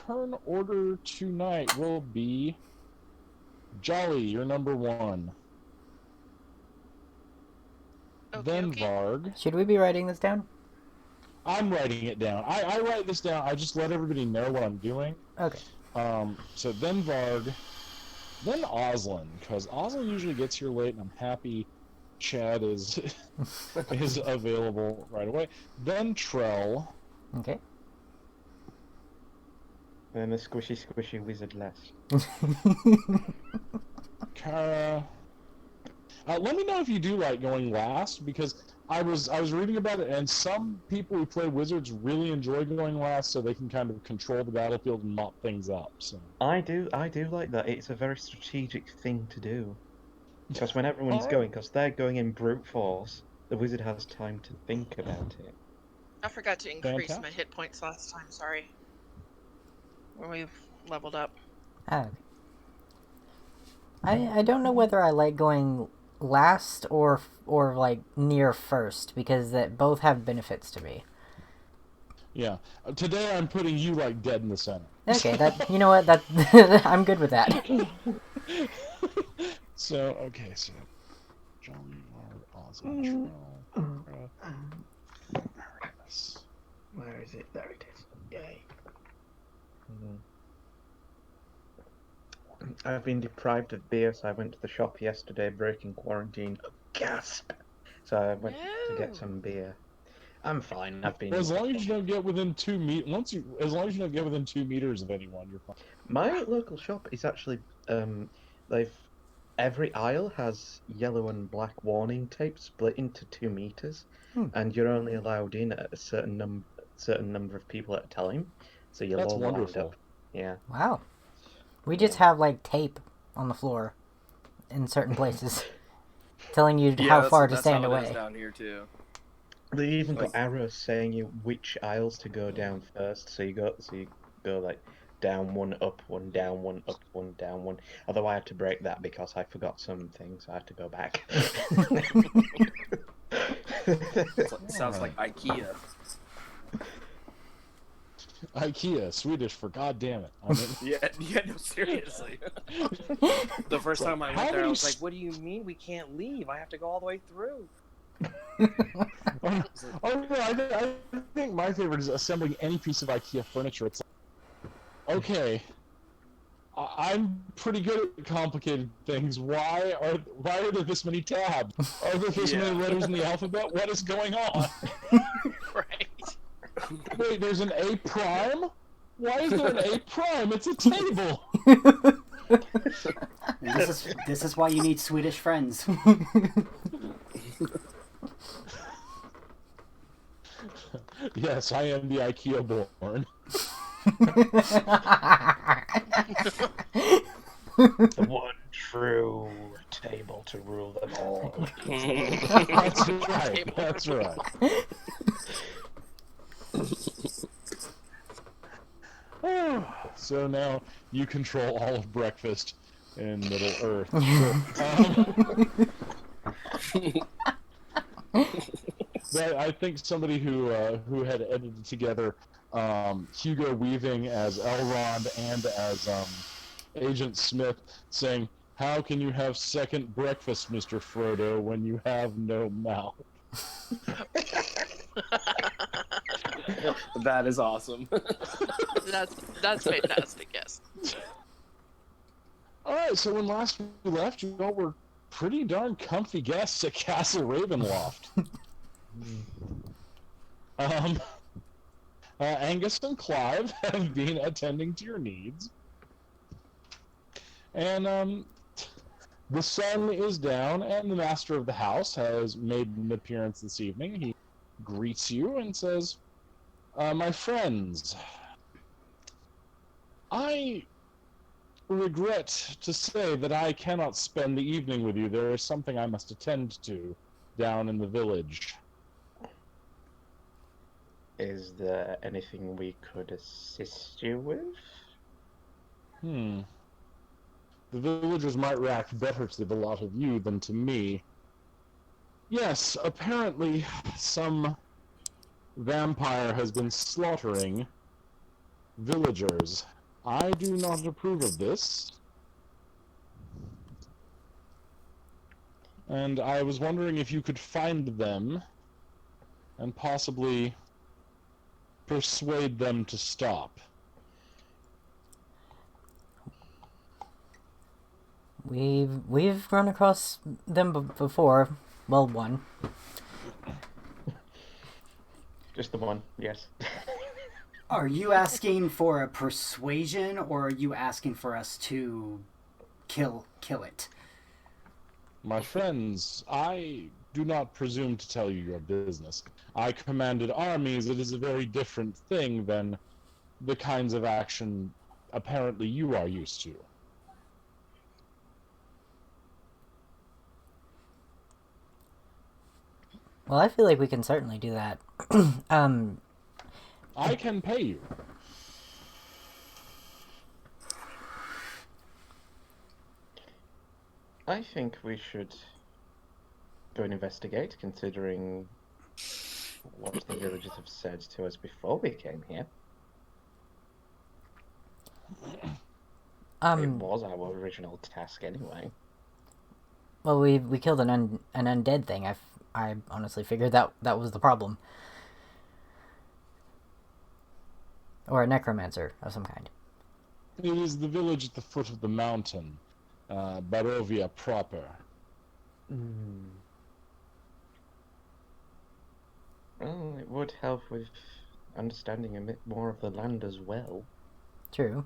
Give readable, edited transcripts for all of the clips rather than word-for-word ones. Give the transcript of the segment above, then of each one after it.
turn order tonight will be Jolly, you're number 1. Then Okay. Varg. Should we be writing this down? I'm writing it down. I write this down. I just let everybody know what I'm doing. Okay. So then Varg, then Oslin, because Oslin usually gets here late, and I'm happy Chad is is available right away. Then Trell. Okay. And the squishy wizard last. Kara. Let me know if you do like going last, because I was reading about it, and some people who play wizards really enjoy going last, so they can kind of control the battlefield and mop things up. So I do like that. It's a very strategic thing to do. Because when everyone's going, because they're going in brute force, the wizard has time to think about it. I forgot to increase Fantastic. my hit points last time, sorry. When we've leveled up. Oh. I don't know whether I like going last or like near first, because that both have benefits to me. yeah, today I'm putting you like dead in the center. Okay, that you know what, that I'm good with that. So okay, so Jolly, Oslin, Trell, Aramis. Where is it? There it is. Yay. I've been deprived of beer, so I went to the shop yesterday, breaking quarantine. Gasp! So I went to get some beer. I'm fine. I've been. As long as you don't get within 2 meters, as long as you don't get within 2 meters of anyone, you're fine. My local shop is actually every aisle has yellow and black warning tape split into 2 meters, and you're only allowed in at a certain number of people at a time. So you're That's all lined wonderful. up. Yeah. Wow. We just have like tape on the floor in certain places telling you how far to stand away. That's down here too. They even got arrows saying you which aisles to go down first. So you go like down one, up one, down one, up one, down one. Although I had to break that because I forgot some things, so I had to go back. Sounds like IKEA. IKEA, Swedish for God damn it. I mean, Yeah, no, seriously. The first time I went there, I was like, "What do you mean we can't leave? I have to go all the way through." no, I think my favorite is assembling any piece of IKEA furniture. It's like, okay, I'm pretty good at complicated things. Why are there this many tabs? Are there this many letters in the alphabet? What is going on? Right. Wait, there's an A prime? Why is there an A prime? It's a table. This is why you need Swedish friends. Yes, I am the IKEA born. The one true table to rule them all. That's right. That's right. So now you control all of breakfast in Middle Earth. I think somebody who had edited together Hugo Weaving as Elrond and as Agent Smith saying, "How can you have second breakfast, Mr. Frodo, when you have no mouth?" That is awesome. That's fantastic, yes. Alright, so when last we left, you all were pretty darn comfy guests at Castle Ravenloft. Angus and Clive have been attending to your needs. And the sun is down, and the master of the house has made an appearance this evening. He greets you and says, "My friends, I regret to say that I cannot spend the evening with you. There is something I must attend to down in the village." Is there anything we could assist you with? The villagers might react better to the lot of you than to me. Yes, apparently some vampire has been slaughtering villagers I do not approve of this. And I was wondering if you could find them and possibly persuade them to stop. We've run across them before. Well, one. Just the one, yes. Are you asking for a persuasion, or are you asking for us to kill it? My friends, I do not presume to tell you your business. I commanded armies. It is a very different thing than the kinds of action apparently you are used to. Well, I feel like we can certainly do that. I can pay you. I think we should go and investigate, considering what the villagers have said to us before we came here. It was our original task anyway. Well, we killed an undead thing. I honestly figured that was the problem. Or a necromancer of some kind. It is the village at the foot of the mountain, Barovia proper. Well, it would help with understanding a bit more of the land as well. True.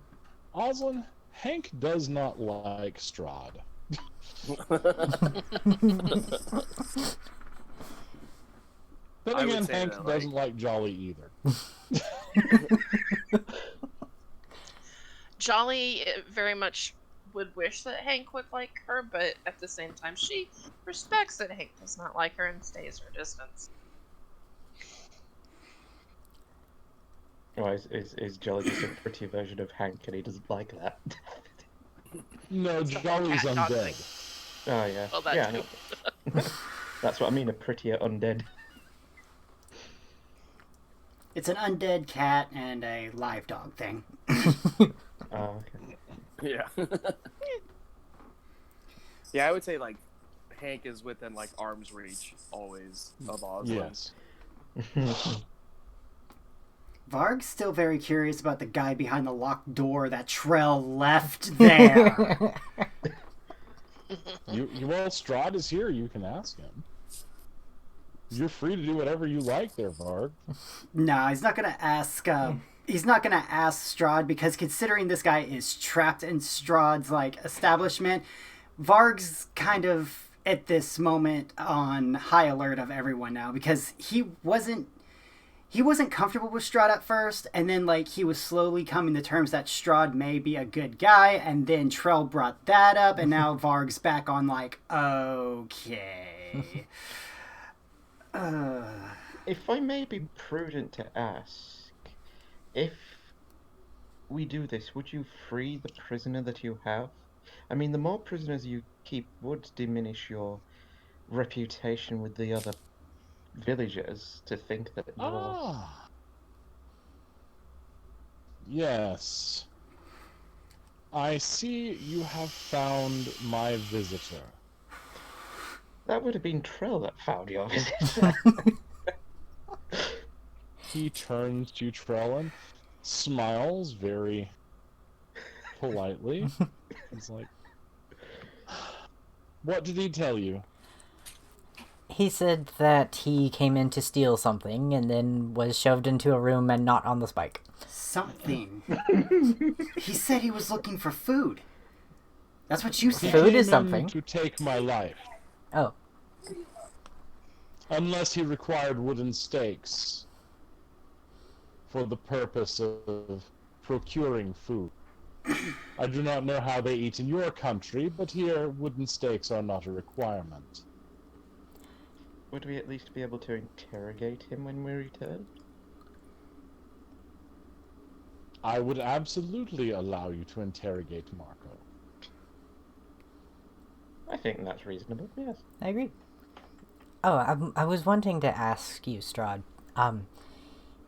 Oslin, Hank does not like Strahd. Then I would again, say Hank that, doesn't like Jolly either. Jolly very much would wish that Hank would like her, but at the same time, she respects that Hank does not like her and stays her distance. Oh, is Jolly just a pretty version of Hank and he doesn't like that? No, It's the whole Jolly's cat dog undead. thing. Oh, yeah. Well, that yeah, I too. know. That's what I mean, a prettier undead. It's an undead cat and a live dog thing. Oh, okay. Yeah. Yeah, I would say like Hank is within like arm's reach always of Oz. Yes. Varg's still very curious about the guy behind the locked door that Trell left there. Well, Strahd is here. You can ask him. You're free to do whatever you like there, Varg. No, he's not gonna ask. He's not gonna ask Strahd, because considering this guy is trapped in Strahd's establishment, Varg's kind of at this moment on high alert of everyone now, because he wasn't comfortable with Strahd at first, and then he was slowly coming to terms that Strahd may be a good guy, and then Trell brought that up, and now Varg's back on okay. If I may be prudent to ask, if we do this, would you free the prisoner that you have? I mean, the more prisoners you keep would diminish your reputation with the other villagers to think that you're... Ah. Yes. I see you have found my visitor. That would have been Trell that found your visitor. He turns to Trellin, smiles very politely. He's like, "What did he tell you?" He said that he came in to steal something and then was shoved into a room and not on the spike. Something. He said he was looking for food. That's what you said. Food is He came something. in to take my life. Oh. Unless he required wooden stakes for the purpose of procuring food. I do not know how they eat in your country, but here wooden stakes are not a requirement. Would we at least be able to interrogate him when we return? I would absolutely allow you to interrogate Marco. I think that's reasonable, yes. I agree. Oh, I was wanting to ask you, Strahd.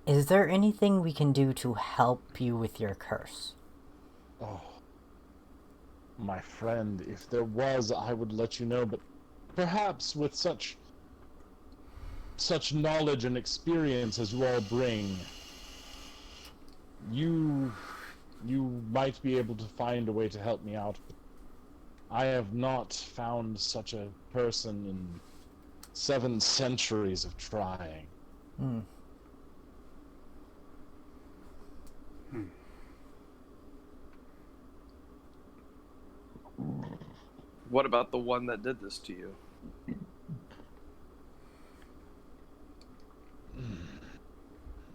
Is there anything we can do to help you with your curse? Oh, my friend, if there was, I would let you know, but perhaps with such knowledge and experience as you all bring, you might be able to find a way to help me out. I have not found such a person in 7 centuries of trying. Hmm. What about the one that did this to you?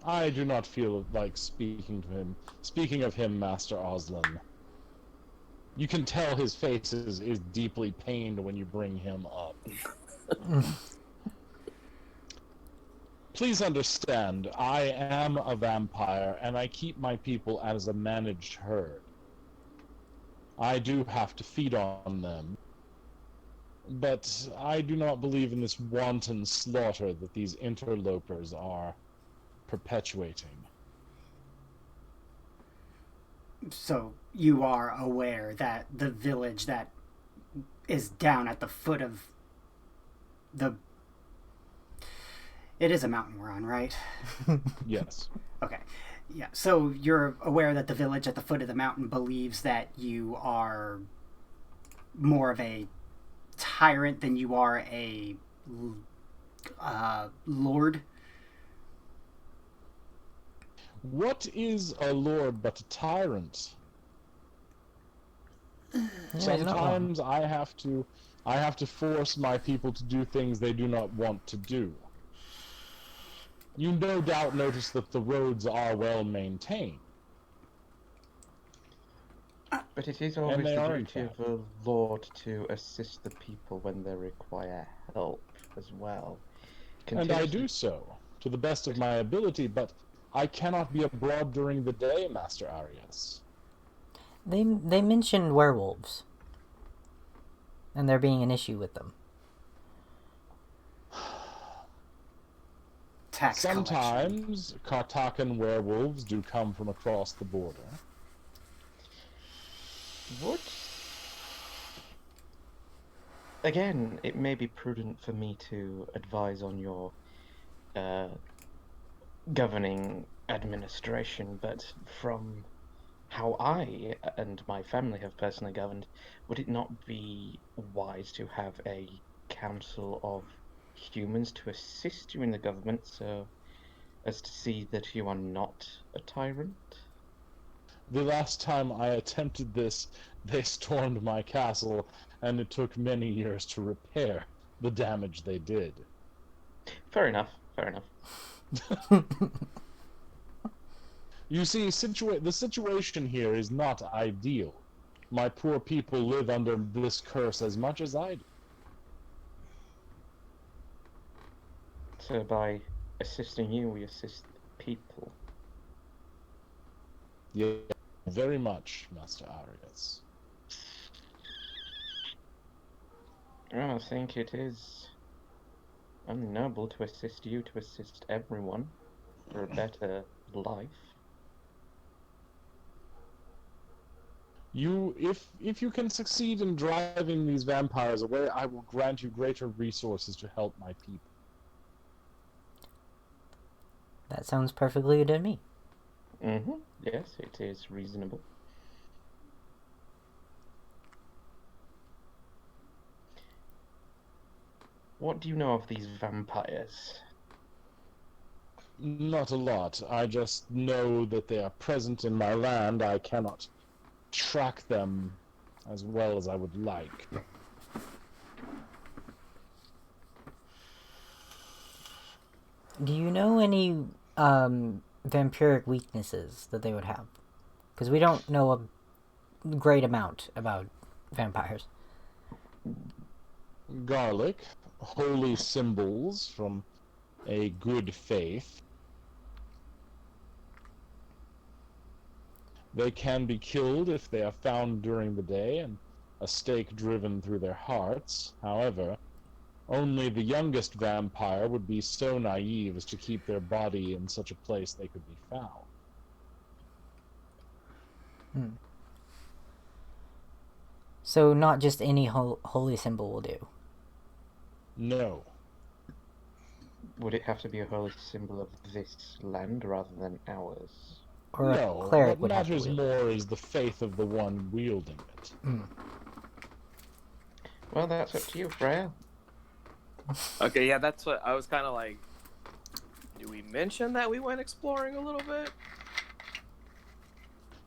I do not feel like speaking to him. Speaking of him, Master Oslan, you can tell his face is deeply pained when you bring him up. Please understand, I am a vampire, and I keep my people as a managed herd. I do have to feed on them, but I do not believe in this wanton slaughter that these interlopers are perpetuating. So you are aware that the village that is down at the foot of the... It is a mountain we're on, right? Yes. Okay. Yeah, so you're aware that the village at the foot of the mountain believes that you are more of a tyrant than you are a lord? What is a lord but a tyrant? Sometimes I have to force my people to do things they do not want to do. You no doubt notice that the roads are well maintained. But it is always they the are, in duty of fact. a lord to assist the people when they require help as well. And I do so, to the best of my ability, but I cannot be abroad during the day, Master Arias. They mentioned werewolves, and there being an issue with them. Tax collection. Sometimes Kartakan werewolves do come from across the border. What? Again, it may be prudent for me to advise on your governing administration, but from how I and my family have personally governed, would it not be wise to have a council of humans to assist you in the government so as to see that you are not a tyrant? The last time I attempted this, they stormed my castle, and it took many years to repair the damage they did. Fair enough, fair enough. You see, the situation here is not ideal. My poor people live under this curse as much as I do. So by assisting you, we assist the people. Yeah, very much, Master Arias. I think it is unnoble to assist you to assist everyone for a better life. If you can succeed in driving these vampires away, I will grant you greater resources to help my people. That sounds perfectly good to me. Mm-hmm. Yes, it is reasonable. What do you know of these vampires? Not a lot. I just know that they are present in my land. I cannot track them as well as I would like. Do you know any vampiric weaknesses that they would have? Because we don't know a great amount about vampires. Garlic, holy symbols from a good faith. They can be killed if they are found during the day and a stake driven through their hearts. However, only the youngest vampire would be so naive as to keep their body in such a place they could be found. So not just any holy symbol will do. No. Would it have to be a holy symbol of this land rather than ours? Or No, a cleric what would have to matters wield it. more is the faith of the one wielding it. Well, that's up to you, Freya. Okay, yeah, that's what I was kind of like. Do we mention that we went exploring a little bit?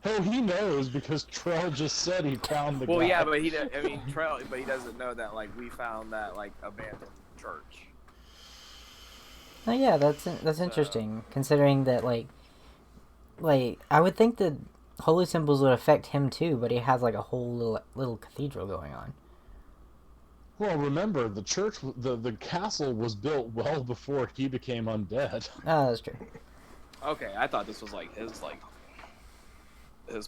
Oh, he knows because Trell just said he found the guy. Well, yeah, but Trail, but he doesn't know that like we found that like abandoned church. Oh yeah, that's interesting. Considering that like I would think that holy symbols would affect him too, but he has like a whole little cathedral going on. Well, remember, the church, the castle was built well before he became undead. Oh, that's true. Okay, I thought this was like his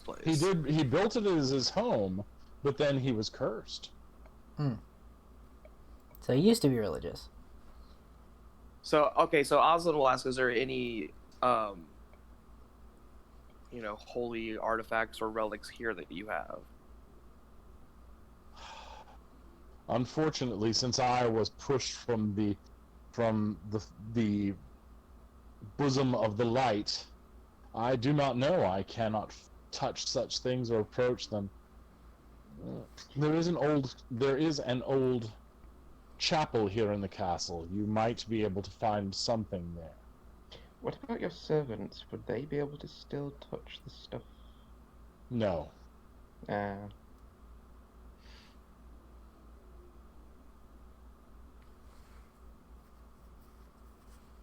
place. He built it as his home, but then he was cursed. So he used to be religious. So okay, so Osland will ask: is there any, holy artifacts or relics here that you have? Unfortunately, since I was pushed from the bosom of the light, I do not know. I cannot touch such things or approach them. There is an old chapel here in the castle. You might be able to find something there. What about your servants? Would they be able to still touch the stuff? No.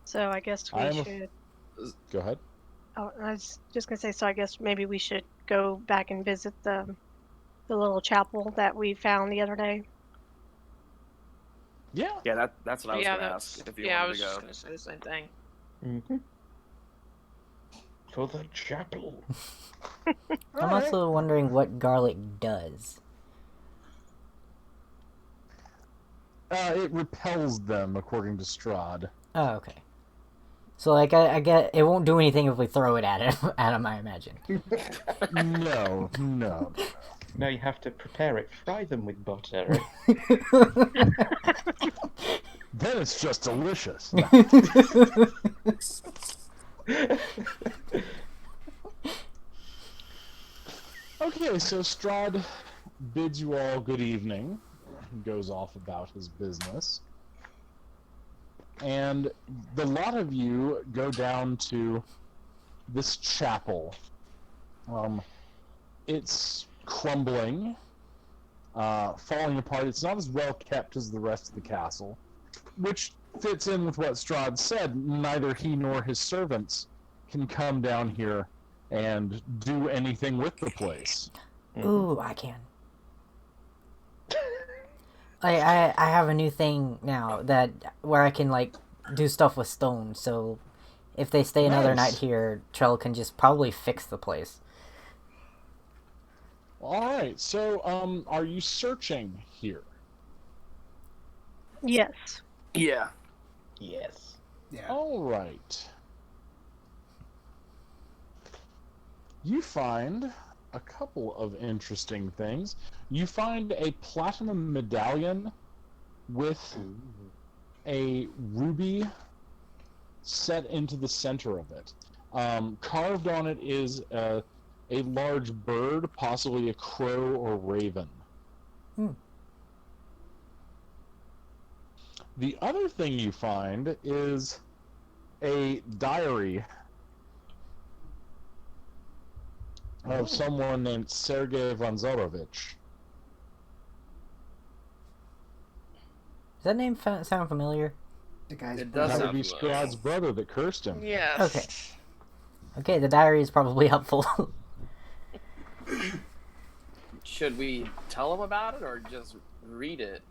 So I guess we should. Go ahead. Oh, I was just gonna say. So I guess maybe we should go back and visit the little chapel that we found the other day. Yeah. Yeah, that's what I was Yeah, gonna that's ask if you I wanted was to just go. gonna say the same thing. Mm-hmm. For the chapel. I'm also wondering what garlic does. It repels them, according to Strahd. Oh, okay. So like I get it won't do anything if we throw it at him, I imagine. No. No, you have to prepare it. Fry them with butter. Then it's just delicious. Okay, so Strahd bids you all good evening. He goes off about his business. And the lot of you go down to this chapel. It's crumbling, falling apart. It's not as well kept as the rest of the castle, which fits in with what Strahd said. Neither he nor his servants can come down here and do anything with the place. Ooh, I can. I have a new thing now where I can like do stuff with stone. So if they stay another night here, Trell can just probably fix the place. All right. So, are you searching here? Yes. Yeah. Yes. Yeah. All right. You find a couple of interesting things. You find a platinum medallion with a ruby set into the center of it. Carved on it is a large bird, possibly a crow or raven. The other thing you find is a diary of someone named Sergei Vanzarovich. Does that name sound familiar? The guy's It does That brother. would be sound familiar. Strahd's brother that cursed him. Yes. Okay. Okay, the diary is probably helpful. Should we tell him about it or just read it?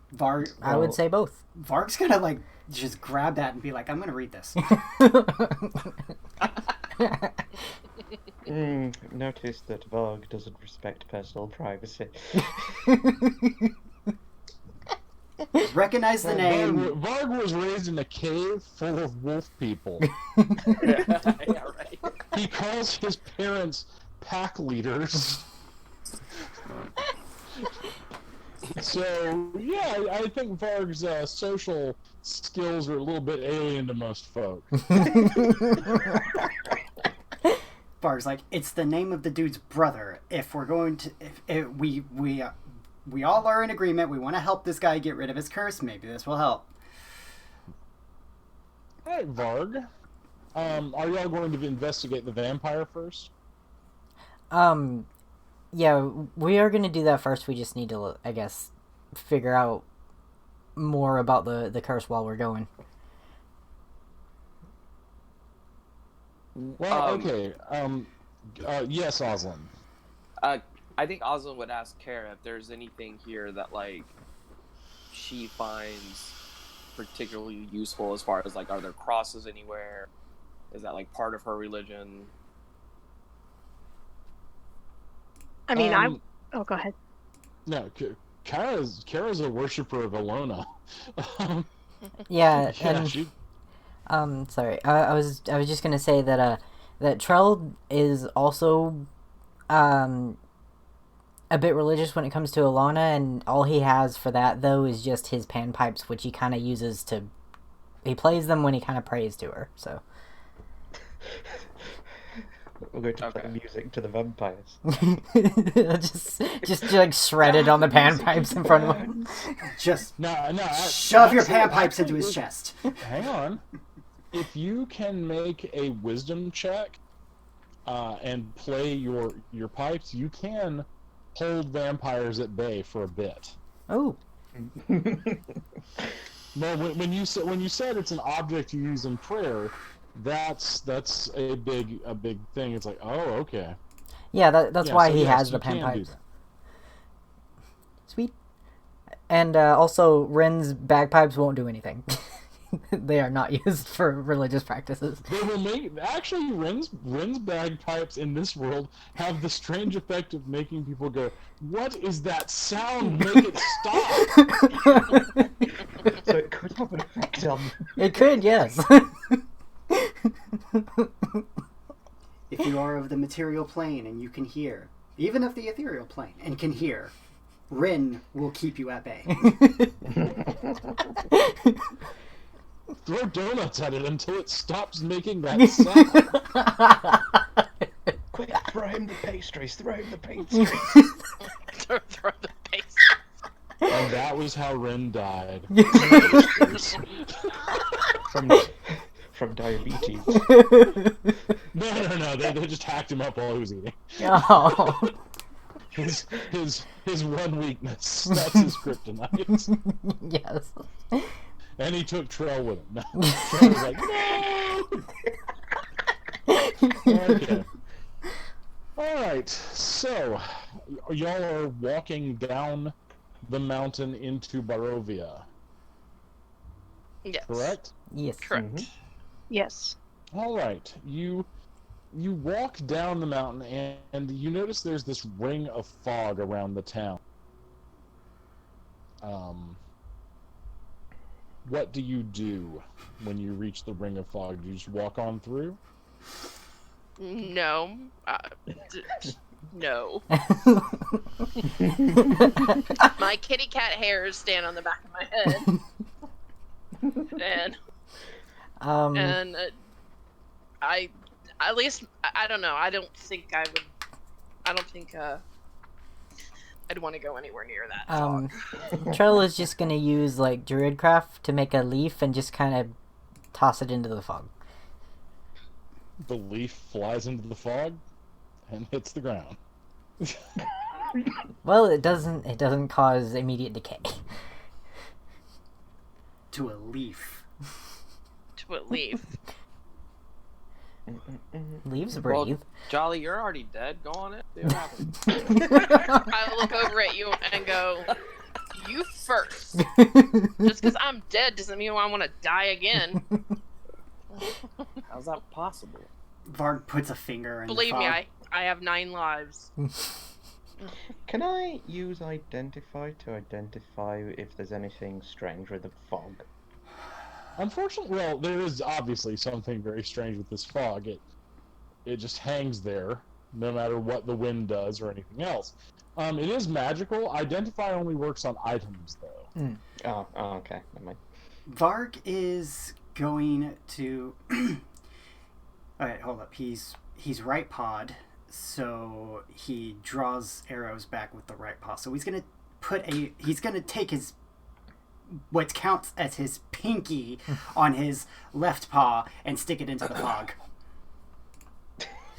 I would say both. Varg's gonna like just grab that and be like, I'm gonna read this. Notice that Varg doesn't respect personal privacy. Recognize the name. Varg was raised in a cave full of wolf people. Yeah, right. He calls his parents pack leaders. So yeah, I think Varg's social skills are a little bit alien to most folk. Varg's like, it's the name of the dude's brother. If we're going to, if we all are in agreement, we want to help this guy get rid of his curse. Maybe this will help. All right, Varg. Are y'all going to investigate the vampire first? Yeah, we are gonna do that first. We just need to, I guess, figure out more about the curse while we're going. Well, okay. Yes, Oslin. I think Oslo would ask Kara if there's anything here that like she finds particularly useful as far as like, are there crosses anywhere? Is that like part of her religion? I mean, Oh, go ahead. No, Kara's a worshiper of Alona. Yeah, Yeah, and sorry, I was just gonna say that that Trell is also a bit religious when it comes to Alana, and all he has for that though is just his panpipes, which he kind of uses to. He plays them when he kind of prays to her. So. We're going to play music to the vampires. just like shredded on the panpipes in front of him. Just no. Shove your panpipes into his chest. Hang on. If you can make a wisdom check and play your pipes, you can hold vampires at bay for a bit. Oh. Well, when you said it's an object you use in prayer, that's a big thing. It's like, oh, okay. Yeah, that's why he has the you can do panpipes. that. Sweet. And also, Ren's bagpipes won't do anything. They are not used for religious practices. They will actually Ren's bagpipes in this world have the strange effect of making people go, "What is that sound? Make it stop!" So it could have an effect on. It could, yes. If you are of the material plane and you can hear, even of the ethereal plane and can hear, Rin will keep you at bay. Throw donuts at it until it stops making that sound. Quick, throw him the pastries, throw him the pastries. Throw the base. And that was how Ren died. From diabetes. No. They just hacked him up while he was eating. Oh. His one weakness. That's his kryptonite. Yes. And he took Trell with him. No. Trell was like, no! Okay. Alright, so, y'all are walking down the mountain into Barovia, Yes. correct? Yes. Correct. Mm-hmm. Yes. Alright, you walk down the mountain and you notice there's this ring of fog around the town. What do you do when you reach the ring of fog? Do you just walk on through? No. No. My kitty cat hairs stand on the back of my head. And I at least I don't know. I don't think I'd want to go anywhere near that fog. Trell is just gonna use like Druidcraft to make a leaf and just kind of toss it into the fog. The leaf flies into the fog and hits the ground. Well, it doesn't cause immediate decay. To a leaf. To a leaf. Leaves breathe. Well, Jolly, you're already dead. Go on it. See what happens. I look over at you and go, "You first." Just because I'm dead doesn't mean I want to die again. How's that possible? Varg puts a finger in Believe the me, fog. I have 9 lives. Can I use identify to identify if there's anything strange with the fog? Unfortunately, well, there is obviously something very strange with this fog. It just hangs there. no matter what the wind does or anything else. It is magical. Identify only works on items, though. Oh, okay. Never mind. Varg is going to. Alright, hold up. He's right pawed, so he draws arrows back with the right paw. So he's gonna take his what counts as his pinky on his left paw and stick it into the fog.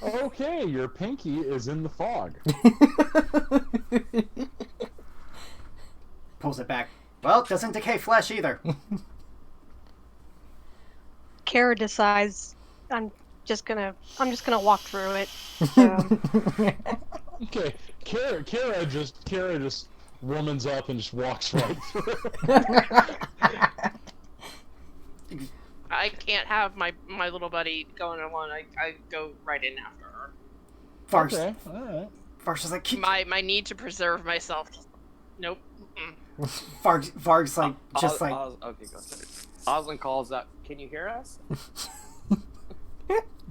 Okay, your pinky is in the fog. Pulls it back. Well, it doesn't decay flesh either. Kara decides I'm just gonna walk through it. So, Okay, Kara just womans up and just walks right through. I can't have my little buddy going alone. I go right in after her. Varg's, Okay, alright. Varg's is like, My need to preserve myself. Nope. Mm-mm. Varg's like, just like, okay, go ahead. Oslin calls out, "Can you hear us?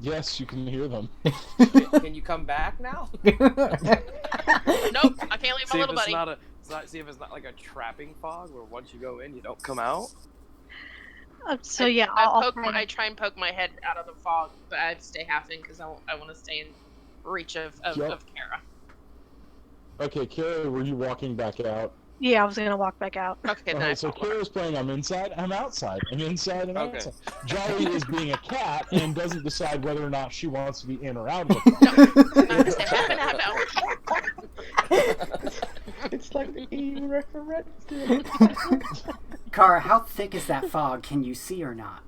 Yes, you can hear them. Can you come back now?" Nope, I can't leave my little buddy. See if it's not like a trapping fog where once you go in, you don't come out. so yeah, I try and poke my head out of the fog, but I stay half in because I want to stay in reach of Kara. Okay, Kara, were you walking back out? yeah, I was gonna walk back out. Okay, Alright, nice. so Kara's playing I'm inside, I'm outside. I'm inside, I'm Okay. outside. Jolly is being a cat and doesn't decide whether or not she wants to be in or out of the It's like the E reference to it. Kara, how thick is that fog? Can you see or not?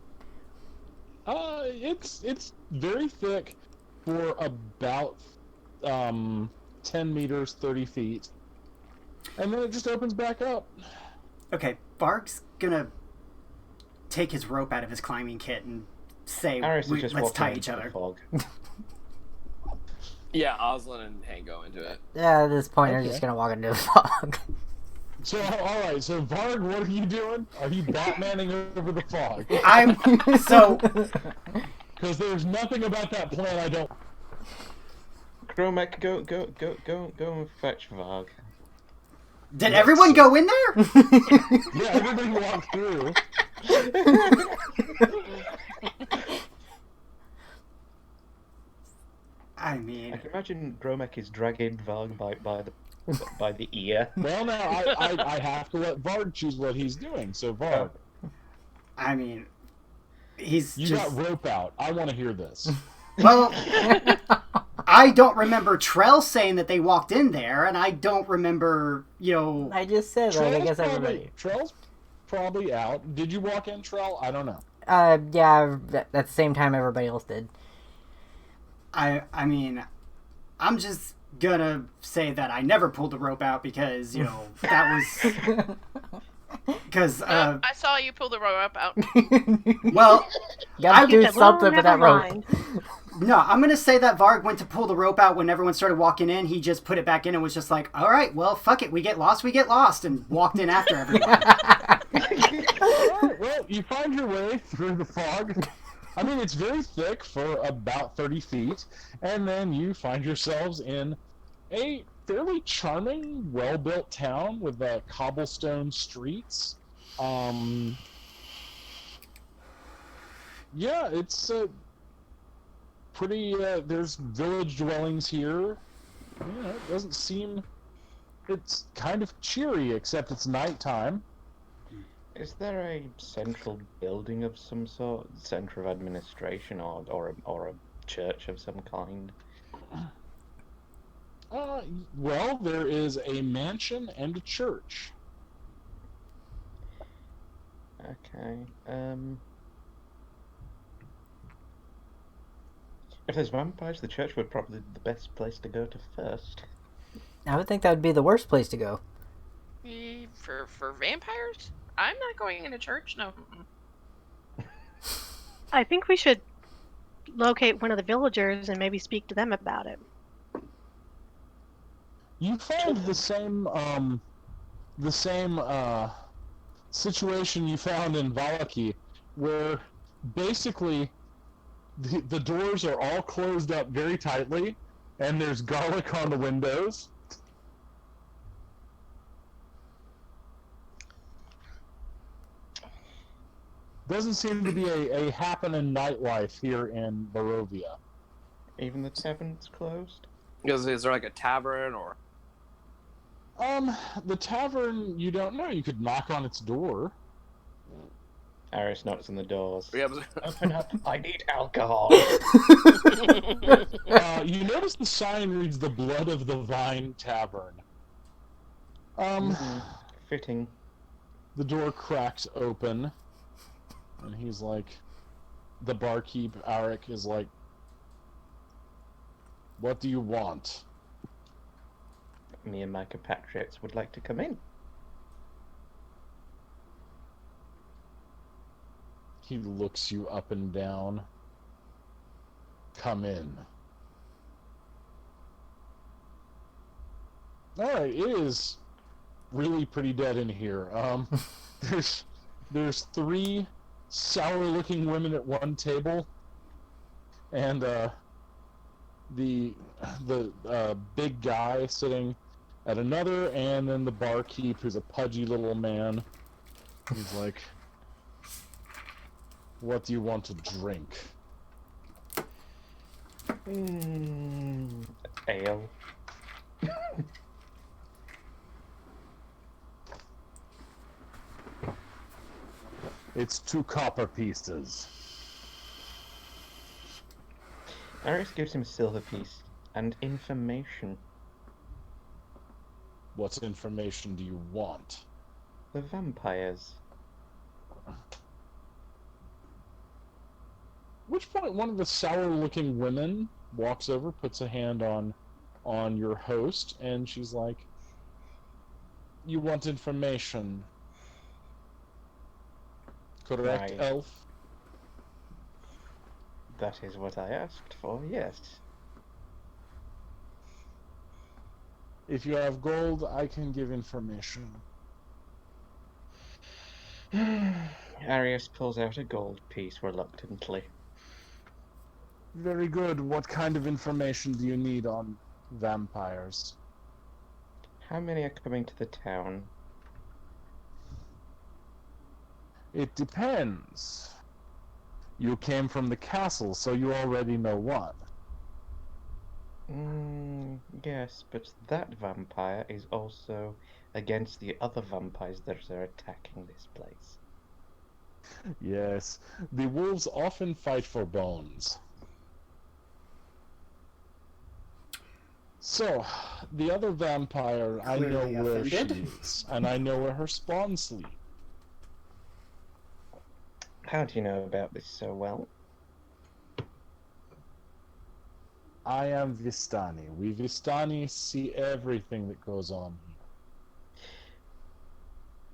It's very thick for about 10 meters, 30 feet. And then it just opens back up. Okay, Varg's gonna take his rope out of his climbing kit and say, Aris is just let's walking tie into each the other. fog. Yeah, Oslin and Hank go into it. Yeah, at this point, I'm Okay. just gonna walk into the fog. So, alright, so Varg, what are you doing? Are you Batmaning over the fog? I'm so Because there's nothing about that plan I don't... Gromek, go and fetch Varg. Did everyone go in there? Yeah, everybody walked through. I mean, I can imagine Gromek is dragging Varg by the ear. Well, now, I have to let Varg choose what he's doing. So, Varg, he's you just got rope out. I want to hear this. well. I don't remember Trell saying that they walked in there, and I don't remember, I just said, like, I guess everybody. Trell's probably out. Did you walk in, Trell? I don't know. Yeah, at the same time everybody else did. I mean, I'm just gonna say that I never pulled the rope out because, that was... Because, I saw you pull the rope out. well, Gotta do Well, something with that never rope. mind. no, I'm gonna say that Varg went to pull the rope out when everyone started walking in. He just put it back in and was just like, all right, well, fuck it, we get lost, and walked in after everyone. Alright, well, you find your way through the fog. I mean, it's very thick for about 30 feet, and then you find yourselves in a fairly charming, well-built town with cobblestone streets. Yeah, it's pretty. There's village dwellings here. Yeah, it doesn't seem. It's kind of cheery, except it's nighttime. Is there a central building of some sort, center of administration, or a church of some kind? Well, there is a mansion and a church. Okay. If there's vampires, the church would probably be the best place to go to first. I would think that would be the worst place to go. For vampires? I'm not going into church. No. I think we should locate one of the villagers and maybe speak to them about it. You find the same situation you found in Valaki, where basically the doors are all closed up very tightly, And there's garlic on the windows. Doesn't seem to be a happening nightlife here in Barovia. Even the tavern's closed? Is there like a tavern or? The tavern, you don't know. You could knock on its door. Aris knocks on the doors. Yeah, Open up, I need alcohol. You notice the sign reads the Blood of the Vine Tavern. Fitting. The door cracks open, and he's like, the barkeep, Arik, is like, what do you want? Me and my compatriots would like to come in. He looks you up and down. Come in. Alright, it is really pretty dead in here. There's 3 sour-looking women at one table, and the big guy sitting at another, and then the barkeep, who's a pudgy little man. He's like, what do you want to drink? Ale. It's 2 copper pieces. Aris gives him a silver piece and information. What information do you want? The vampires. Which point one of the sour-looking women walks over, puts a hand on your host, and she's like, you want information? Correct, Right. elf? That is what I asked for, yes. If you have gold, I can give information. Arius pulls out a gold piece reluctantly. Very good. What kind of information do you need on vampires? How many are coming to the town? It depends. You came from the castle, so you already know what. Yes, but that vampire is also against the other vampires that are attacking this place. Yes, the wolves often fight for bones. So, the other vampire, I know Clearly where she offended. is, and I know where her spawns sleep. How do you know about this so well? I am Vistani. We Vistani see everything that goes on here.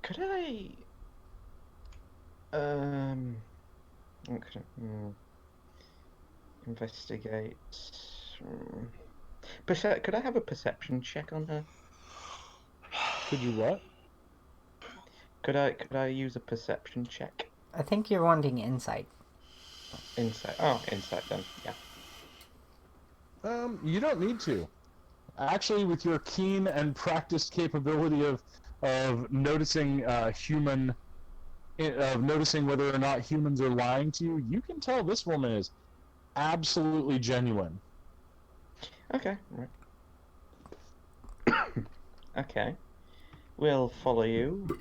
Could I... investigate... Could I have a perception check on her? Could you what? Could I use a perception check? I think you're wanting insight. Insight. Oh, insight then. Yeah. You don't need to. Actually, with your keen and practiced capability of noticing noticing whether or not humans are lying to you, you can tell this woman is absolutely genuine. Okay. Right. Okay. We'll follow you.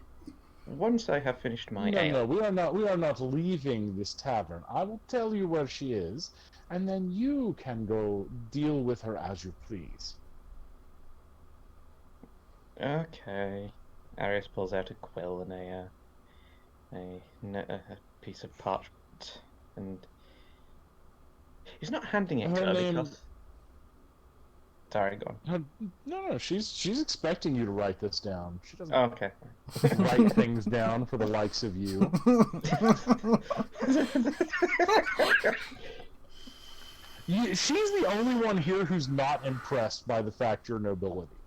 Once I have finished my ale. No, we are not leaving this tavern. I will tell you where she is, and then you can go deal with her as you please. Okay. Arius pulls out a quill and a piece of parchment, and he's not handing it to Her her name- because. Sorry, go on. No, she's expecting you to write this down. She doesn't Oh, okay. write things down for the likes of you. She's the only one here who's not impressed by the fact you're nobility.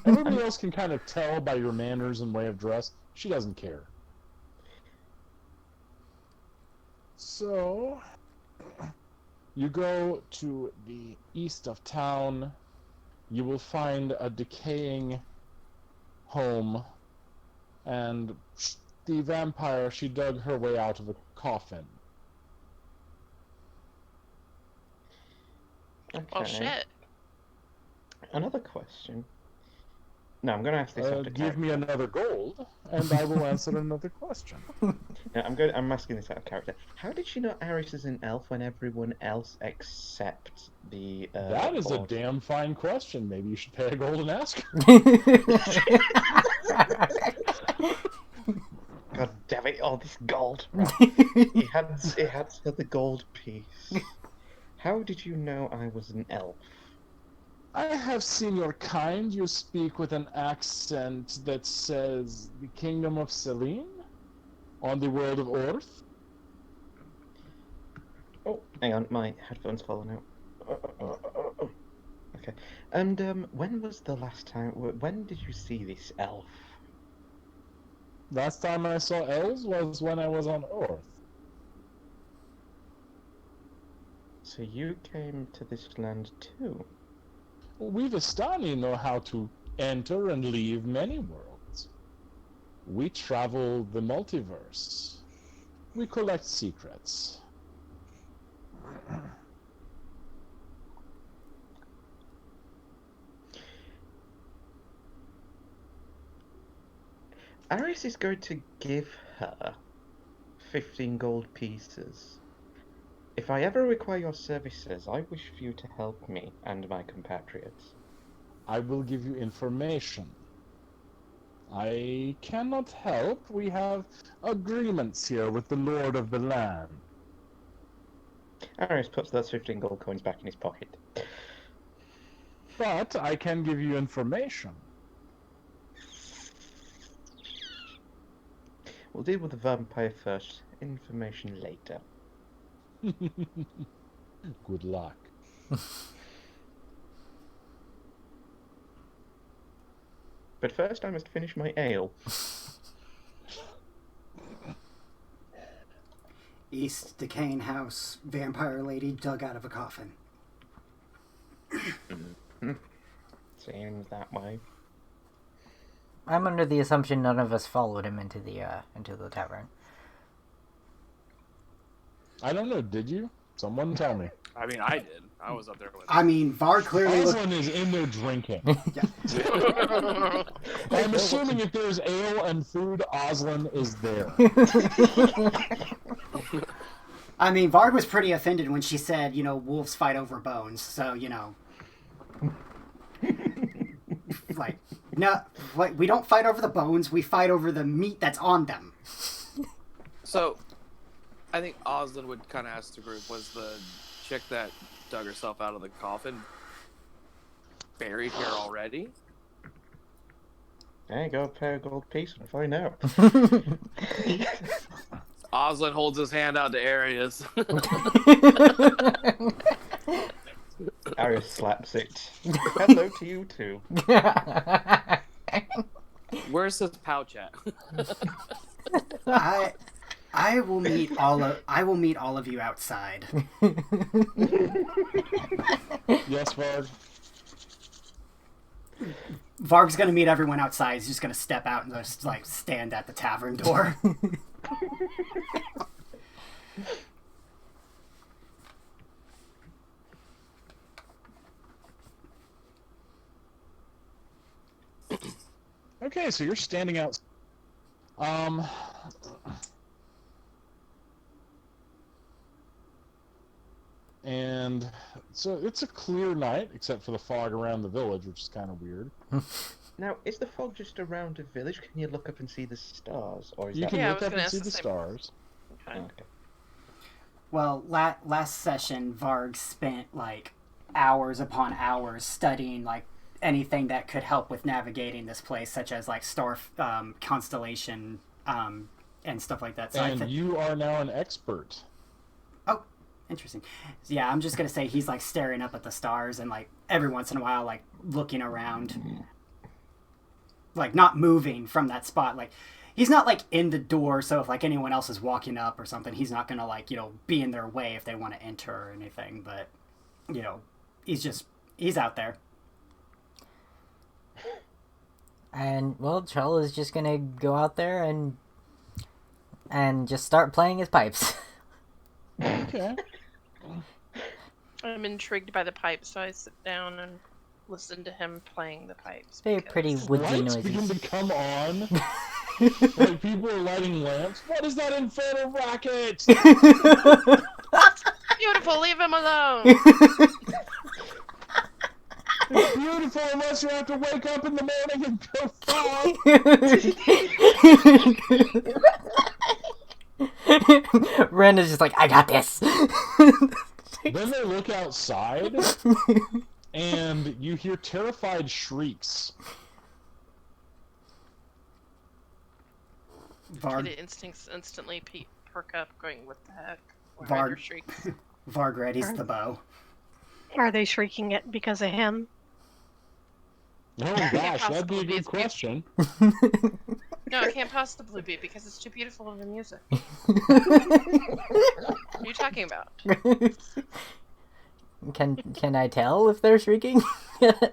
Everybody else can kind of tell by your manners and way of dress. She doesn't care. So, You go to the east of town. You will find a decaying home, and the vampire, she dug her way out of a coffin. Okay. Well, shit. Another question. No, I'm going to ask this after Give me character. another gold, and I will answer another question. No, I'm asking this out of character. How did she know Aris is an elf when everyone else except the That is a horse- damn fine question. Maybe you should pay a gold and ask her. God damn it! All this gold. Right. He had said the gold piece. How did you know I was an elf? I have seen your kind. You speak with an accent that says the kingdom of Selene on the world of Orth. Oh, hang on, my headphones fallen out. Okay. And when was the last time? When did you see this elf? Last time I saw elves was when I was on Orth. So you came to this land too? We Vistani know how to enter and leave many worlds. We travel the multiverse. We collect secrets. Aris is going to give her 15 gold pieces. If I ever require your services, I wish for you to help me and my compatriots. I will give you information. I cannot help. We have agreements here with the Lord of the Land. Aris puts those 15 gold coins back in his pocket. But I can give you information. We'll deal with the vampire first, information later. Good luck. But first I must finish my ale. East decaying house, vampire lady dug out of a coffin. Seems that way. I'm under the assumption none of us followed him into the tavern. I don't know, did you? Someone tell me. I mean, I did. I was up there with I mean, Var clearly looked. Aslan is in there drinking. Yeah. I'm assuming if there's ale and food, Aslan is there. I mean, Varg was pretty offended when she said, wolves fight over bones. So, like, no, we don't fight over the bones. We fight over the meat that's on them. So, I think Oslin would kind of ask the group, was the chick that dug herself out of the coffin buried here already? There you go, pay a gold piece and find out. Oslin holds his hand out to Arius. Arius slaps it. Hello to you too. Where's his pouch at? I will meet all of you outside. Yes, Varg? Varg's gonna meet everyone outside. He's just gonna step out and just like stand at the tavern door. Okay, so you're standing out. And so it's a clear night, except for the fog around the village, which is kind of weird. Now, is the fog just around the village? Can you look up and see the stars? Or is You that... can Yeah, I look was up gonna and ask see the the same. stars. Okay. Okay. Well, last session, Varg spent like hours upon hours studying like anything that could help with navigating this place, such as like star constellation and stuff like that. So And you are now an expert. Oh, interesting. So, yeah, I'm just gonna say he's like staring up at the stars and like every once in a while like looking around, like not moving from that spot. Like he's not like in the door, so if like anyone else is walking up or something, he's not gonna like, be in their way if they want to enter or anything, but he's out there. And well, Troll is just gonna go out there and just start playing his pipes. Okay. I'm intrigued by the pipes, so I sit down and listen to him playing the pipes. Very pretty woodsy Lights begin noises. to come on. Like people are lighting lamps. What is that infernal racket? Beautiful, leave him alone! It's beautiful unless you have to wake up in the morning and go fog. Ren is just like, I got this. Then they look outside, and you hear terrified shrieks. Varg, Kid instincts instantly perk up, going, what the heck? Why Varg. are there shrieks? Varg readies the bow. Are they shrieking it because of him? Oh gosh, that'd be a possibly be good as question. No, it can't possibly be, because it's too beautiful of the music. What are you talking about? Can I tell if they're shrieking? At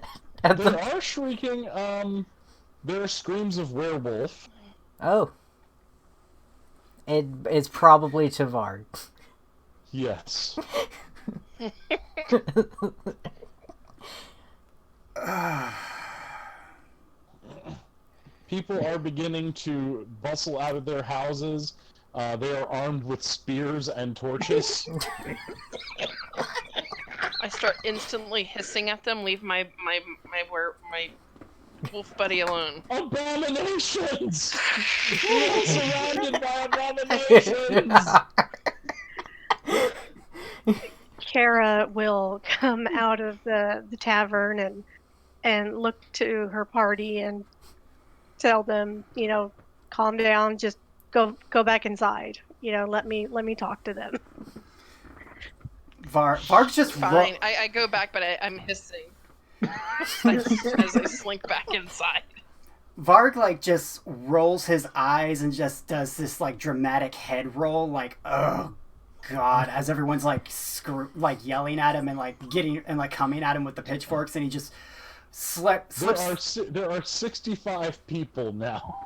They the... are shrieking, there are screams of werewolf. Oh. It's probably to Varg. Yes. People are beginning to bustle out of their houses. They are armed with spears and torches. I start instantly hissing at them, leave my wolf buddy alone. Abominations! We are surrounded by abominations! Kara will come out of the tavern and look to her party and tell them, calm down, just go back inside. Let me talk to them. Varg's just Fine. I go back, but I'm hissing as I slink back inside. Varg like just rolls his eyes and just does this like dramatic head roll, like oh god, as everyone's like yelling at him and like coming at him with the pitchforks, and he just slips. There are 65 people now.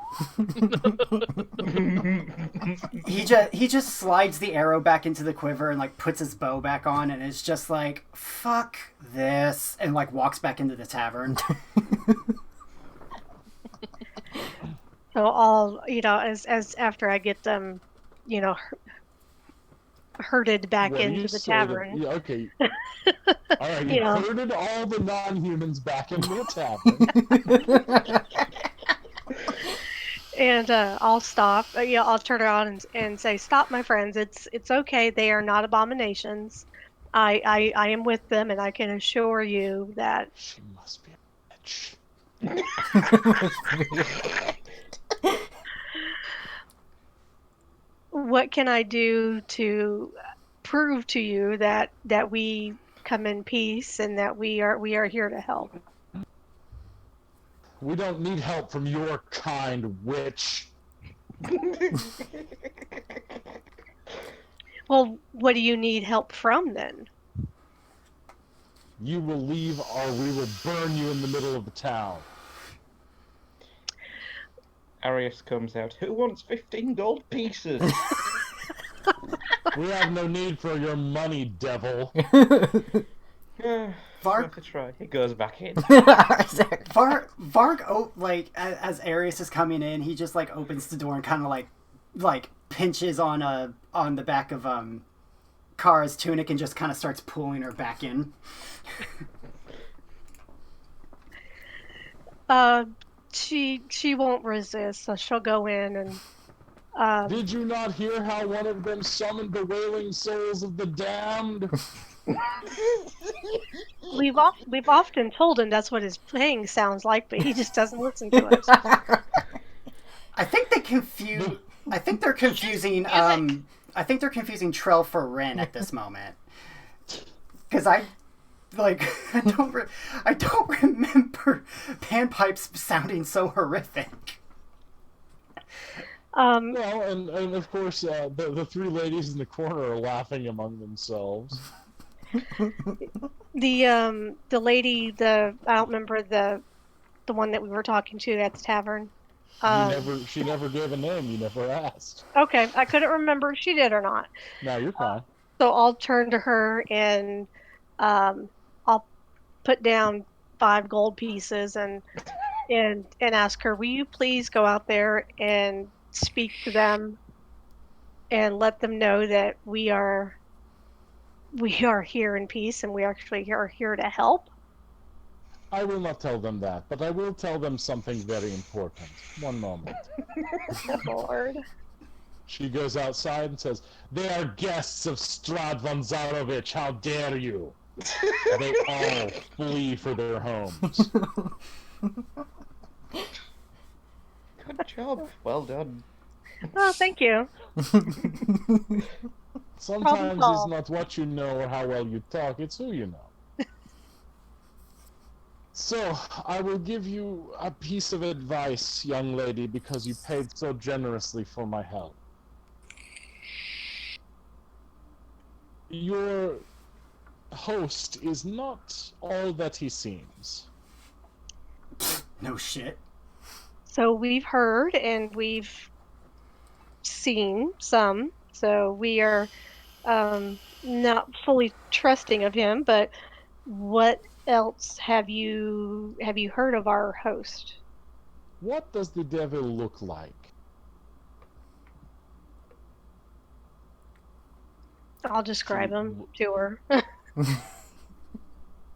He just slides the arrow back into the quiver and like puts his bow back on, and it's just like fuck this, and like walks back into the tavern. So I'll, as after I get them, herded back Well, into you the say tavern. that, okay. Alright, you You know. herded all the non-humans back into the tavern. And I'll stop. I'll turn around and say, "Stop, my friends. It's okay. They are not abominations. I am with them, and I can assure you that." She must be a bitch. What can I do to prove to you that we come in peace and that we are here to help? We don't need help from your kind, witch. Well, what do you need help from then? You will leave or we will burn you in the middle of the town. Arius comes out. Who wants 15 gold pieces? We have no need for your money, devil. Varg, worth a try. He goes back in. Varg, as Arius is coming in, he just like opens the door and kind of like pinches on the back of Kara's tunic and just kind of starts pulling her back in. She won't resist, so she'll go in and. Did you not hear how one of them summoned the wailing souls of the damned? We've often told him that's what his playing sounds like, but he just doesn't listen to us. I think they're confusing. I think they're confusing Trell for Ren at this moment. Because I don't remember panpipes sounding so horrific. Well, and of course, the three ladies in the corner are laughing among themselves. the lady, I don't remember the one that we were talking to at the tavern. She never gave a name. You never asked. Okay, I couldn't remember if she did or not. No, you're fine. So I'll turn to her and I'll put down 5 gold pieces and ask her, will you please go out there and speak to them and let them know that we are here in peace and we actually are here to help? I will not tell them that, but I will tell them something very important. One moment. Oh, Lord. She goes outside and says, "They are guests of Strad von Zarovich. How dare you?" They all flee for their homes. Good job. Well done. Oh, thank you. Sometimes it's not what you know or how well you talk, it's who you know. So, I will give you a piece of advice, young lady, because you paid so generously for my help. Your host is not all that he seems. No shit. So we've heard and we've seen some. So we are not fully trusting of him, but what else have you heard of our host? What does the devil look like? I'll describe him to her.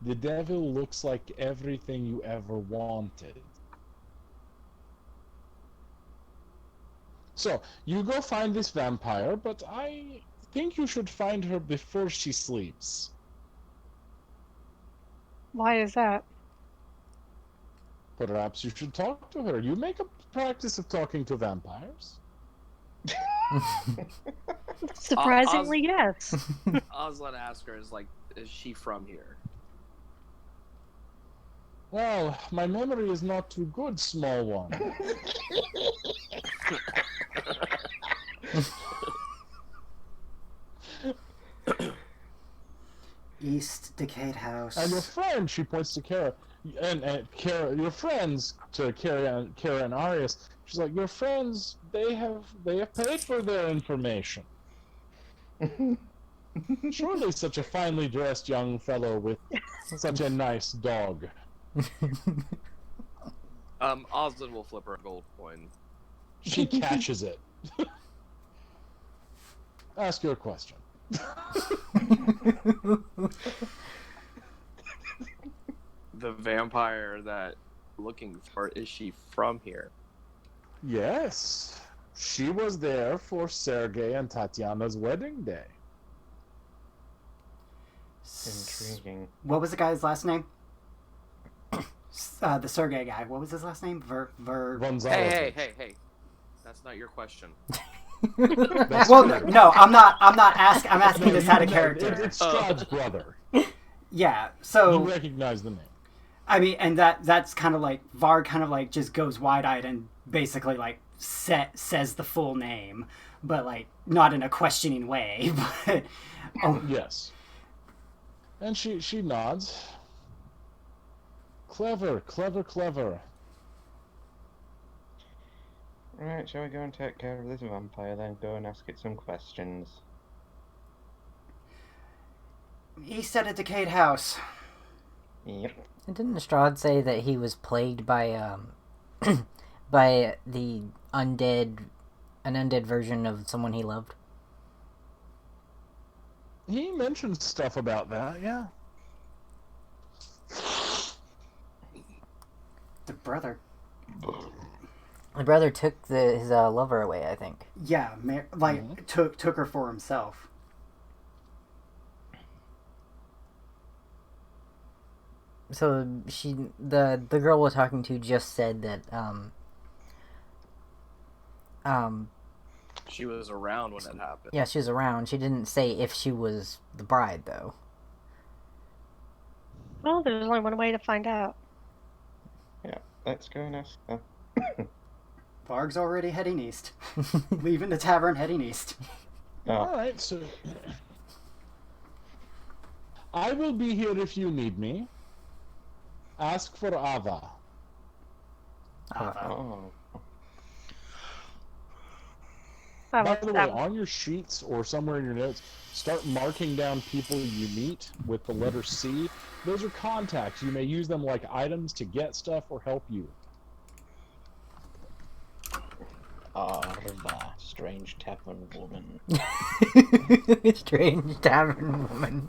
The devil looks like everything you ever wanted. So, you go find this vampire, but I think you should find her before she sleeps. Why is that? Perhaps you should talk to her. You make a practice of talking to vampires. Surprisingly, yes. Oslan asked her, is she from here? Well, my memory is not too good, small one. East Decayed House. And your friend, she points to Kara, and Kara, your friends, to Kara and Arius, she's like, your friends, they have paid for their information. Surely such a finely dressed young fellow with such a nice dog. Oslan will flip her a gold coin. She catches it. Ask your question. The vampire that you're looking for, is she from here? Yes. She was there for Sergei and Tatiana's wedding day. Intriguing. What was the guy's last name? The Sergey guy. What was his last name? Von Hey, Zarovich. hey. That's not your question. Well, no, I'm not asking. I'm asking this out of character. It's Strahd's brother. Yeah. So You recognize the name. I mean, and that's kind of like Varg kind of like just goes wide-eyed and basically like says the full name, but like not in a questioning way. But Yes. And she nods. Clever. Right, shall we go and take care of this vampire then? Go and ask it some questions. East at a decayed house. Yep. And didn't Strahd say that he was plagued by by an undead version of someone he loved? He mentioned stuff about that, yeah. The brother. The brother took his lover away, I think. Yeah, took her for himself. So the girl we're talking to just said that She was around when it happened. yeah, she was around. She didn't say if she was the bride though. Well, there's only one way to find out. Yeah, let's go and ask her. Varg's already heading east. Leaving the tavern, heading east. Oh, Alright, so... I will be here if you need me. Ask for Ava. oh. That By was the way, on your sheets or somewhere in your notes, start marking down people you meet with the letter C. Those are contacts. You may use them like items to get stuff or help you. Arva, strange tavern woman. Strange tavern woman.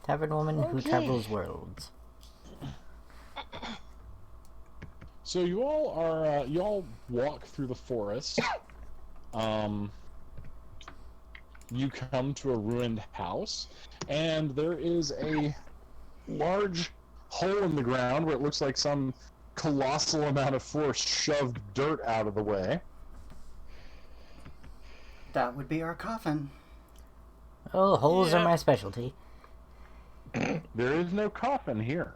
Tavern woman who Okay. travels worlds. So you all walk through the forest. You come to a ruined house, and there is a large hole in the ground where it looks like some colossal amount of force shoved dirt out of the way. That would be our coffin. Oh, holes Yeah. are my specialty. There is no coffin here.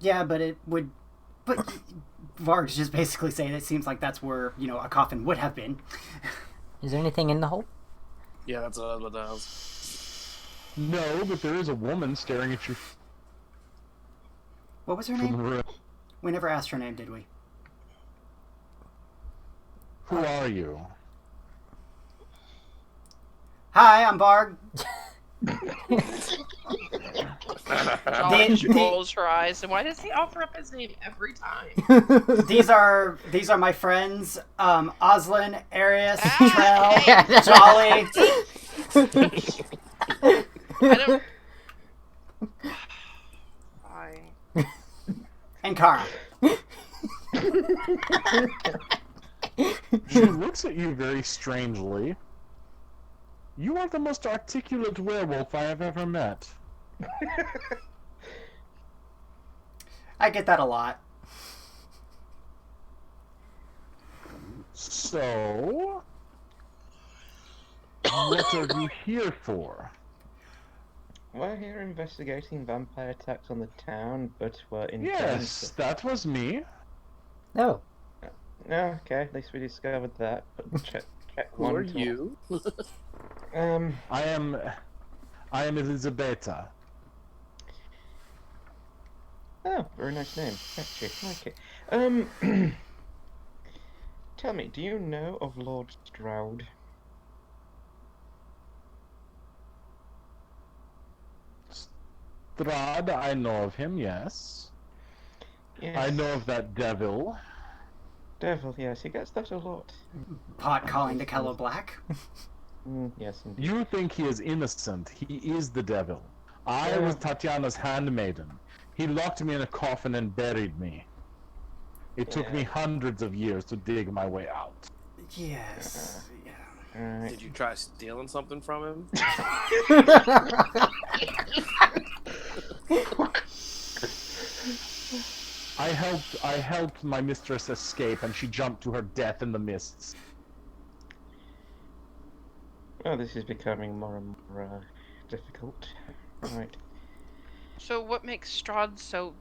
Yeah, but it would. But Varg's just basically saying it seems like that's where, a coffin would have been. Is there anything in the hole? Yeah, that's what I was about to ask. No, but there is a woman staring at you What was her from the name? ruin. We never asked her name, did we? Who are you? Hi, I'm Varg. She The- rolls her eyes, and why does he offer up his name every time? These are my friends, Oslin, Arius, Ah, Trell, Jolly, I don't. Fine. and Kara. She looks at you very strangely. You are the most articulate werewolf I have ever met. I get that a lot. So, what are you here for? We're here investigating vampire attacks on the town, but we're in. Yes, that was me. No. No, okay, at least we discovered that. But check Who one. are to- you? I am Elisabetta. Oh, very nice name. Actually, like it. Tell me, do you know of Lord Stroud? Strahd, I know of him, yes. Yes. I know of that devil. Devil, yes, he gets that a lot. Pot calling the Kello Black. Yes, indeed. You think he is innocent. He is the devil. I was Tatiana's handmaiden. He locked me in a coffin and buried me. It took me hundreds of years to dig my way out. Yes. Yeah. Alright. Did you try stealing something from him? I helped my mistress escape, and she jumped to her death in the mists. Oh, this is becoming more and more difficult. Right. So, what makes Strahd so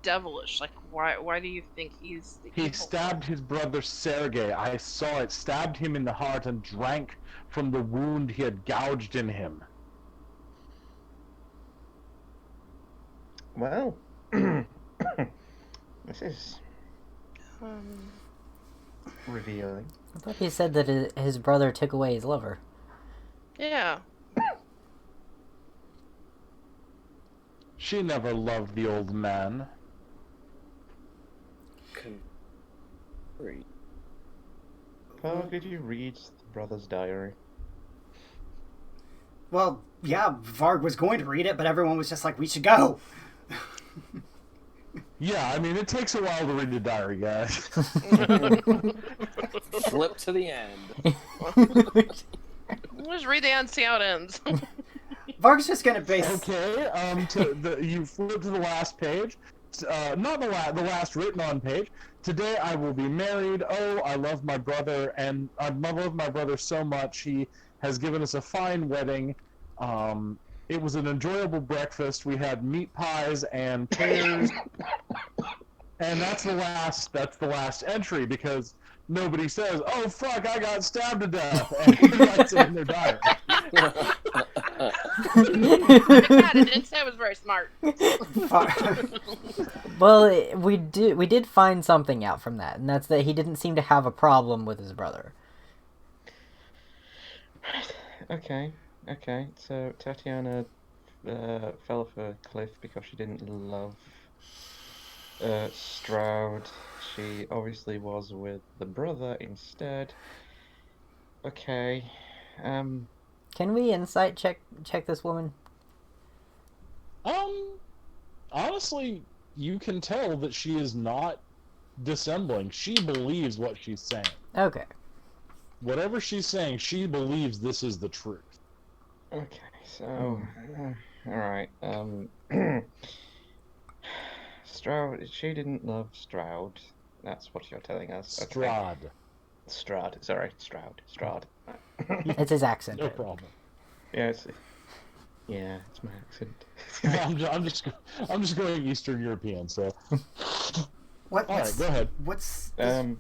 devilish? Like, why do you think he's the He evil stabbed his brother Sergei. I saw it. Stabbed him in the heart and drank from the wound he had gouged in him. Well, this is one? revealing. I thought he said that his brother took away his lover. Yeah. She never loved the old man. Great. Oh, did you read the brother's diary? Well, yeah, Varg was going to read it, but everyone was just like, we should go. Yeah, I mean, it takes a while to read the diary, guys. Flip to the end. Let's read the end, see how it ends. Varg's just gonna base. Okay, you flip to the last page. not the last written on page. Today I will be married. Oh, I love my brother, and I love my brother so much. He has given us a fine wedding. It was an enjoyable breakfast. We had meat pies and pears, and that's the last entry because nobody says, "Oh fuck, I got stabbed to death," and he writes it in their diary. God, I didn't say I was very smart. Well, we did find something out from that, and that's that he didn't seem to have a problem with his brother. Okay. So Tatiana fell off a cliff because she didn't love Stroud. She obviously was with the brother instead. Okay. Can we insight check this woman? Honestly, you can tell that she is not dissembling. She believes what she's saying. Okay. Whatever she's saying, she believes this is the truth. Okay. So, all right. Stroud. She didn't love Stroud. That's what you're telling us. Okay. Strahd. Sorry, Stroud. Stroud. It's his accent. No problem. Yeah, it's my accent. I'm just going Eastern European. So. All right, go ahead. What's Sorry,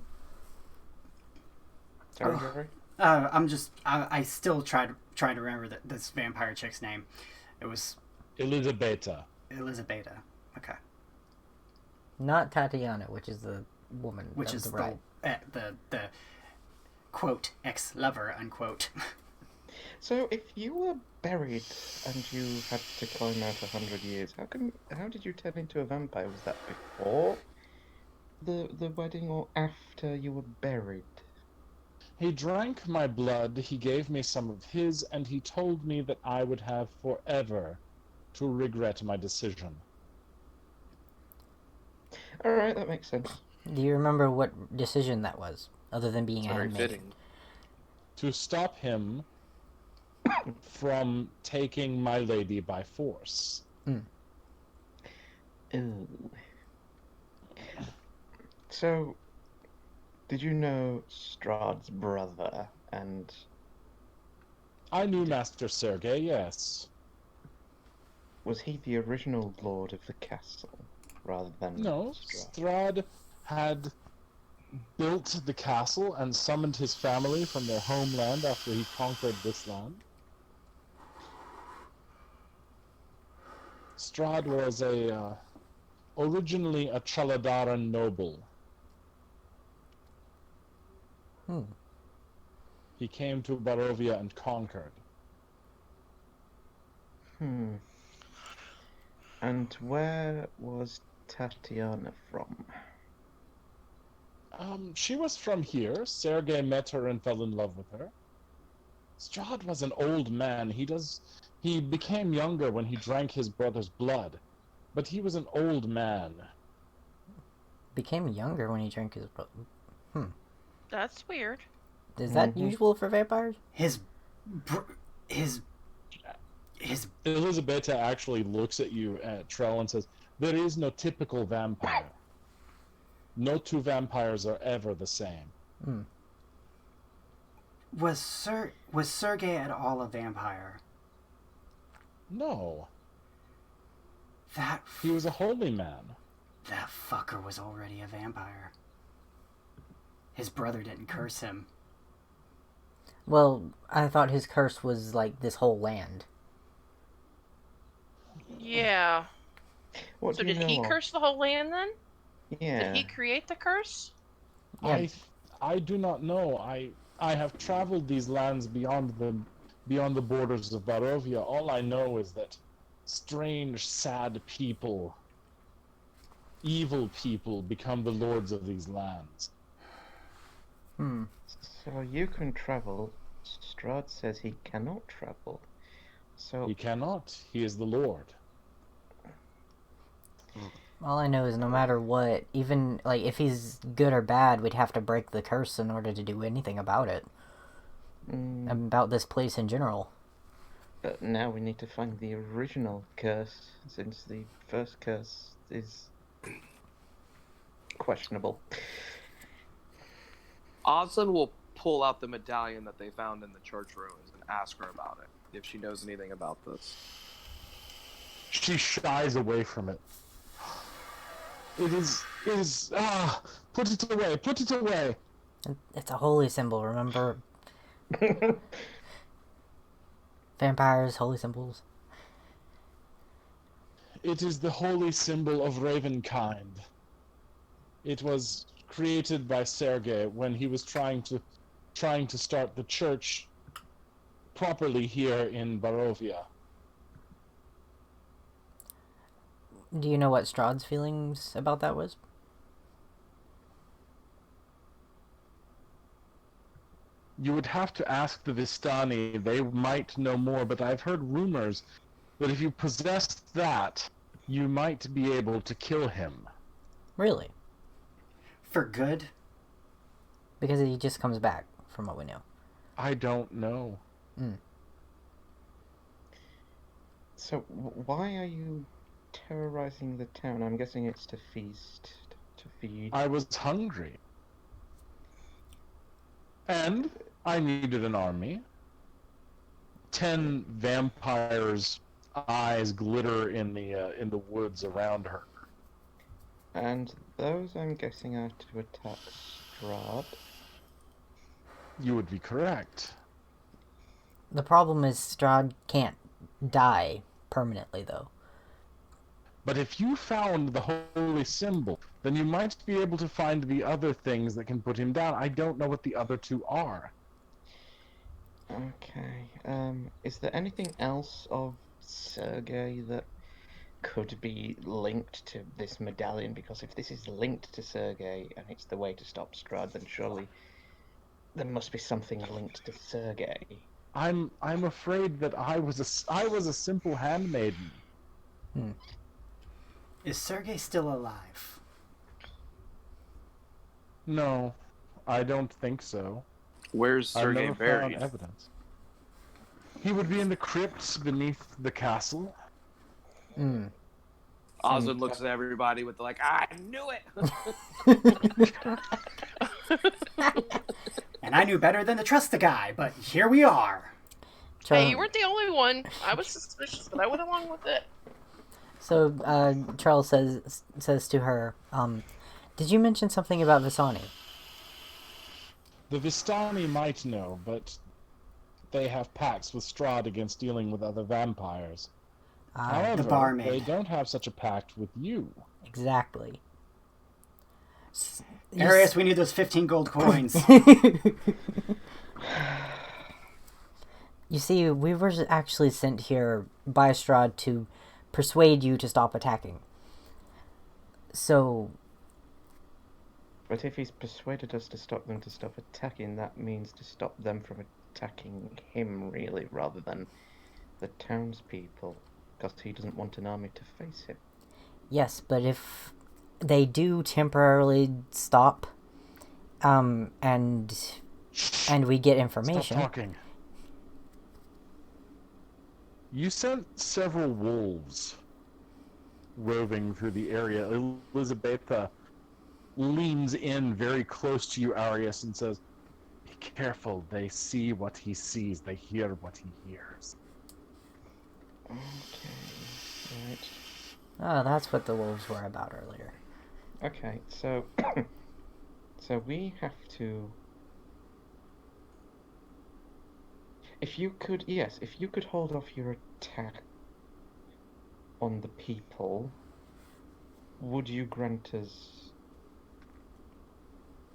Oh. Jeffrey? I still try to remember this vampire chick's name. It was Elizabeta. Elizabeta. Okay. Not Tatiana, which is the woman. Which is right. the quote ex-lover unquote. So, if you were buried and you had to climb out 100 years, how did you turn into a vampire? Was that before the wedding or after you were buried? He drank my blood, he gave me some of his, and he told me that I would have forever to regret my decision. Alright, that makes sense. Do you remember what decision that was, other than being a Very handmaid? fitting. To stop him from taking my lady by force. Ooh. So, did you know Strahd's brother and... I knew Master Sergei, yes. Was he the original lord of the castle, rather than No, Strahd? Strahd had built the castle and summoned his family from their homeland after he conquered this land. Strahd was originally a Chaladaran noble. He came to Barovia and conquered. And where was Tatiana from? She was from here. Sergei met her and fell in love with her. Strahd was an old man. He became younger when he drank his brother's blood, but he was an old man. Became younger when he drank his blood. That's weird. Is that usual for vampires? His Elizabeta actually looks at you at Trell and says, "There is no typical vampire. No two vampires are ever the same." Was Sergei at all a vampire? No, That he was a holy man. that fucker was already a vampire. His brother didn't curse him. Well, I thought his curse was like this whole land. Yeah. What So do you did he know of? curse the whole land then? Yeah. Did he create the curse? Yeah. I do not know. I have traveled these lands beyond the borders of Barovia. All I know is that strange, sad people, evil people, become the lords of these lands. So you can travel. Strahd says he cannot travel. So He cannot. He is the lord. All I know is no matter what, even like if he's good or bad, we'd have to break the curse in order to do anything about it. About this place in general. but now we need to find the original curse, since the first curse is Questionable. Osmond will pull out the medallion that they found in the church ruins and ask her about it, if she knows anything about this. She shies away from it. It is, put it away, put it away. It's a holy symbol, remember? Vampires, holy symbols. It is the holy symbol of Ravenkind. It was created by Sergei when he was trying to start the church properly here in Barovia. Do you know what Strahd's feelings about that was? You would have to ask the Vistani. They might know more, but I've heard rumors that if you possessed that, you might be able to kill him. Really? For good? Because he just comes back, from what we know. I don't know. So, why are you terrorizing the town? I'm guessing it's to feast, to feed. I was hungry. And I needed an army. 10 vampires' eyes glitter in the woods around her. And those, I'm guessing, are to attack Strahd. You would be correct. The problem is Strahd can't die permanently, though. But if you found the holy symbol, then you might be able to find the other things that can put him down. I don't know what the other two are. Okay. Is there anything else of Sergei that could be linked to this medallion? Because if this is linked to Sergei and it's the way to stop Strahd, then surely there must be something linked to Sergei. I'm afraid that I was a simple handmaiden. Is Sergei still alive? No, I don't think so. Where's I've Sergei never buried? found evidence. He would be in the crypts beneath the castle. Osmond looks at everybody with like, I knew it! And I knew better than to trust the guy, but here we are. Hey, you weren't the only one. I was suspicious, but I went along with it. So, Charles says to her, did you mention something about Visani? The Vistani might know, but they have pacts with Strahd against dealing with other vampires. However, the barmaid. they don't have such a pact with you. Exactly. Arius, we need those 15 gold coins. You see, we were actually sent here by Strahd to persuade you to stop attacking. So... But if he's persuaded us to stop them to stop attacking, that means to stop them from attacking him, really, rather than the townspeople, because he doesn't want an army to face him. Yes, but if they do temporarily stop, and we get information... Stop talking. You sent several wolves roving through the area. Elizabetha leans in very close to you, Arius, and says, "Be careful. They see what he sees. They hear what he hears." Okay, right. Oh, that's what the wolves were about earlier. Okay, so... so we have to... If you could hold off your attack on the people, would you grant us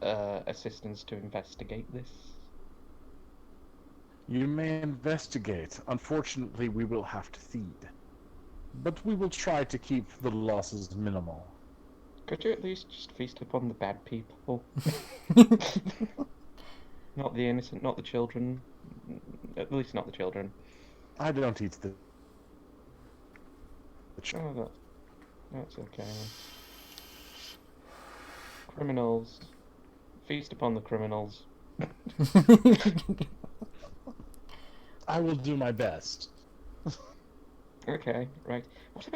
assistance to investigate this? You may investigate. Unfortunately, we will have to feed. But we will try to keep the losses minimal. Could you at least just feast upon the bad people? Not the innocent, not the children. At least not the children. I don't eat the... Oh, that's okay. Criminals. Feast upon the criminals. I will do my best. Okay, right. What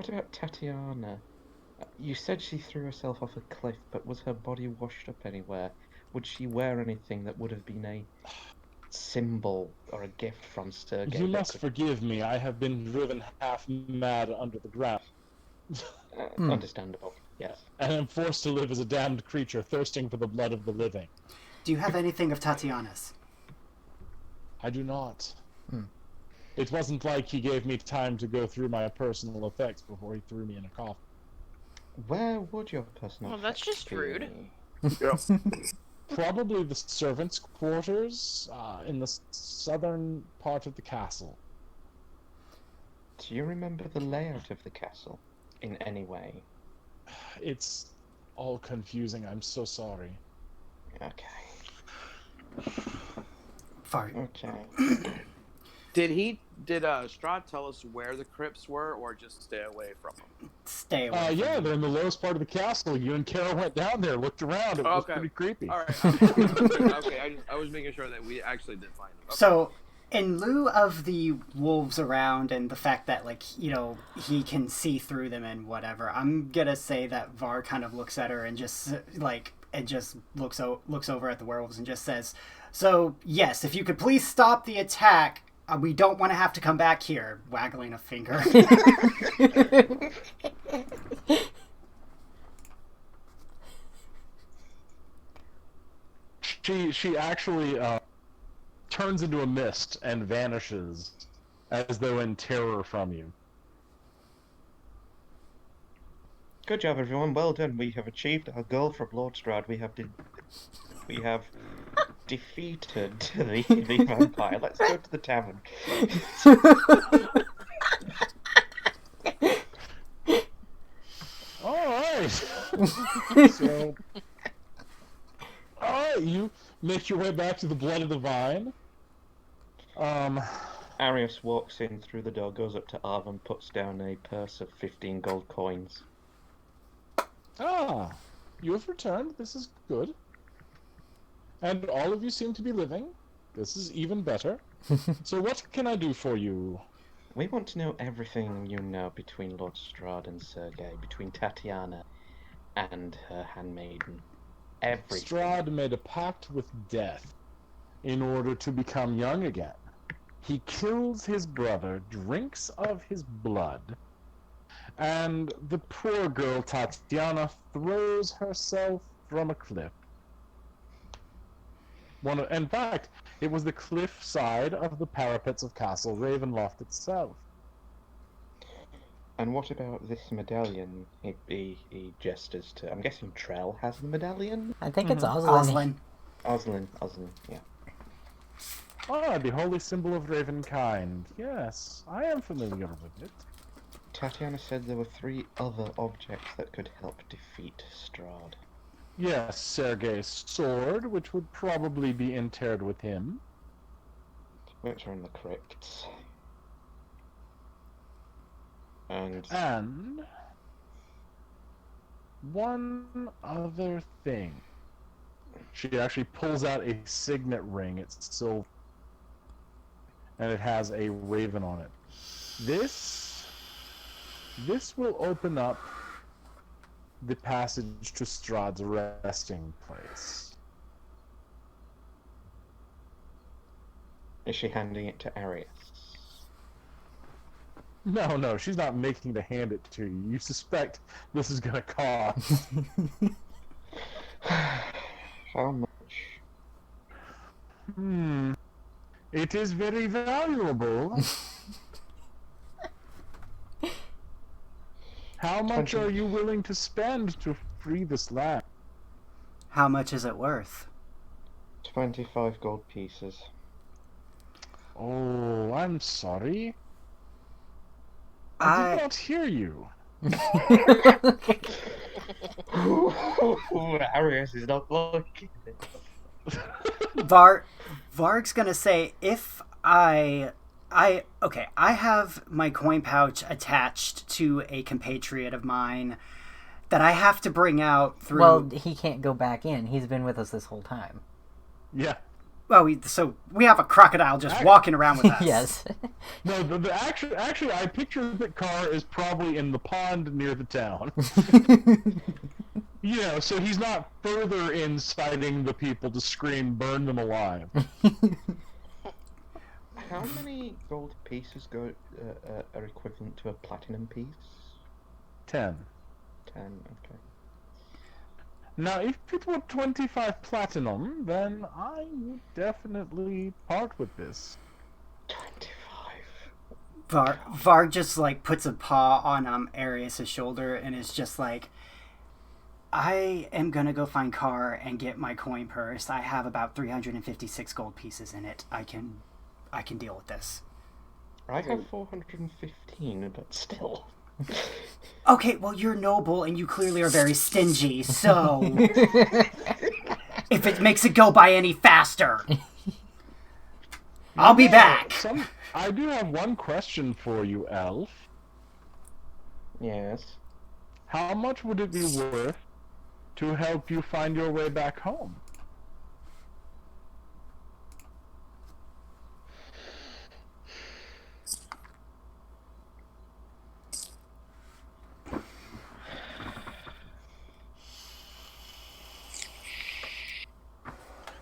about Tatiana? You said she threw herself off a cliff, but was her body washed up anywhere? Would she wear anything that would have been a symbol or a gift from Sergei? You that must could... forgive me. I have been driven half mad under the ground. Understandable, yes. And am forced to live as a damned creature, thirsting for the blood of the living. Do you have anything of Tatiana's? I do not. Hmm. It wasn't like he gave me time to go through my personal effects before he threw me in a coffin. Where would your personal Well, that's effects just be? rude. Probably the servants' quarters in the southern part of the castle. Do you remember the layout of the castle in any way? It's all confusing. I'm so sorry. Okay. Fart. Okay. Did Strahd tell us where the crypts were, or just stay away from them? Stay away. From Yeah, them. they're in the lowest part of the castle. You and Kara went down there, looked around. It was Okay. pretty creepy. All right. Okay. I was making sure that we actually did find them. Okay. So, in lieu of the wolves around and the fact that, like, you know, he can see through them and whatever, I'm gonna say that Var kind of looks at her and just, like, looks over at the werewolves and just says, "So, yes, if you could please stop the attack, we don't want to have to come back here," waggling a finger. She actually turns into a mist and vanishes as though in terror from you. Good job, everyone. Well done. We have achieved our goal from Lord Strahd. We have defeated the vampire. Let's go to the tavern. Alright! So... Alright, you make your way back to the Blood of the Vine. Arius walks in through the door, goes up to Arv and puts down a purse of 15 gold coins. Ah, you have returned. This is good. And all of you seem to be living. This is even better. So what can I do for you? We want to know everything you know between Lord Strahd and Sergei, between Tatiana and her handmaiden. Everything. Strahd made a pact with death in order to become young again. He kills his brother, drinks of his blood, and the poor girl Tatiana throws herself from a cliff. In fact, it was the cliff side of the parapets of Castle Ravenloft itself. And what about this medallion? He gestures to... I'm guessing Trell has the medallion? I think it's Oslin. Oslin. Oslin, yeah. Ah, the holy symbol of Ravenkind. Yes, I am familiar with it. Tatiana said there were 3 other objects that could help defeat Strahd. Yes, Sergei's sword, which would probably be interred with him. Which are in the crypts. And one other thing. She actually pulls out a signet ring. It's silver, and it has a raven on it. This will open up the passage to Strahd's resting place. is she handing it to Arius? No, she's not making to hand it to you. You suspect this is gonna cost. How much? It is very valuable. How much are you willing to spend to free this land? How much is it worth? 25 gold pieces. Oh, I'm sorry. I did not hear you. Arius is not looking. Varg's gonna say, if I have my coin pouch attached to a compatriot of mine that I have to bring out through... Well, he can't go back in. He's been with us this whole time. Yeah. so we have a crocodile just walking around with us. Yes. No, actually, I picture that Carr is probably in the pond near the town. So he's not further inciting the people to scream, burn them alive. How many gold pieces are equivalent to a platinum piece? 10. 10, okay. Now, if it were 25 platinum, then I would definitely part with this. 25. Varg just like puts a paw on Arius' shoulder and is just like, I am gonna go find Carr and get my coin purse. I have about 356 gold pieces in it. I can deal with this. I have 415, but still. Okay, well, you're noble and you clearly are very stingy, so if it makes it go by any faster, I'll be back. I do have one question for you, Elf. Yes. How much would it be worth to help you find your way back home?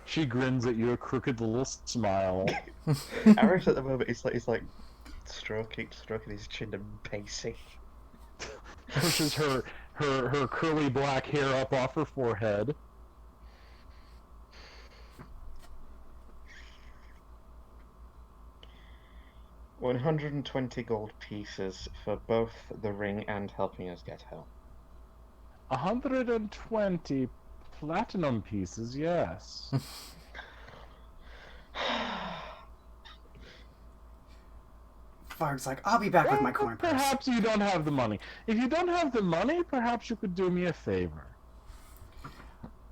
She grins at you, a crooked little smile. Aris at the moment is like stroking his chin and pacing. Pushes her curly black hair up off her forehead. $120 gold pieces for both the ring and helping us get home. 120 platinum pieces, yes. Varg's like, I'll be back with my coin purse. Perhaps you don't have the money. If you don't have the money, perhaps you could do me a favor.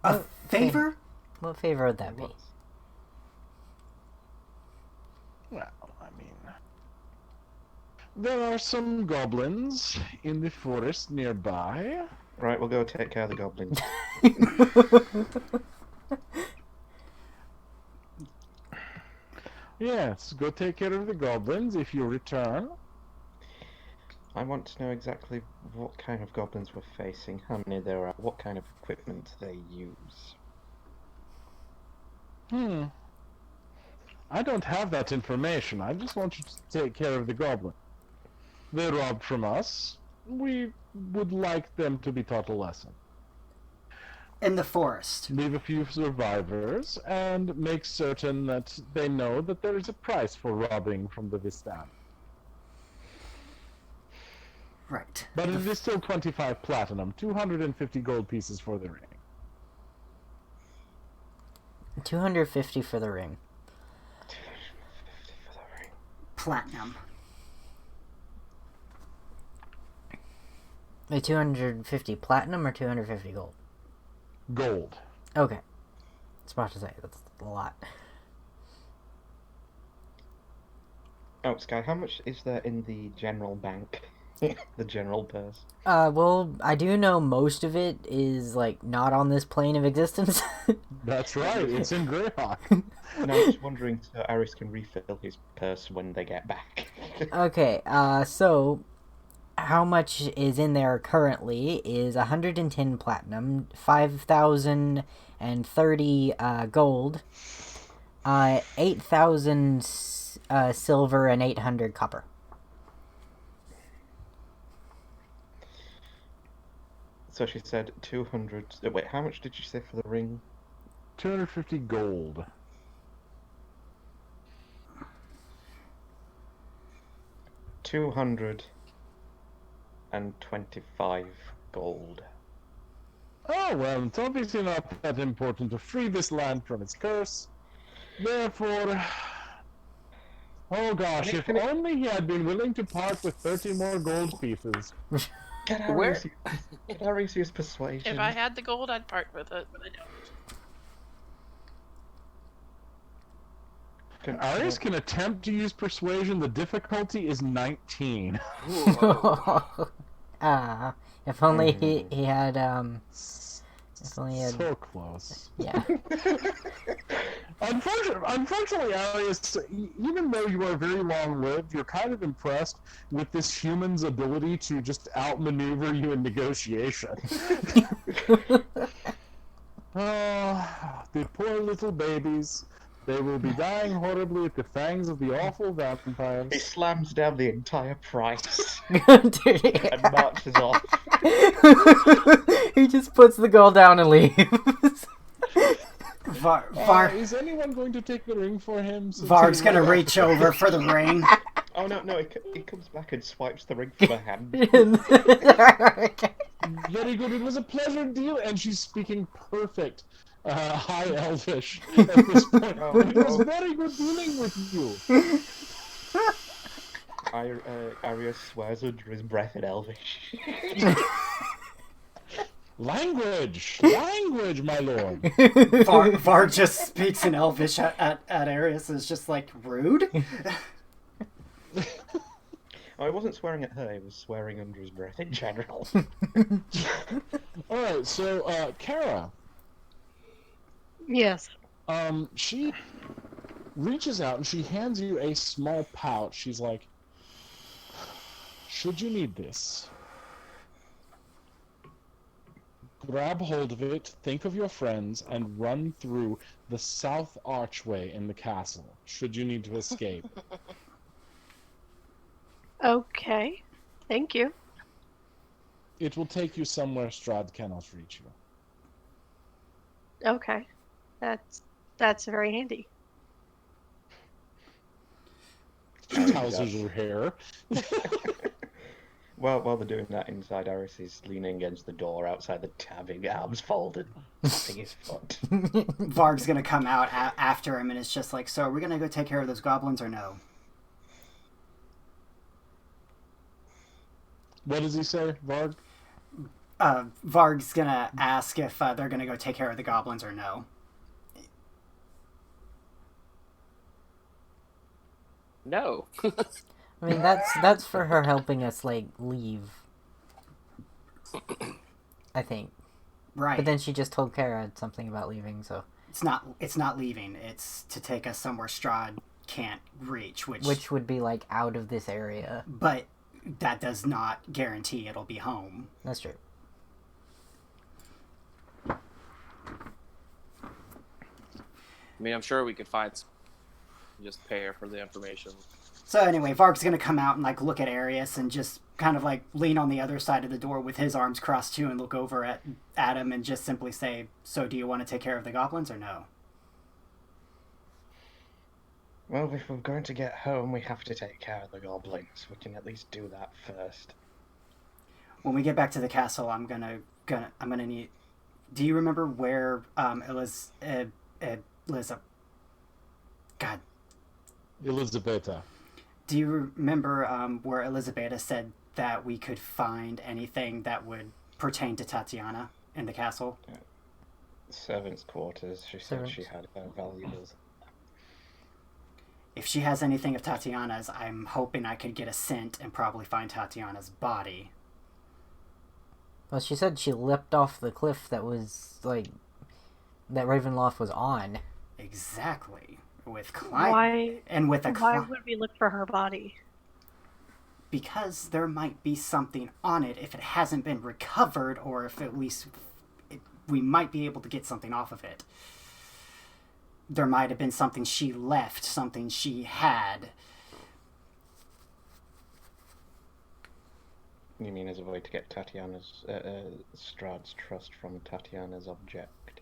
A favor? What favor would that be? Well, I mean, there are some goblins in the forest nearby. Right, we'll go take care of the goblins. Yes, go take care of the goblins if you return. I want to know exactly what kind of goblins we're facing, how many there are, what kind of equipment they use. I don't have that information. I just want you to take care of the goblin. They robbed from us. We would like them to be taught a lesson. In the forest. Leave a few survivors, and make certain that they know that there is a price for robbing from the Vistan. Right. But it is still 25 platinum, 250 gold pieces for the ring. 250 for the ring. 250 for the ring. Platinum. Wait, 250 platinum or 250 gold? Gold. Okay. I was about to say, that's a lot. Oh, Sky, how much is there in the general bank? The general purse? Well, I do know most of it is, like, not on this plane of existence. That's right, it's in Greyhawk. And I'm just wondering so Aris can refill his purse when they get back. Okay, so how much is in there currently is 110 platinum, 5,030 gold, 8,000 silver, and 800 copper. So she said 200... Wait, how much did you say for the ring? 250 gold. $225 gold. Oh, well, it's obviously not that important to free this land from its curse. Therefore... Oh gosh, if only he had been willing to part with 30 more gold pieces. Get Aris use persuasion. If I had the gold, I'd part with it, but I don't. Arius can attempt to use persuasion. The difficulty is 19. If only he had, If only he had... So close. Yeah. Unfortunately, Arius, even though you are very long-lived, you're kind of impressed with this human's ability to just outmaneuver you in negotiation. Oh, the poor little babies. They will be dying horribly at the fangs of the awful He vampires. slams down the entire price Dude, and marches off. he just puts the girl down and leaves. Is anyone going to take the ring for him? Varg's gonna reach over for the ring. Oh no, he comes back and swipes the ring from her hand. Very good. It was a pleasure deal, and she's speaking perfect High Elvish at this point. It was very good dealing with you. Arius swears under his breath in Elvish. Language, my lord. Varg just speaks in Elvish at Arius. Is just like rude. Oh, I wasn't swearing at her, he was swearing under his breath in general. Alright, so, Kara. Yes. She reaches out and she hands you a small pouch. She's like, should you need this, grab hold of it, think of your friends, and run through the south archway in the castle, should you need to escape. Okay. Thank you. It will take you somewhere Strahd cannot reach you. Okay. That's very handy. Touses your hair. Well, while they're doing that inside, Arius is leaning against the door outside the tavern, arms folded, tapping his foot. Varg's gonna come out after him, and it's just like, so are we gonna go take care of those goblins or no? What does he say, Varg? Varg's gonna ask if they're gonna go take care of the goblins or no. No. I mean, that's for her helping us, like, leave. I think. Right. But then she just told Kara something about leaving, so... It's not leaving. It's to take us somewhere Strahd can't reach, which would be, like, out of this area. But that does not guarantee it'll be home. That's true. I mean, I'm sure we could find some... just pay her for the information. So anyway, Varg's gonna come out and like look at Arius and just kind of like lean on the other side of the door with his arms crossed too and look over at Adam and just simply say, so do you want to take care of the goblins or no? Well, if we're going to get home, we have to take care of the goblins. We can at least do that first. When we get back to the castle, I'm gonna need... Do you remember where Elizabeta... Do you remember where Elizabeta said that we could find anything that would pertain to Tatiana in the castle? Servants' quarters. She said she had valuables. If she has anything of Tatiana's, I'm hoping I could get a scent and probably find Tatiana's body. Well, she said she leapt off the cliff that was, like, that Ravenloft was on. Exactly. With Why Why would we look for her body? Because there might be something on it if it hasn't been recovered, or if at least we might be able to get something off of it. There might have been something she left, something she had. You mean as a way to get Tatiana's, Strahd's trust from Tatiana's object?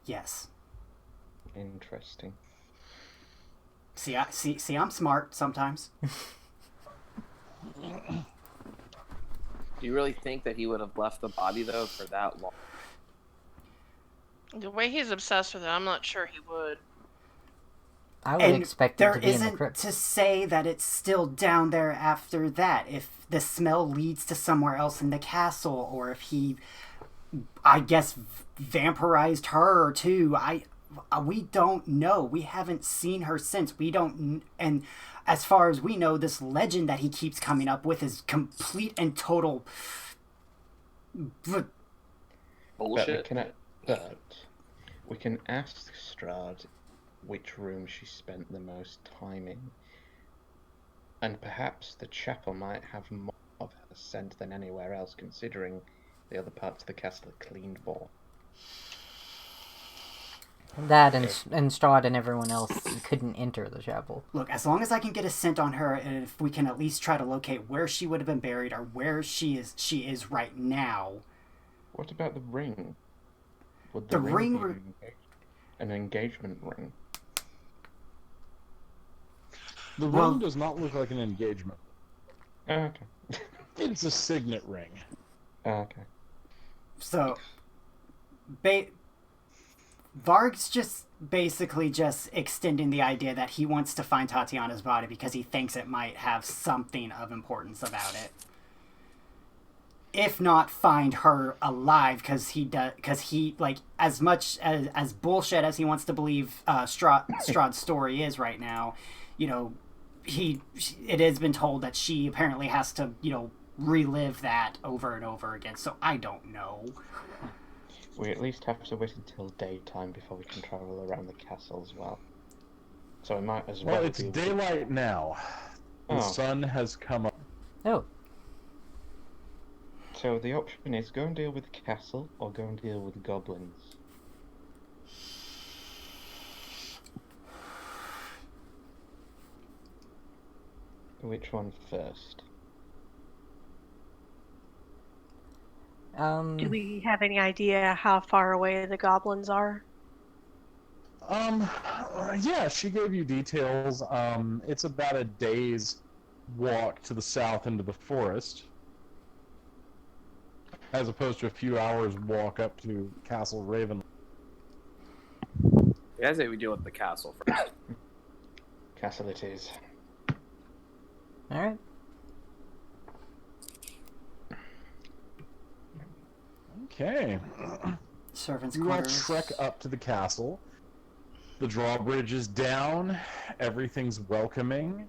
Yes. Interesting. See, I'm smart sometimes. Do you really think that he would have left the body, though, for that long? The way he's obsessed with it, I'm not sure he would. I would expect it to be in the There crypt. isn't to say that it's still down there after that. If the smell leads to somewhere else in the castle, or if he, I guess, vampirized her too. We don't know. We haven't seen her since. We don't, and as far as we know, this legend that he keeps coming up with is complete and total. bullshit. But we can ask Strahd which room she spent the most time in, and perhaps the chapel might have more of her scent than anywhere else, considering the other parts of the castle are cleaned more. That and Strahd and everyone else couldn't enter the chapel. Look, as long as I can get a scent on her, and if we can at least try to locate where she would have been buried or where she is right now. What about the ring? Would The the ring be an engagement ring? The ring does not look like an engagement. Oh, okay. It's a signet ring. Oh, okay. So, Varg's just basically just extending the idea that he wants to find Tatiana's body because he thinks it might have something of importance about it. If not find her alive, because he like, as much as bullshit as he wants to believe Strahd's story is right now, you know, it has been told that she apparently has to, you know, relive that over and over again. So I don't know. We at least have to wait until daytime before we can travel around the castle as well. So we might as well. Well, it's daylight now. The sun has come up. Oh. So the option is go and deal with the castle or go and deal with the goblins. Which one first? Do we have any idea how far away the goblins are? Yeah, she gave you details. It's about a day's walk to the south into the forest, as opposed to a few hours walk up to Castle Raven. I say we deal with the castle first. Castle it is. All right. Okay. Servants' You all quarters. trek up to the castle. The drawbridge is down. Everything's welcoming.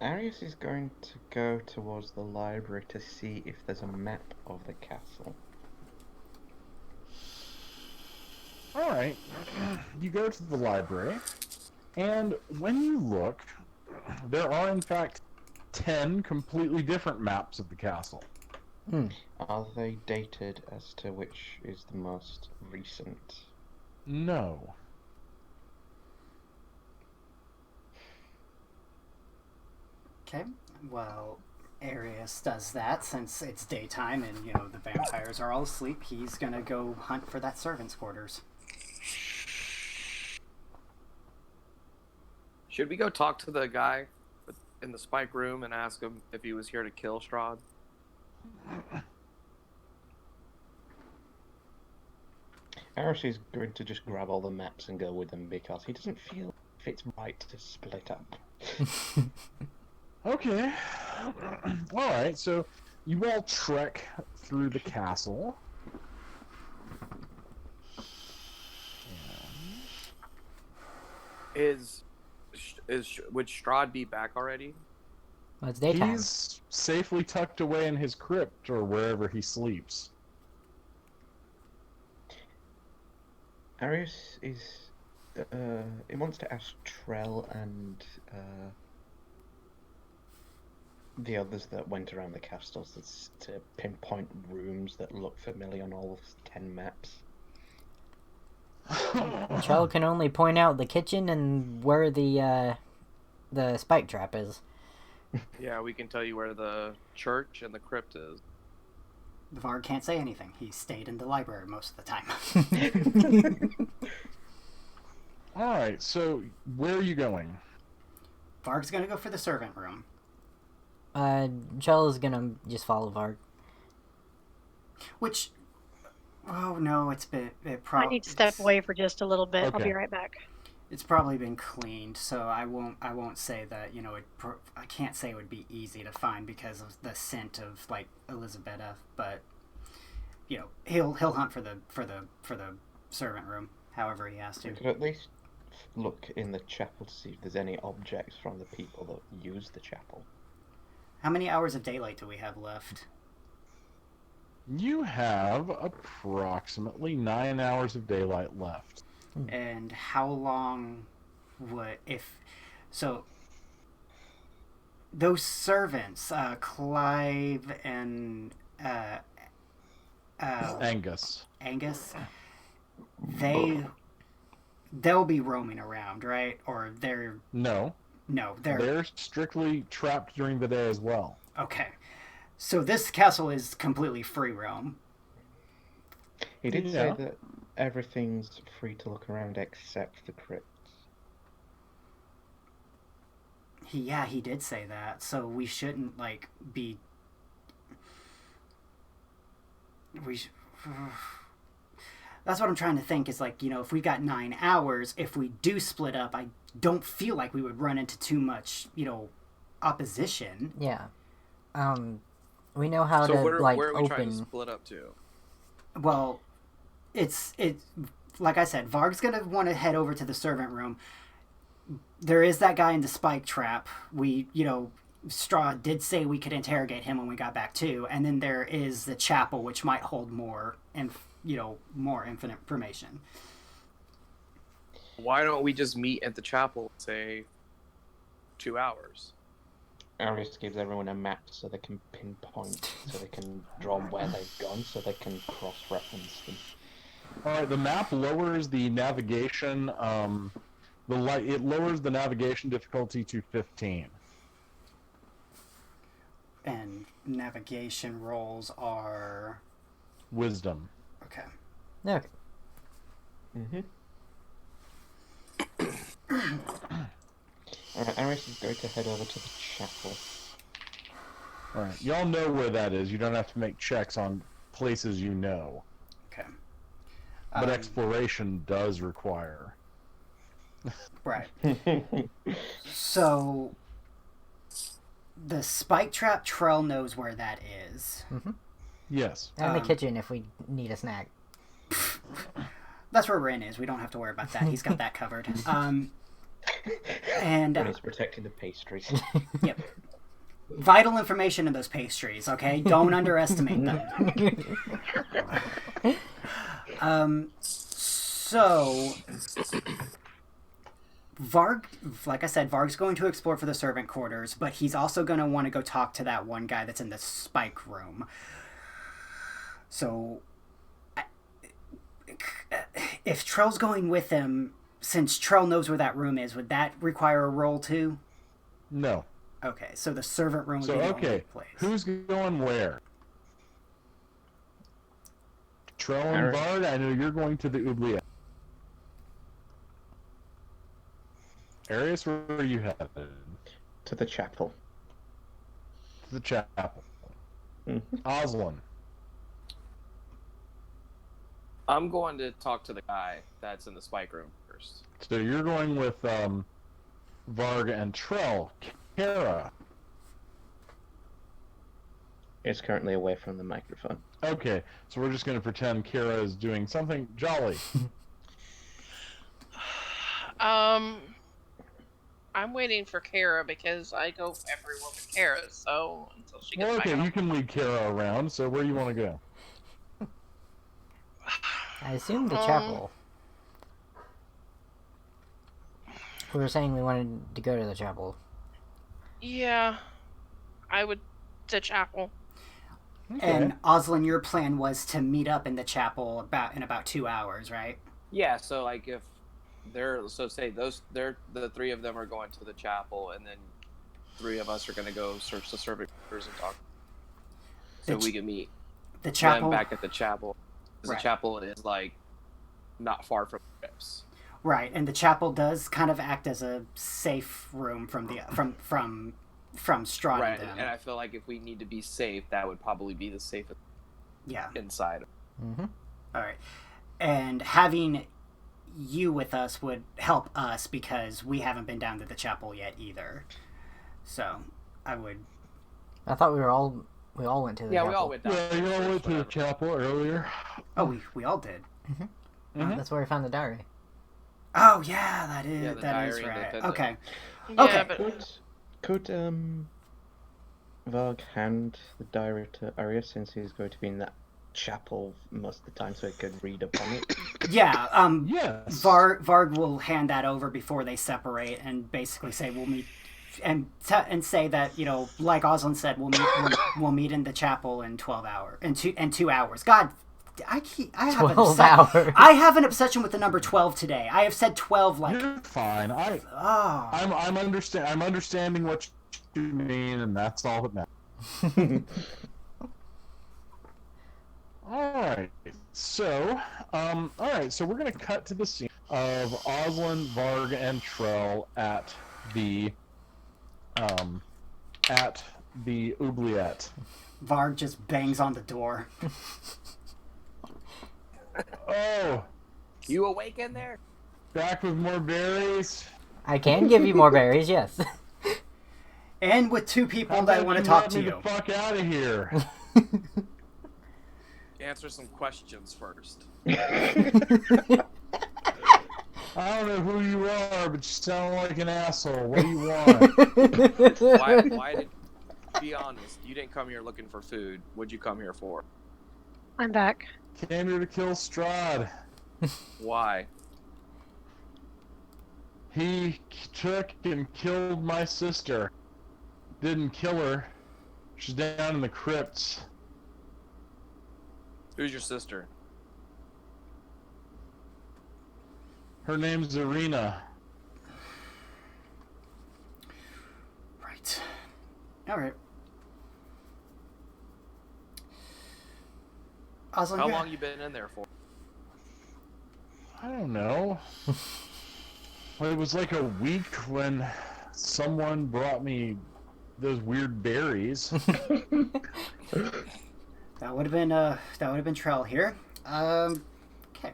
Arius is going to go towards the library to see if there's a map of the castle. Alright. You go to the library, and when you look, there are in fact 10 completely different maps of the castle. Are they dated as to which is the most recent? No. Okay, well, Arius does that since it's daytime and, you know, the vampires are all asleep. He's gonna go hunt for that servant's quarters. Should we go talk to the guy in the spike room and ask him if he was here to kill Strahd? Arius is going to just grab all the maps and go with them because he doesn't feel if it's right to split up. Okay. Alright, so you all trek through the castle. Would Strahd be back already? Well, it's daytime. He's safely tucked away in his crypt or wherever he sleeps. Arius is... he wants to ask Trell and the others that went around the castles to pinpoint rooms that look familiar on all of 10 maps. Trell can only point out the kitchen and where the spike trap is. Yeah, we can tell you where the church and the crypt is. Varg can't say anything. He stayed in the library most of the time. Alright, so where are you going? Varg's gonna go for the servant room. Trell is gonna just follow Varg. Which... Oh, no, it I need to step away for just a little bit. I'll Okay. be right back. It's probably been cleaned, so I won't say that, you know, I can't say it would be easy to find because of the scent of, like, Elisabetta, but, you know, he'll hunt for the servant room, however he has to. We could at least look in the chapel to see if there's any objects from the people that use the chapel. How many hours of daylight do we have left? You have approximately 9 hours of daylight left. And how long would if so? Those servants, Clive and Angus. Angus, they'll be roaming around, right? Or they're No, they're strictly trapped during the day as well. okay. So this castle is completely free roam. He did Yeah. say that everything's free to look around except the crypts. He did say that. So we shouldn't be. That's what I'm trying to think. Is if we got 9 hours, if we do split up, I don't feel like we would run into too much, opposition. Yeah. We know how So to where are we trying to open. split up to? Well, it's like I said, Varg's gonna want to head over to the servant room. There is that guy in the spike trap. Straw did say we could interrogate him when we got back too, and then there is the chapel, which might hold more more infinite information. Why don't we just meet at the chapel, say, 2 hours? Arius gives everyone a map so they can pinpoint, so they can draw where they've gone, so they can cross-reference them. All right, the map lowers the navigation. It lowers the navigation difficulty to 15. And navigation rolls are Wisdom. okay. Okay. Alright, Arius is going to head over to the chapel. All right, y'all know where that is. You don't have to make checks on places you know, Okay. but exploration does require. Right. So the spike trap, Trell knows where that is. Yes. And the kitchen if we need a snack. That's where Ren is. We don't have to worry about that. He's got that covered. And He's protecting the pastries. yep. Vital information in those pastries, okay? Don't underestimate them. So Varg, like I said, Varg's going to explore for the servant quarters, but he's also going to want to go talk to that one guy that's in the spike room. So if Trell's going with him, since Trell knows where that room is, would that require a roll too? No. Okay, so the servant room would So be the only okay, place. who's going where? Trell and Eric. Bard. I know you're going to the oubliette. Arius, where are you headed? To the chapel. To the chapel. Mm-hmm. Oslin. I'm going to talk to the guy that's in the spike room first. So you're going with Varg and Trell. Kara. Is currently away from the microphone. Okay, so we're just going to pretend Kara is doing something jolly. I'm waiting for Kara because I go everywhere with Kara, so until she gets Well, back okay, on. you can lead Kara around, so where do you want to go? I assume the chapel. We were saying we wanted to go to the chapel. Yeah, I would to chapel. And Oslin, your plan was to meet up in the chapel in about 2 hours, right? Yeah, so like if say the three of them are going to the chapel, and then 3 of us are going to go search the servant quarters and talk, so we can meet The chapel. them back at the chapel. 'Cause Right. the chapel is like not far from the crypts. Right, and the chapel does kind of act as a safe room from the from Strahd Right, and them. and I feel like if we need to be safe, that would probably be the safest Yeah. inside. Mm-hmm. All right. And having you with us would help us because we haven't been down to the chapel yet either. So, I would. I thought we all went to the Yeah, chapel. we all went down. Yeah, you all went to the whatever. chapel earlier. Oh, we all did. Mhm. That's where we found the diary. Oh yeah, that is Yeah, the that is diary and the right. pendant. Okay. Yeah, Okay. but Could Varg hand the diary to Arya since he's going to be in that chapel most of the time so he could read upon it? Yeah, Yes. Varg will hand that over before they separate and basically say we'll meet and say that, you know, like Oslin said, we'll meet in the chapel in 2 hours. God, I have 12 hours. I have an obsession with the number 12 today. I have said 12 like You're fine. oh. I'm understanding what you mean, and that's all that matters. Alright, so we're gonna cut to the scene of Oslin, Varg, and Trell at the oubliette. Varg just bangs on the door. Oh, You awake in there? back with more berries. I can give you more berries, yes. And with 2 people How that about want to you talk let to me you. the fuck out of here. Answer some questions first. I don't know who you are, but you sound like an asshole. What do you want? Why did... Be honest, you didn't come here looking for food. What'd you come here for? I'm back. Came here to kill Strahd. Why? He took and killed my sister. Didn't kill her. She's down in the crypts. Who's your sister? Her name's Irina. Right. All right. Oslin, How long you been in there for? I don't know. Well, it was like a week when someone brought me those weird berries. That would have been Trell here. Okay.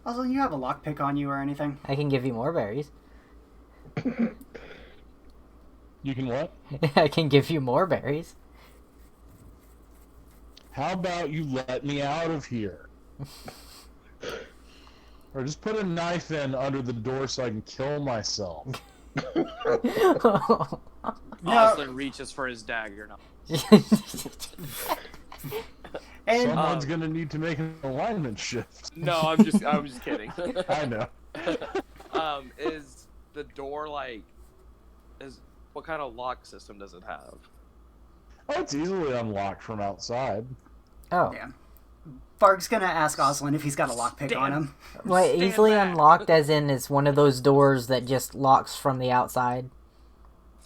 Oslin, you have a lockpick on you or anything? I can give you more berries. You can what? I can give you more berries. How about you let me out of here? Or just put a knife in under the door so I can kill myself. Oslin reaches for his dagger now. And Someone's gonna need to make an alignment shift. No, I'm just kidding. I know. Is the door what kind of lock system does it have? Oh, it's easily unlocked from outside. Oh. yeah. Varg's gonna ask Oslin if he's got a lockpick on him. Well, Stand easily back. unlocked as in it's one of those doors that just locks from the outside.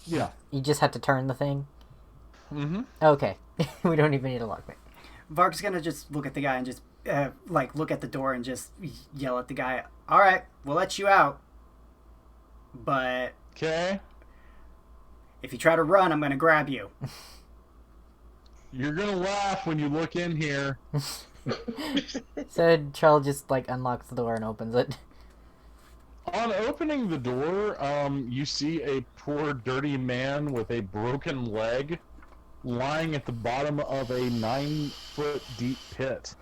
Yeah. You just have to turn the thing. Mm-hmm. Okay. We don't even need a lockpick. Varg's gonna just look at the guy and just look at the door and just yell at the guy. All right, we'll let you out, but Okay. if you try to run, I'm gonna grab you. You're gonna laugh when you look in here. So Charles just unlocks the door and opens it. On opening the door, you see a poor dirty man with a broken leg lying at the bottom of a 9-foot deep pit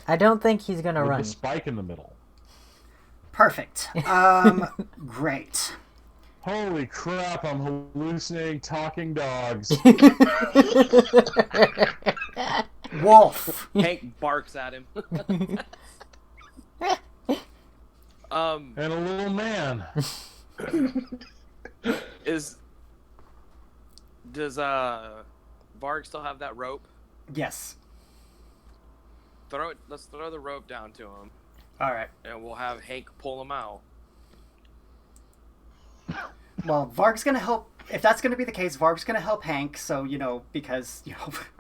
I don't think he's gonna with run. a spike in the middle. Perfect. Great. Holy crap, I'm hallucinating talking dogs. Wolf. Hank barks at him. And a little man. Does Varg still have that rope? Yes. Let's throw the rope down to him, All right. and we'll have Hank pull him out. Well, Varg's gonna help. If that's gonna be the case, Varg's gonna help Hank. So because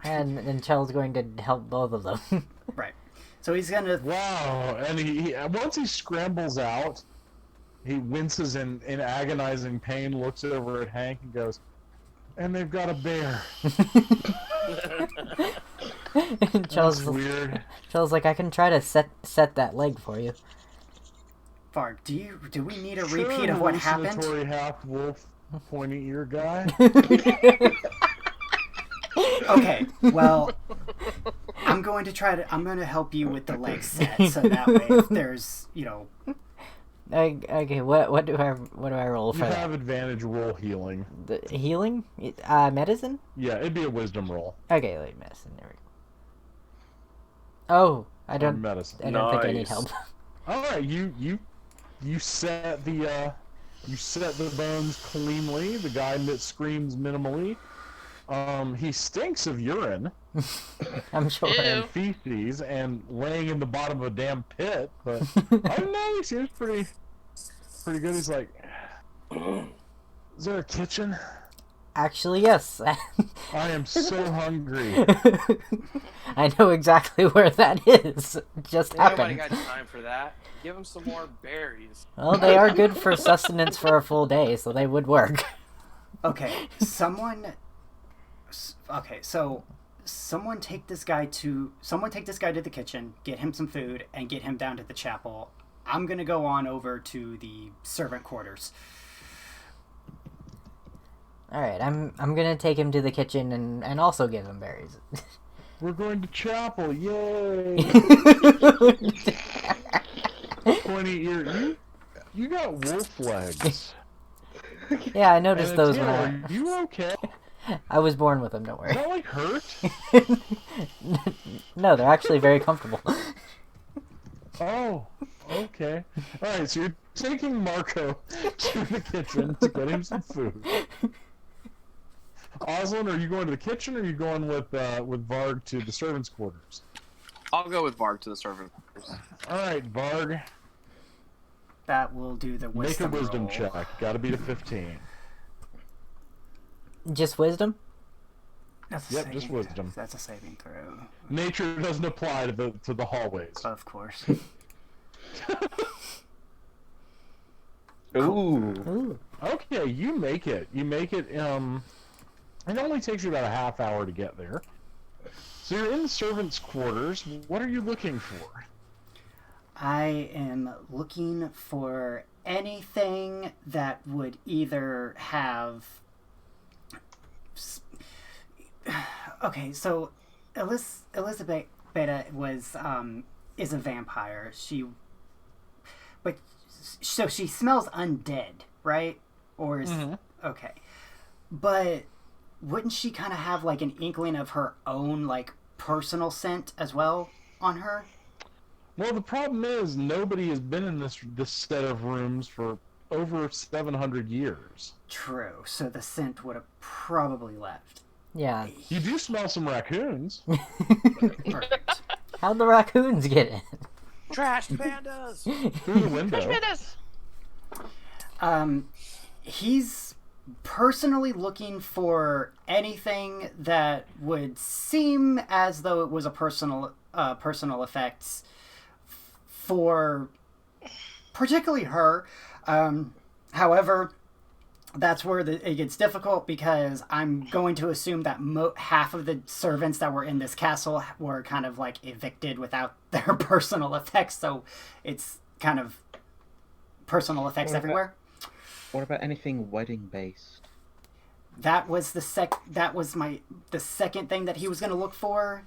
And Charles going to help both of them. right. So he's gonna. Wow, and he once he scrambles out, he winces in agonizing pain, looks over at Hank and goes, "And they've got a bear." Charles That's weird. Charles I can try to set that leg for you. Varg, do we need a repeat of what happened? Hallucinatory half-wolf, pointy ear guy. Okay, well, I'm going to help you with the leg set, so that way if there's, Okay, what do I roll You for that? have advantage roll healing. The healing? Medicine? Yeah, it'd be a wisdom roll. Okay, wait, medicine. There we go. Oh, I Or don't. medicine. I don't think I need Nice. help. All right, you set the bones cleanly. The guy that screams minimally. He stinks of urine I'm sure. Ew. and feces and laying in the bottom of a damn pit, but I don't know. He seems pretty good. He's like, "Is there a kitchen? Actually, yes. I am so hungry." I know exactly where that is. Just Nobody happened. got time for that. Give him some more berries. Well, they are good for sustenance for a full day, so they would work. Okay, someone take this guy to the kitchen, get him some food, and get him down to the chapel. I'm gonna go on over to the servant quarters. All right, I'm gonna take him to the kitchen and also give him berries. We're going to chapel, yay! Pointy ear, you got wolf legs. Yeah, I noticed And a those tail, when are you okay? I was born with them. Don't Is worry. that like hurt? No, they're actually very comfortable. Oh, okay. Alright, so you're taking Marco to the kitchen to get him some food. Oslin, are you going to the kitchen or are you going with Varg to the servants' quarters? I'll go with Varg to the servant quarters. Alright, Varg, That will do the make a wisdom wisdom roll. check. Gotta beat a 15. Just wisdom? That's a Yep, saving- just wisdom. That's a saving throw, Nature doesn't apply to the hallways. of course. Ooh. Ooh. Okay, you make it. It only takes you about a half hour to get there. So you're in the servants' quarters. What are you looking for? I am looking for anything that would either have. Okay, so Elizabeth Beta is a vampire. So she smells undead, right? Or is okay, but wouldn't she kind of have like an inkling of her own like personal scent as well on her? Well, the problem is nobody has been in this set of rooms for over 700 years. True. So the scent would have probably left. Yeah. You do smell some raccoons. Perfect. How'd the raccoons get in? Trash pandas! Through the window. Tremendous. He's personally looking for anything that would seem as though it was a personal effects for particularly her. However, that's where it gets difficult because I'm going to assume that half of the servants that were in this castle were kind of like evicted without their personal effects, so it's kind of personal effects everywhere. What about anything wedding based? That was the second thing that he was going to look for.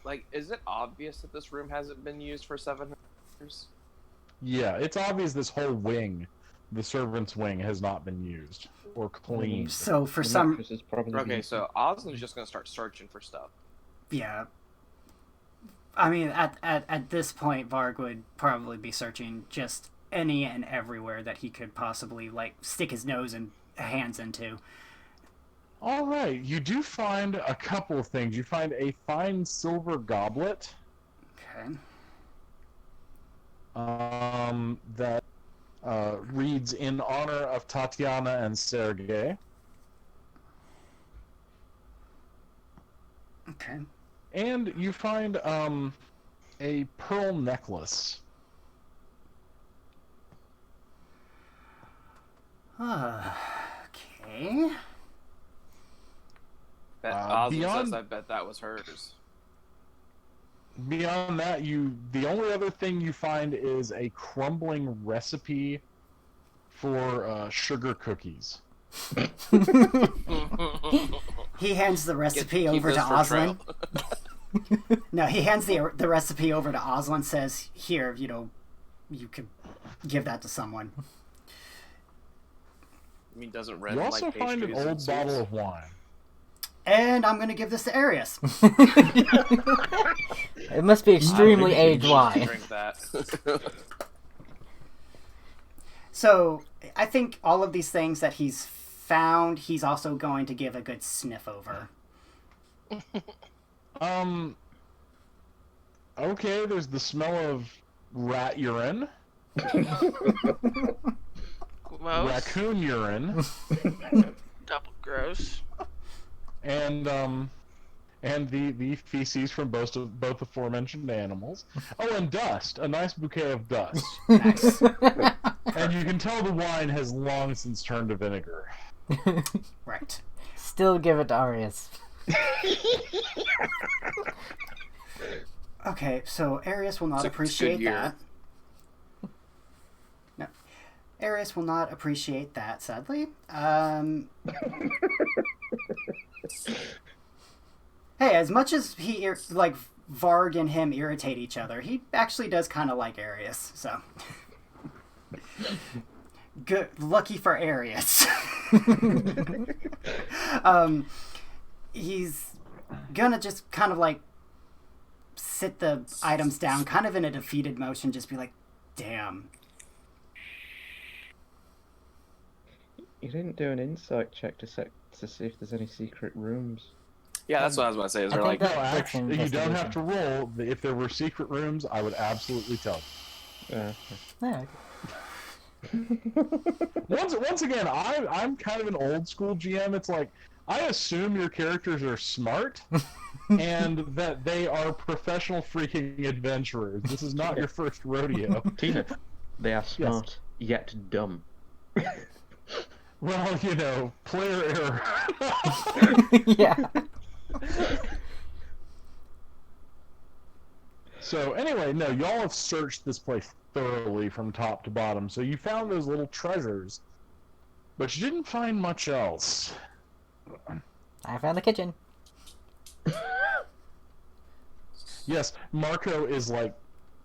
Like, is it obvious that this room hasn't been used for 700 years? Yeah, it's obvious this whole wing, the servants' wing, has not been used or cleaned. So for The some, mattress is probably Okay, so Oslin's just gonna start searching for stuff. yeah. I mean, at this point, Varg would probably be searching just any and everywhere that he could possibly like stick his nose and hands into. All right, you do find a couple of things. You find a fine silver goblet Okay. that reads in honor of Tatiana and Sergei. Okay. And you find a pearl necklace. Okay. Oslin beyond- says I bet that was hers. Beyond that, the only other thing you find is a crumbling recipe for sugar cookies. He hands the recipe Keep over this to for Oslin. trail. No, he hands the recipe over to Oslin. Says, "Here, you could give that to someone. I mean, doesn't Ren You also like find an pastries and old sweets? bottle of wine. And I'm going to give this to Arius. It must be extremely I aged think wine. drink that. So I think all of these things that he's found, he's also going to give a good sniff over. Okay, there's the smell of rat urine, Gross. raccoon urine, Double gross. and the feces from both aforementioned animals. Oh, and dust. A nice bouquet of dust. Nice. And you can tell the wine has long since turned to vinegar. Right. Still give it to Arius. Okay, so Arius will not It's a good appreciate year. that. No. Arius will not appreciate that, sadly. Hey, as much as like Varg and him irritate each other, he actually does kind of like Arius, so. Good, lucky for Arius. He's gonna just kind of like sit the items down, kind of in a defeated motion, just be like, damn. You didn't do an insight check to see if there's any secret rooms. Yeah, that's what I was about to say. Is I there think like No, That's actually, you don't have to investigation. roll. If there were secret rooms, I would absolutely tell you. Yeah. Once again, I'm kind of an old school GM. It's like I assume your characters are smart and that they are professional freaking adventurers. This is not your first rodeo. Tina, they are smart yet dumb. Well, you know, player error. Yeah. So anyway, no, y'all have searched this place thoroughly from top to bottom. So you found those little treasures, but you didn't find much else. I found the kitchen. Yes, Marco is like,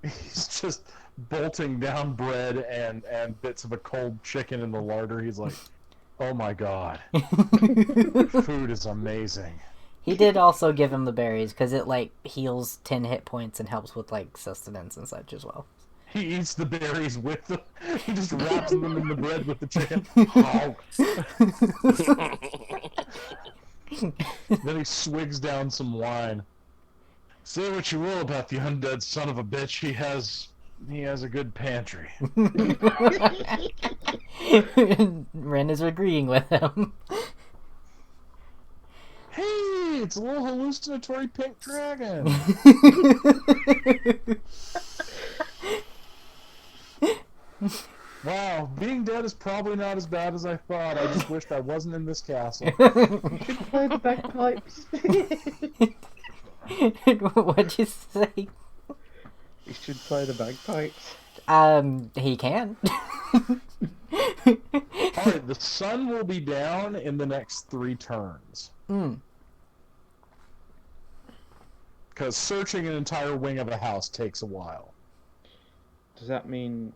he's just bolting down bread and bits of a cold chicken in the larder. He's like, oh my god, food is amazing. He did also give him the berries because it like heals 10 hit points and helps with like sustenance and such as well. He eats the berries with the, he just wraps them in the bread with the chicken. Then he swigs down some wine. Say what you will about the undead son of a bitch, he has a good pantry. Ren is agreeing with him. Hey, it's a little hallucinatory pink dragon. Wow, being dead is probably not as bad as I thought. I just wished I wasn't in this castle. You should play the bagpipes. What'd you say? You should play the bagpipes. He can. Alright, the sun will be down in the next 3 turns. Because searching an entire wing of a house takes a while. Does that mean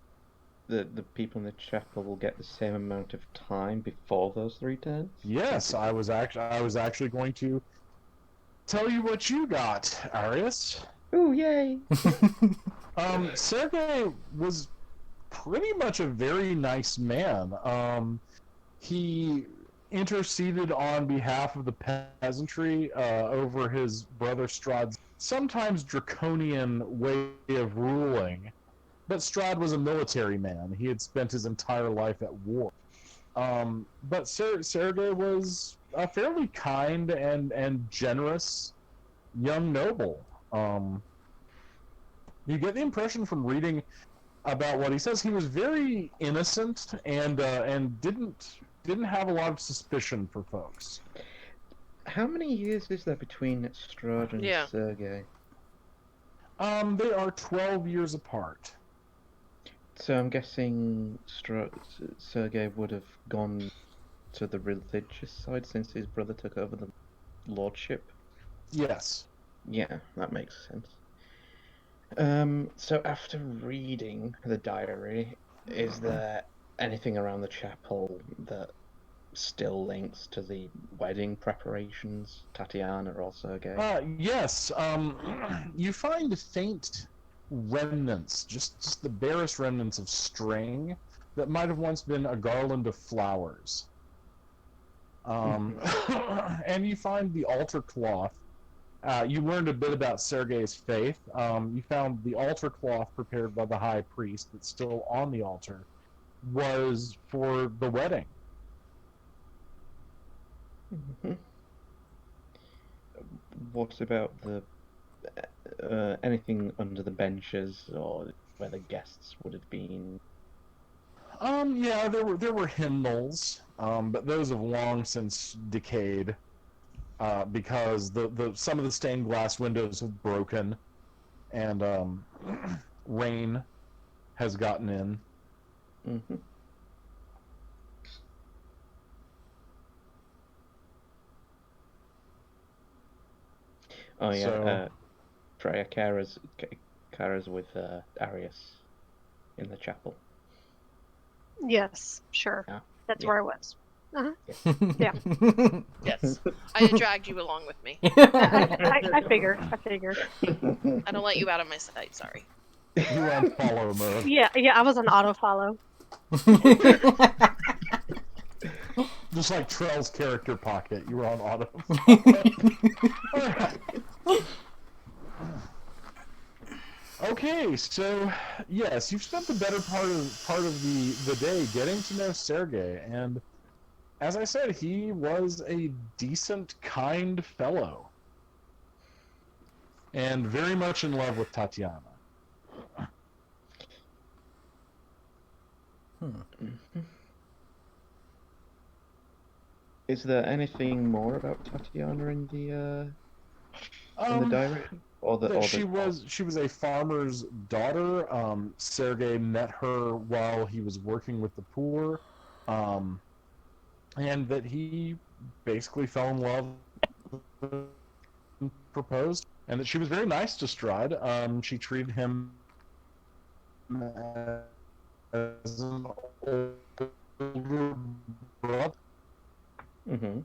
that the people in the chapel will get the same amount of time before those 3 turns? Yes, I was actually going to tell you what you got, Arius. Ooh, yay! Sergei was pretty much a very nice man. He interceded on behalf of the peasantry over his brother Strahd's sometimes draconian way of ruling. But Strahd was a military man. He had spent his entire life at war. But Sergei was a fairly kind and generous young noble. You get the impression from reading about what he says, he was very innocent and didn't have a lot of suspicion for folks. How many years is there between Strahd and Yeah. Sergei? They are 12 years apart. So I'm guessing Sergei would have gone to the religious side since his brother took over the lordship. Yes. Yeah, that makes sense. So after reading the diary, is there anything around the chapel that still links to the wedding preparations, Tatiana or Sergei? Yes. You find faint remnants, just the barest remnants of string that might have once been a garland of flowers. And you find the altar cloth. You learned a bit about Sergei's faith. You found the altar cloth prepared by the high priest that's still on the altar was for the wedding. Mhm. What about the anything under the benches or where the guests would have been? Yeah, there were hymnals, but those have long since decayed because the some of the stained glass windows have broken, and rain has gotten in. Mm-hmm. Oh yeah, So Freya Kara's with Arius in the chapel. Yes, sure. Yeah. That's Yeah. where I was. Yeah. Yes. I dragged you along with me. I figured. I don't let you out of my sight, sorry. you were on follow mode. Yeah, I was on auto follow. Just like Trell's character pocket, you were on auto. Alright. Okay, so yes, you've spent the better part of the day getting to know Sergei, and as I said, he was a decent, kind fellow, and very much in love with Tatiana. Is there anything more about Tatiana in the diary, That she was a farmer's daughter. Sergei met her while he was working with the poor, and that he basically fell in love and proposed, and that she was very nice to Strahd. She treated him as an older brother. Mm-hmm.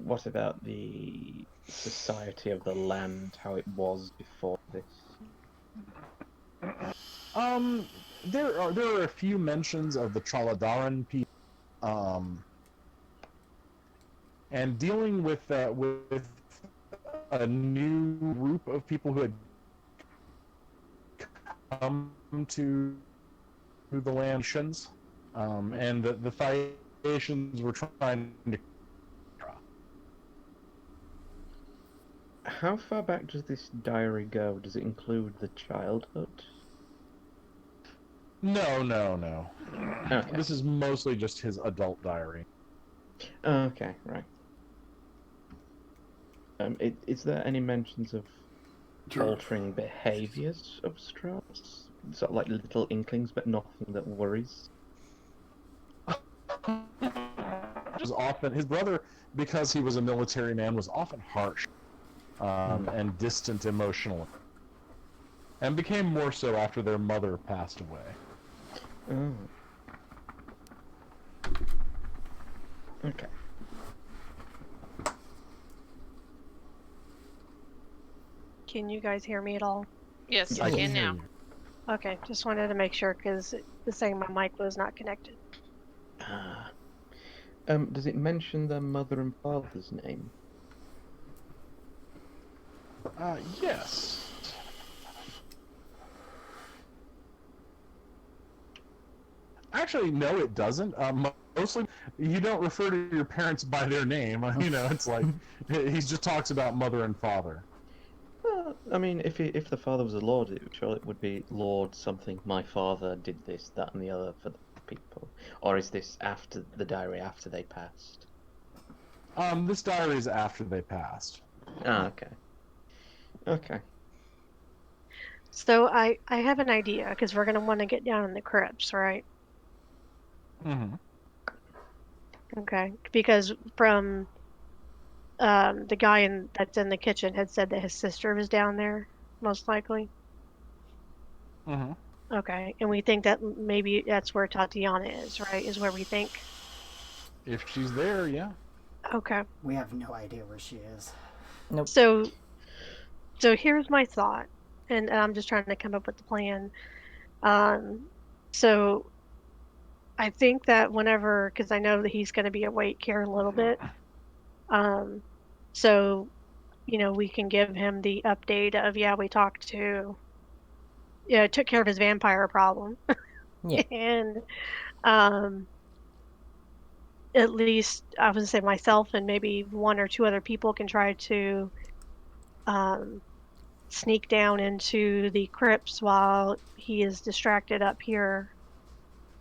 What about the society of the land, how it was before this? There are a few mentions of the Chaladaran people, and dealing with a new group of people who had come to the Lantians, and the Phaeacians were trying to. How far back does this diary go? Does it include the childhood? No. Okay. This is mostly just his adult diary. Okay, right. Is there any mentions of altering behaviors of Strauss? Sort of like little inklings, but nothing that worries? Was often his brother, because he was a military man, was often harsh and distant emotionally, and became more so after their mother passed away. Oh. Okay. Can you guys hear me at all? Yes, I I can can hear now. you. Okay, just wanted to make sure because it was saying my mic was not connected. Does it mention their mother and father's name? Yes. Actually, no, it doesn't. Mostly, you don't refer to your parents by their name. It's like he just talks about mother and father. I mean, if the father was a lord, it would be Lord something. My father did this, that, and the other for the people. Or is this after the diary after they passed? This diary is after they passed. Ah, okay. Okay. So I have an idea because we're gonna want to get down in the crypts, right? Mm-hmm. Okay, because from the guy that's in the kitchen had said that his sister was down there, most likely. Mm-hmm. Okay, and we think that maybe that's where Tatiana is, right? Is where we think. If she's there, yeah. Okay. We have no idea where she is. So here's my thought, and I'm just trying to come up with the plan. So I think that whenever, because I know that he's going to be awake here in a little bit, so we can give him the update of we talked to, took care of his vampire problem, Yeah. and at least I was gonna say myself and maybe one or two other people can try to sneak down into the crypts while he is distracted up here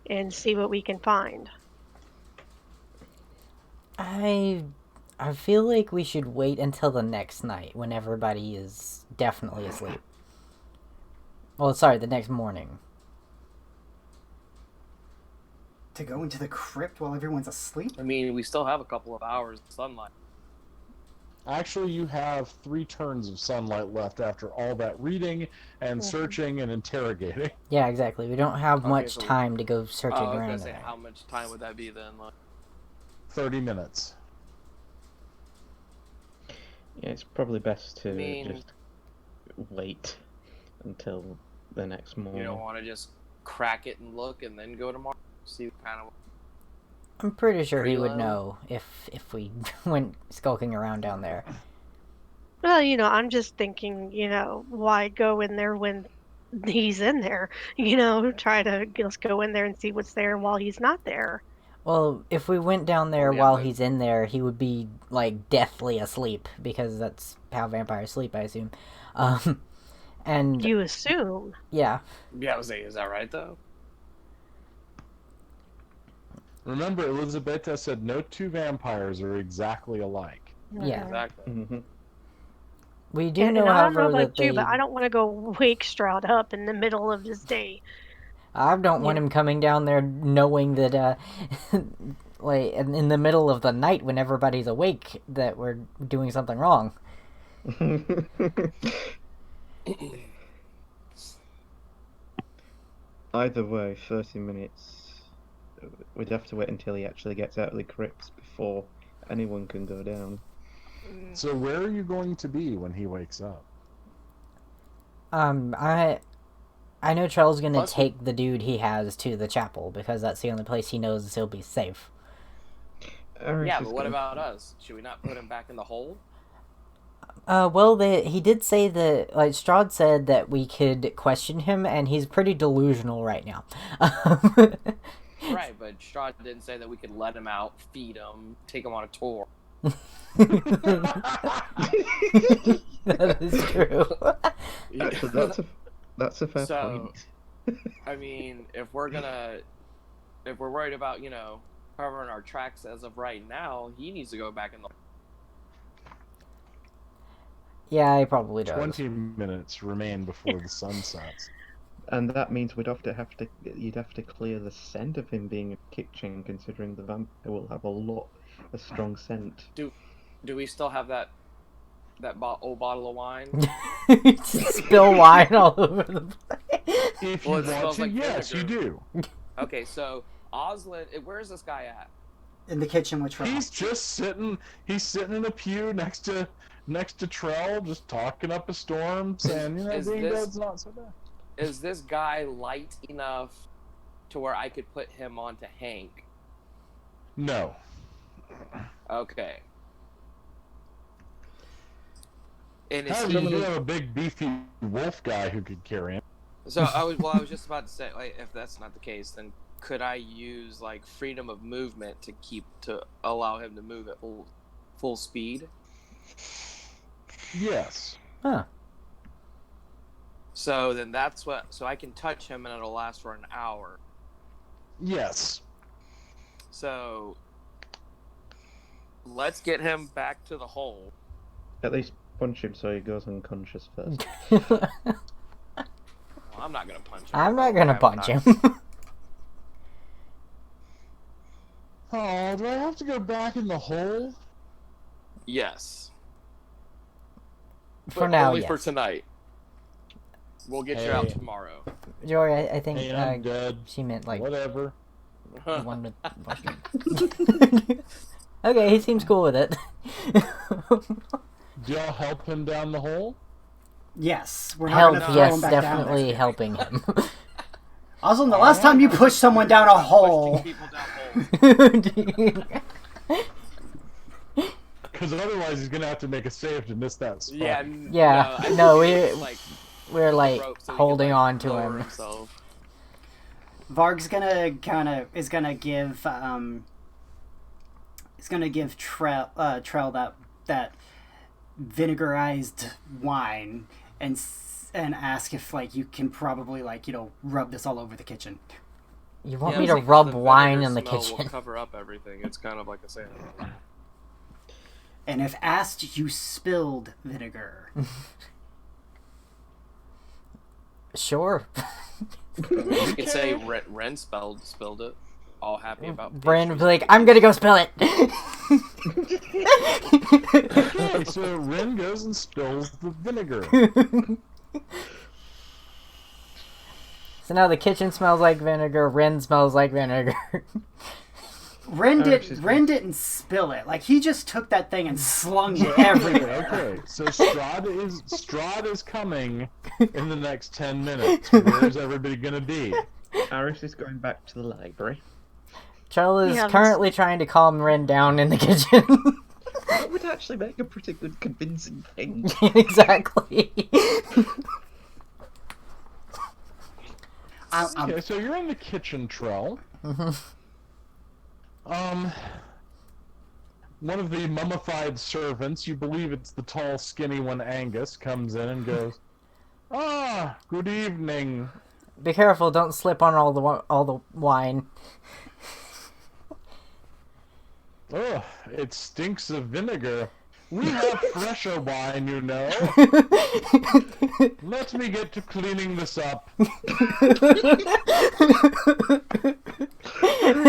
and see what we can find. I feel like we should wait until the next night when everybody is definitely asleep. Well, sorry, the next morning. To go into the crypt while everyone's asleep? I mean, we still have a couple of hours of sunlight. Actually, you have 3 turns of sunlight left after all that reading and searching and interrogating. Yeah, exactly. We don't have much so- time to go searching I was around. gonna say, in there. how much time would that be then? Like, 30 minutes. Yeah, it's probably best to mean- just wait until the next morning. you don't want to just crack it and look and then go tomorrow? See kind of. I'm pretty sure he would Preload? know if we went skulking around down there. Well, I'm just thinking, why go in there when he's in there? Try to let's go in there and see what's there while he's not there. Well, if we went down there Oh, yeah, while but- he's in there, he would be like deathly asleep because that's how vampires sleep, I assume. And You assume. yeah, Yeah, I was saying, is that right though? Remember, Elizabeta said no 2 vampires are exactly alike. yeah. Exactly. Mm-hmm. We do And know, I don't know however, about that you, they. but I don't want to go wake Stroud up in the middle of his day. I don't want Yeah. him coming down there knowing that, like, in the middle of the night when everybody's awake, that we're doing something wrong. Either way, 30 minutes. We'd have to wait until he actually gets out of the crypts before anyone can go down. So where are you going to be when he wakes up? I know Charles gonna Plus- take the dude he has to the chapel because that's the only place he knows he'll be safe. Aris Yeah, is but what gonna- about us? Should we not put him back in the hole? Well, he did say that, like, Strahd said that we could question him, and he's pretty delusional right now. Right, but Strahd didn't say that we could let him out, feed him, take him on a tour. That is true. Actually, that's a fair So- point. I mean, if we're worried about, covering our tracks as of right now, he needs to go back in the. Yeah, he probably does. 20 minutes remain before the sun sets. And that means you'd have to clear the scent of him being a kitchen, considering the vampire will have a strong scent. Do we still have that old bottle of wine? Just spill wine all over the place. If Well, you it want smells to, like yes, you vinegar. do. Okay, so Oslin, where's this guy at? In the kitchen with Trell. He's just sitting. He's sitting in a pew next to Trell, just talking up a storm, saying, Is being this- dead's not so bad. Is this guy light enough to where I could put him onto Hank? No. Okay. And is However, you do he? have a big beefy wolf guy who could carry him. So I was just about to say, like, if that's not the case, then could I use like freedom of movement to allow him to move at full speed? Yes. Huh. So then so I can touch him and it'll last for an hour. Yes. So let's get him back to the hole. At least punch him so he goes unconscious first. Well, I'm not gonna punch him. I'm not gonna punch him. Oh, do I have to go back in the hole? Yes. For But now, only yes. for tonight. We'll get you out Hey. tomorrow. Jory, I think Hey, I'm dead. she meant like Whatever. the one with mushroom. Okay, he seems cool with it. Do y'all help him down the hole? Yes, we're not Help, gonna throw yes, him back down definitely there. helping him. Also, the last time you pushed someone down a hole, Pushing people down holes. Because otherwise he's gonna have to make a save to miss that spot. Yeah. Yeah, I think no, it's we- like We're like rope so he holding can, like, on to lower him. himself. Varg's gonna give Trell that vinegarized wine and ask if like you can probably rub this all over the kitchen. You want Yeah, me it's to like rub the wine vinegar in the smell kitchen? will cover up everything. It's kind of like a sandwich. And if asked, you spilled vinegar. Sure. You can say Ren spilled it. All happy about. Brand would be pastries. like, I'm gonna go spill it! Okay, so Ren goes and spills the vinegar. So now the kitchen smells like vinegar, Ren smells like vinegar. Ren didn't spill it. Like, he just took that thing and slung it everywhere. Okay, so Strahd is coming in the next 10 minutes. Where's everybody gonna be? Aris is going back to the library. Charles is Yeah, that's- currently trying to calm Ren down in the kitchen. That would actually make a pretty good convincing thing. Exactly. Okay, so you're in the kitchen, Trell. One of the mummified servants, you believe it's the tall, skinny one, Angus, comes in and goes, "Ah, good evening." Be careful, don't slip on all the wine. Ugh, it stinks of vinegar. We have fresher wine, you know. Let me get to cleaning this up.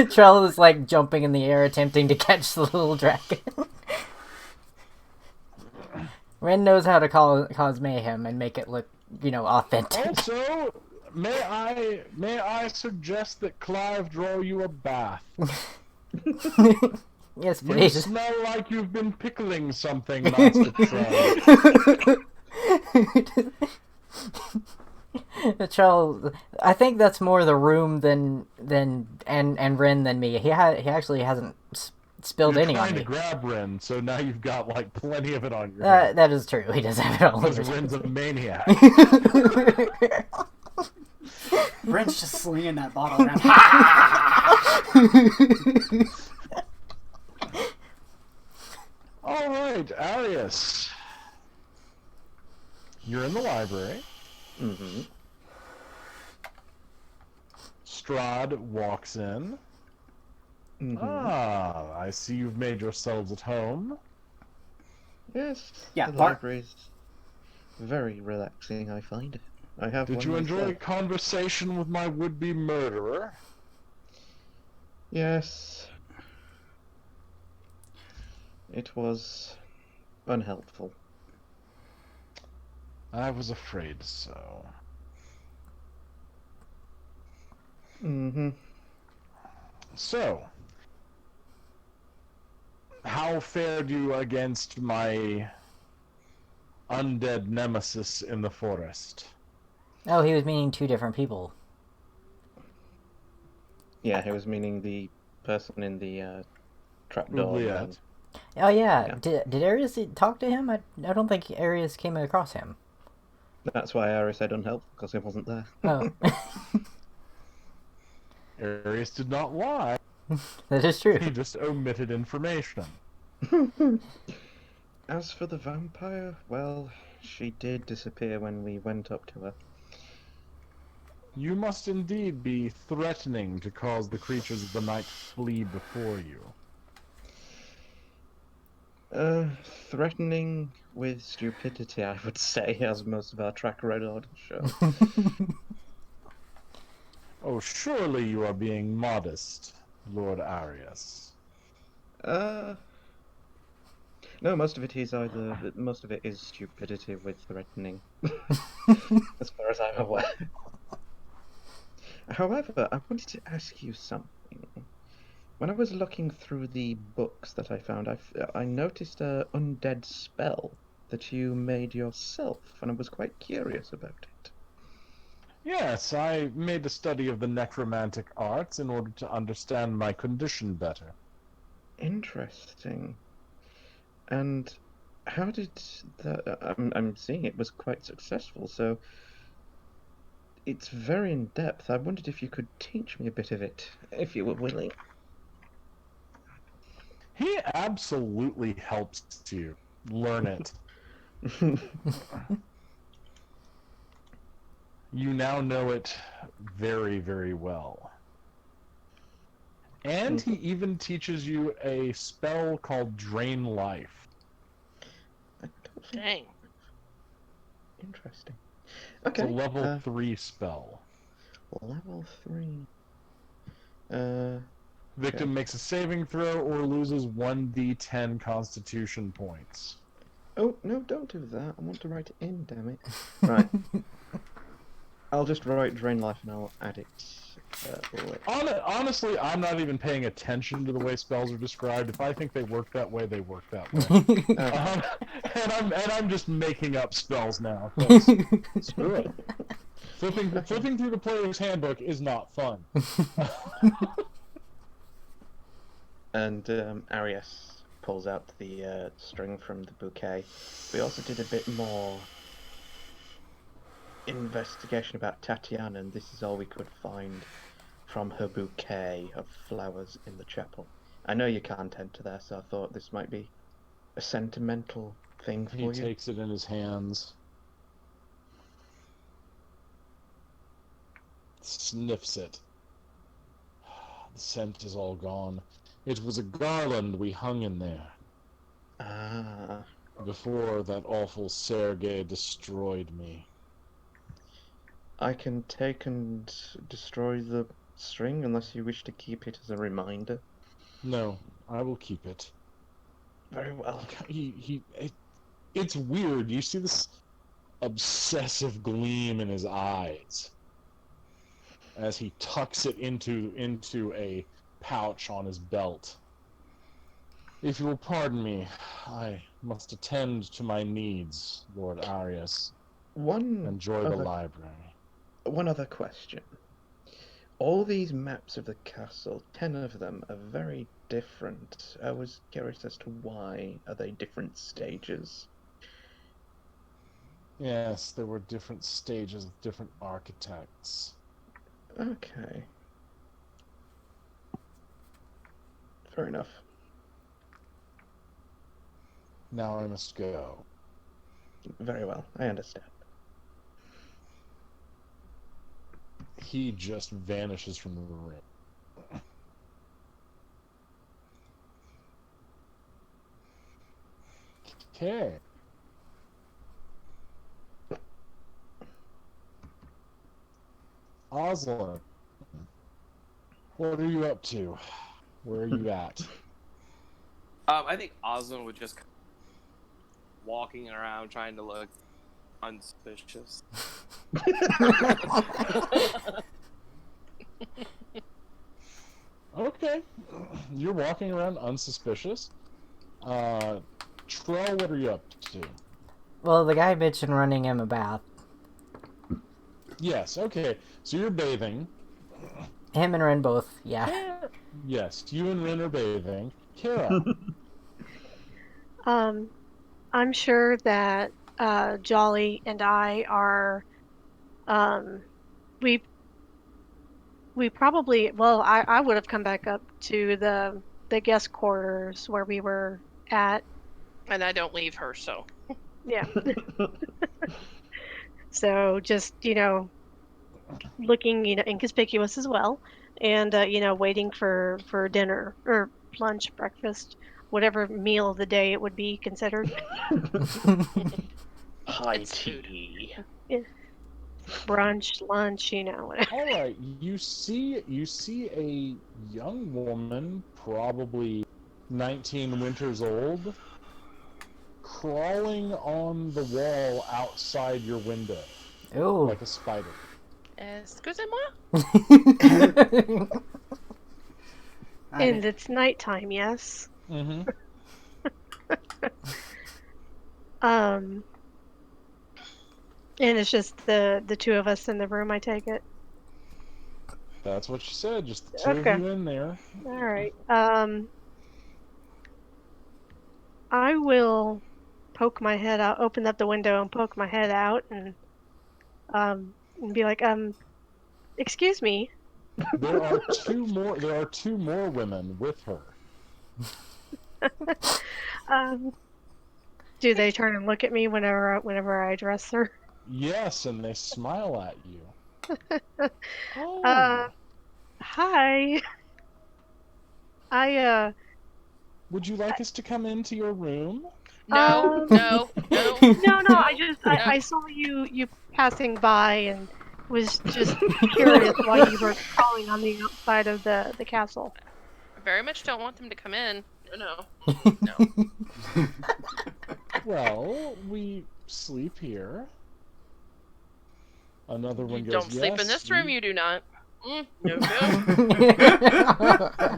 Trell is like jumping in the air attempting to catch the little dragon. Ren knows how to cause mayhem and make it look, authentic. Also, may I suggest that Clive draw you a bath? Yes, You please. smell like you've been pickling something, Master Trell. Trell, I think that's more the room than Ren than me. He actually hasn't spilled You're any on trying to me. grab Ren, so now you've got like plenty of it on your head. That is true. He does have it all Because over. Ren's a maniac. Ren's just slinging that bottle around. Alright, Arius. You're in the library. Mm-hmm. Strahd walks in. Mm-hmm. Ah, I see you've made yourselves at home. Yes. Yeah, the Bart- library's very relaxing, I find. I have Did one you enjoy a myself. conversation with my would-be murderer? Yes. It was unhelpful. I was afraid so. Mm-hmm. So, how fared you against my undead nemesis in the forest? Oh, he was meaning two different people. Yeah, it was meaning the person in the trapdoor. Oubliette. Oh yeah. Yeah. Did Arius talk to him? I don't think Arius came across him. That's why Aris said unhelpful, because it wasn't there. Oh, Arius did not lie. that is true. He just omitted information. As for the vampire, well, she did disappear when we went up to her. You must indeed be threatening to cause the creatures of the night flee before you. Threatening with stupidity, I would say, as most of our track record show. Oh, surely you are being modest, Lord Arius. No, most of it is stupidity with threatening, as far as I'm aware. However, I wanted to ask you something. When I was looking through the books that I found, I noticed a undead spell that you made yourself, and I was quite curious about it. Yes, I made a study of the necromantic arts in order to understand my condition better. Interesting. And how did that? I'm seeing it was quite successful, so it's very in depth. I wondered if you could teach me a bit of it, if you were willing. He absolutely helps you learn it. You now know it very, very well. And he even teaches you a spell called Drain Life. I don't think... Dang. Interesting. It's a Okay. level 3 spell. Level 3. Victim makes a saving throw or loses 1d10 constitution points. Oh, no, don't do that. I want to write it in, damn it. Right. I'll just write Drain Life and I'll add it later. Honestly, I'm not even paying attention to the way spells are described. If I think they work that way, they work that way. And I'm just making up spells now. Screw it. Flipping through the player's handbook is not fun. And Arias pulls out the string from the bouquet. We also did a bit more investigation about Tatiana, and this is all we could find from her bouquet of flowers in the chapel. I know you can't enter there, so I thought this might be a sentimental thing for you. He takes it in his hands, sniffs it. The scent is all gone. It was a garland we hung in there. Ah. Before that awful Sergei destroyed me. I can take and destroy the string unless you wish to keep it as a reminder. No, I will keep it. Very well. It's weird. You see this obsessive gleam in his eyes as he tucks it into a pouch on his belt. If you will pardon me, I must attend to my needs, Lord Arias. Enjoy the library. One other question. All these maps of the castle, 10 of them, are very different. I was curious as to why are they different stages? Yes, there were different stages with different architects. Okay. Fair enough. Now I must go. Very well, I understand. He just vanishes from the room. Okay. Oslan, what are you up to? Where are you at? I think Osland would just walking around trying to look unsuspicious. Okay. You're walking around unsuspicious. Trell, what are you up to? Well, the guy mentioned running him a bath. Yes, okay. So you're bathing. Him and Ren both, yeah. Yes, you and Ren are bathing. Kara. I'm sure that Jolly and I are we probably, well, I would have come back up to the guest quarters where we were at. And I don't leave her, so. Yeah. So just, looking, inconspicuous as well, and waiting for dinner or lunch, breakfast, whatever meal of the day it would be considered. High It's food. tea. Yeah. Brunch, lunch, whatever. All right, you see a young woman, probably 19 winters old, crawling on the wall outside your window, Ooh. like a spider. Excusez-moi? And it's nighttime, yes. Mm-hmm. And it's just the two of us in the room, I take it. That's what she said. Just the two Okay. of you in there. All right. I will poke my head out, open up the window and poke my head out and be like, excuse me. There are two more. There are two more women with her. Do they turn and look at me whenever I address her? Yes, and they smile at you. Oh. Hi. I Would you like us to come into your room? No, no, no. No, I saw you passing by and was just curious why you were crawling on the outside of the castle. I very much don't want them to come in. No. Well, we sleep here. Another one You goes, don't sleep in "Yes, this room, you do not. No.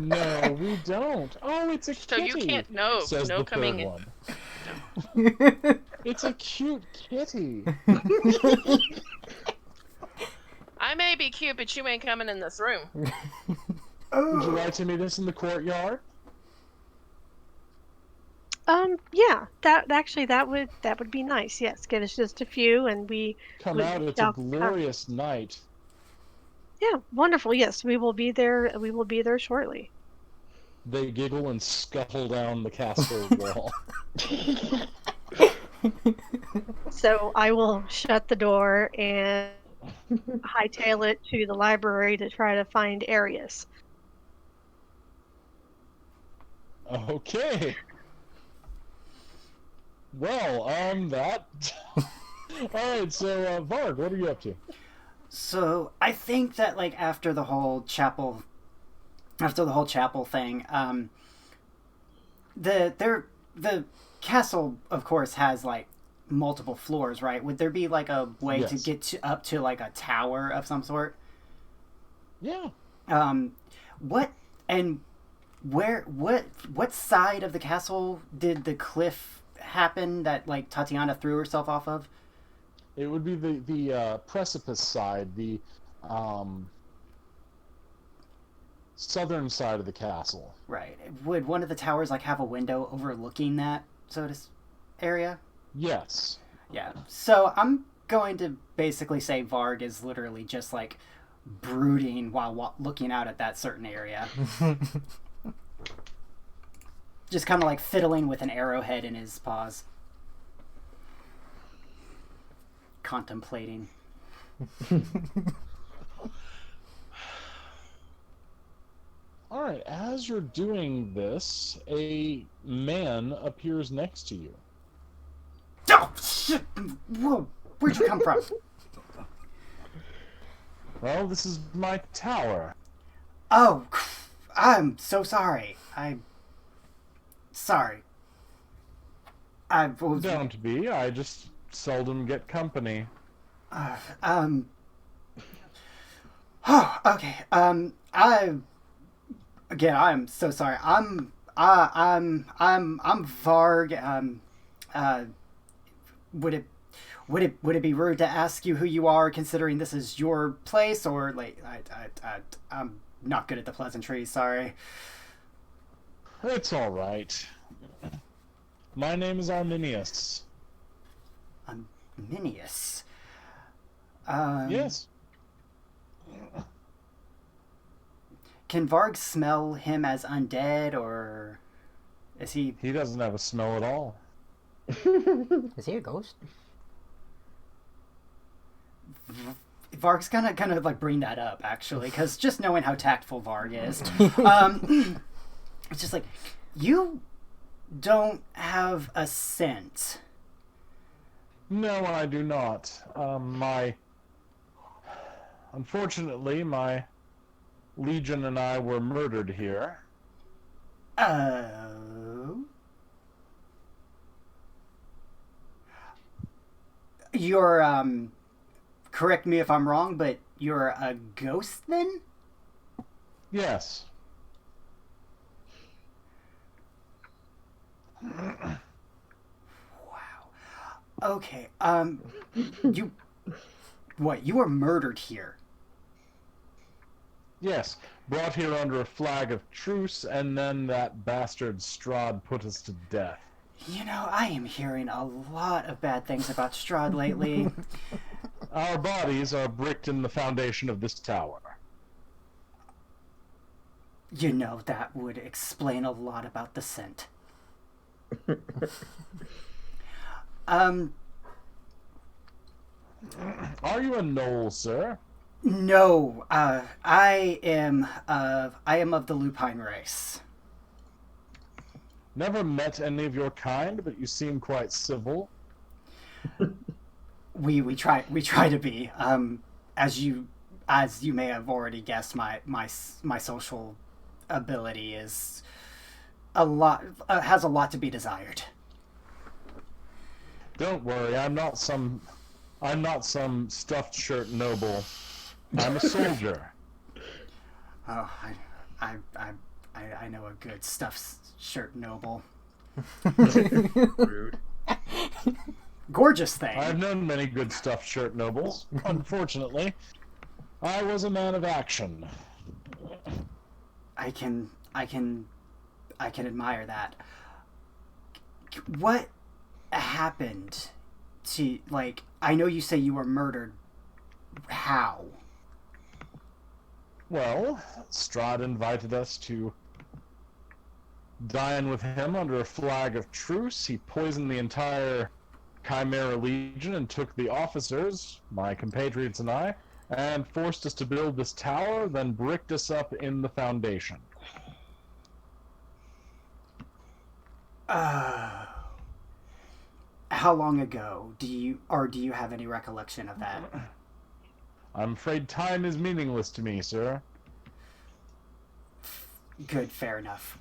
No, we don't. Oh, it's a So kitty. you can't, no says the coming third in. one. It's a cute kitty. I may be cute, but you ain't coming in this room. Would you like to meet us in the courtyard? Yeah, that would be nice. Yes, get us just a few, and we Come would out. It's a glorious night. Yeah, wonderful. Yes, we will be there. We will be there shortly. They giggle and scuttle down the castle wall. So I will shut the door and hightail it to the library to try to find Arius. Okay. Well, that. Alright, so, Varg, what are you up to? So I think that like after the whole chapel thing, the castle of course has like multiple floors, right? Would there be like a way to Yes. get up to like a tower of some sort? Yeah. What side of the castle did the cliff happen that like Tatiana threw herself off of? It would be the precipice side, the southern side of the castle. Right. Would one of the towers like have a window overlooking that area? Yes. Yeah. So I'm going to basically say Varg is literally just like brooding while looking out at that certain area. Just kind of like fiddling with an arrowhead in his paws. Contemplating. Alright, as you're doing this, a man appears next to you. Oh, shit! Whoa! Where'd you come from? Well, this is my tower. Oh, I'm so sorry. Sorry. I was... Don't be, I just seldom get company. Oh, okay. Again, I'm so sorry. I'm Varg. Would it be rude to ask you who you are, considering this is your place, or like I'm not good at the pleasantries. Sorry. It's alright. My name is Arminius. Arminius. Yes. Can Varg smell him as undead, or is he... He doesn't have a smell at all. Is he a ghost? Varg's gonna like bring that up, actually, because just knowing how tactful Varg is, it's just like, you don't have a scent. No, I do not. Unfortunately, my legion and I were murdered here. Oh. You're correct me if I'm wrong, but you're a ghost then? Yes. Okay. You what? You were murdered here. Yes. Brought here under a flag of truce, and then that bastard Strahd put us to death. You know, I am hearing a lot of bad things about Strahd lately. Our bodies are bricked in the foundation of this tower. You know, that would explain a lot about the scent. Are you a Knoll, sir? No, I am of the Lupine race. Never met any of your kind, but you seem quite civil. We try to be. As you may have already guessed, my social ability is a lot has a lot to be desired. Don't worry, I'm not some stuffed shirt noble. I'm a soldier. Oh, I know a good stuffed shirt noble. Rude. Gorgeous thing. I've known many good stuffed shirt nobles. Unfortunately, I was a man of action. I can admire that. What happened to, like, I know you say you were murdered. How? Well, Strahd invited us to dine with him under a flag of truce. He poisoned the entire Chimera Legion and took the officers, my compatriots and I, and forced us to build this tower, then bricked us up in the foundation. How long ago? Do you have any recollection of that? I'm afraid time is meaningless to me, sir. Good, fair enough.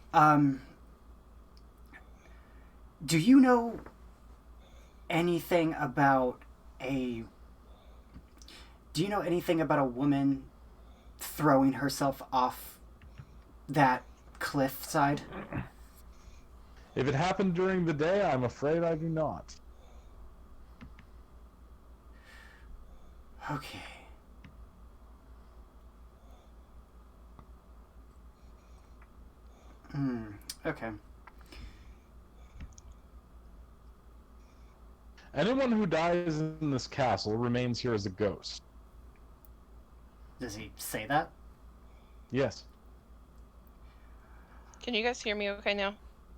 Do you know anything about a woman throwing herself off that cliff side? If it happened during the day, I'm afraid I do not. Okay. Okay. Anyone who dies in this castle remains here as a ghost. Does he say that? Yes. Can you guys hear me okay now?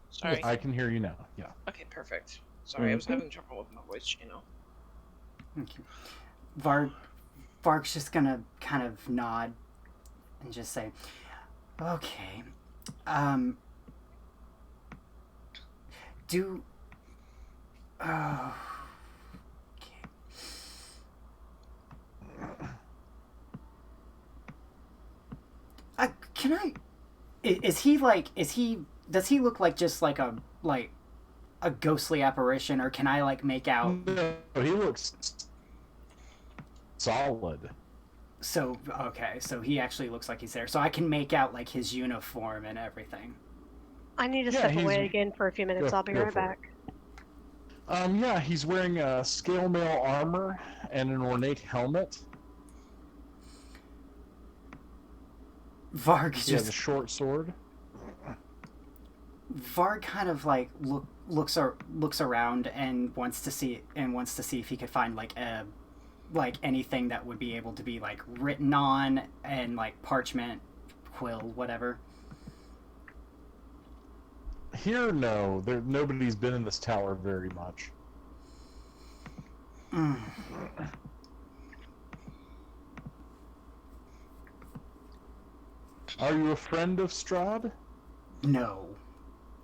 Sorry. Yes, I can hear you now. Yeah. Okay, perfect. Sorry, I was having trouble with my voice channel. Okay. Varg's just gonna kind of nod and just say, okay. Oh. Okay. Does he look like just like a ghostly apparition, or can I like make out? No, he looks solid. So, okay, so he actually looks like he's there. So I can make out like his uniform and everything. I need to Yeah, step away again for a few minutes. I'll be right back. Yeah, he's wearing a scale mail armor and an ornate helmet. Varg He has a short sword. Varg kind of like looks around and wants to see if he could find like anything that would be able to be like written on, and like parchment, quill, whatever. Here, no. Nobody's been in this tower very much. Are you a friend of Strahd? No.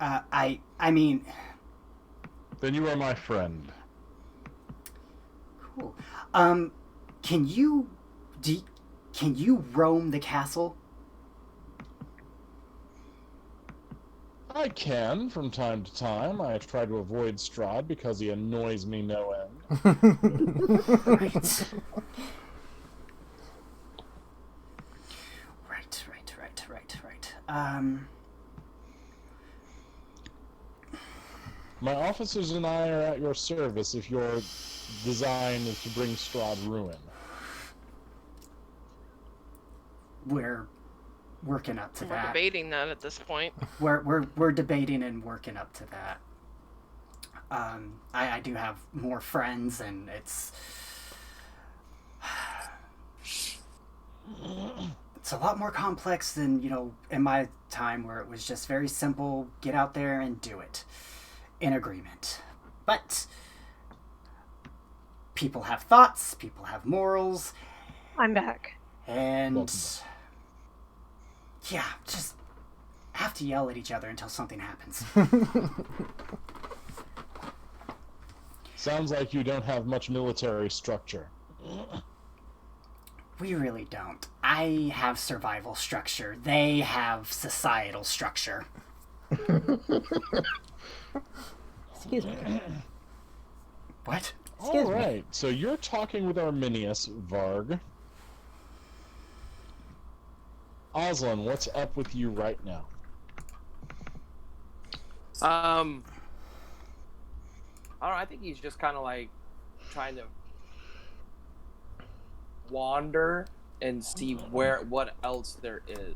I mean... Then you are my friend. Cool. Can you roam the castle? I can, from time to time. I try to avoid Strahd because he annoys me no end. Right. Right. My officers and I are at your service if your design is to bring Strahd ruin. We're working up to We're that. debating that at this point. We're debating and working up to that. I do have more friends, and it's a lot more complex than, in my time where it was just very simple, get out there and do it in agreement. But people have thoughts, people have morals, I'm back. and yeah, just have to yell at each other until something happens. Sounds like you don't have much military structure. We really don't. I have survival structure. They have societal structure. Excuse me. What? Excuse me. Alright, so you're talking with Arminius, Varg. Aslan, what's up with you right now? I don't know, I think he's just kind of like trying to wander and see what else there is.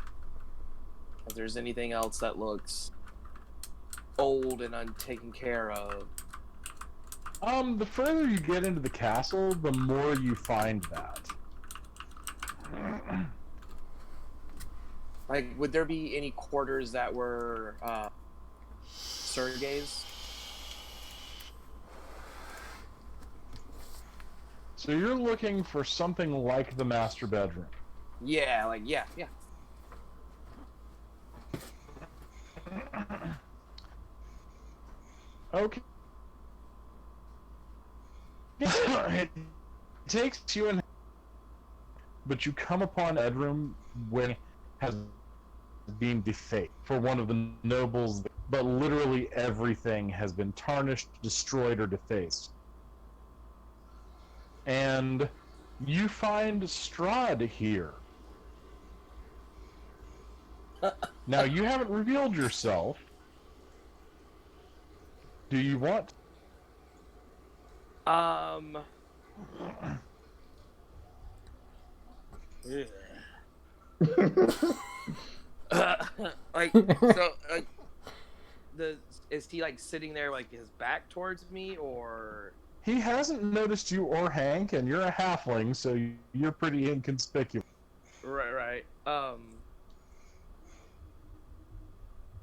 If there's anything else that looks old and untaken care of. The further you get into the castle, the more you find that. Like, would there be any quarters that were Sergei's? So you're looking for something like the master bedroom. Yeah, like, yeah. Okay. It takes you in, but you come upon a bedroom when it has been defaced for one of the nobles, but literally everything has been tarnished, destroyed, or defaced. And you find Strahd here. Now, you haven't revealed yourself. Do you want? Like, so, is he like sitting there like his back towards me, or? He hasn't noticed you or Hank, and you're a halfling, so you're pretty inconspicuous. Right.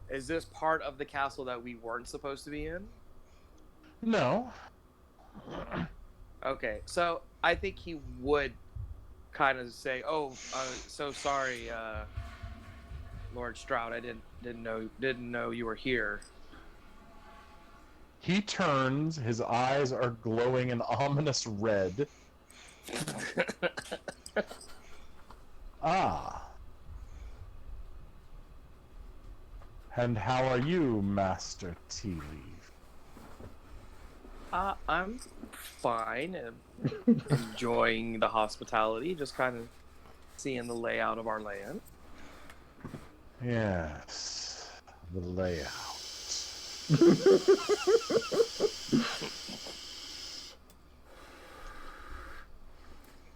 Is this part of the castle that we weren't supposed to be in? No. Okay, so I think he would kind of say, "Oh, so sorry, Lord Stroud. I didn't know you were here." He turns, his eyes are glowing an ominous red. Ah. And how are you, Master Tea Leaf? I'm fine and enjoying the hospitality, just kind of seeing the layout of our land. Yes, the layout.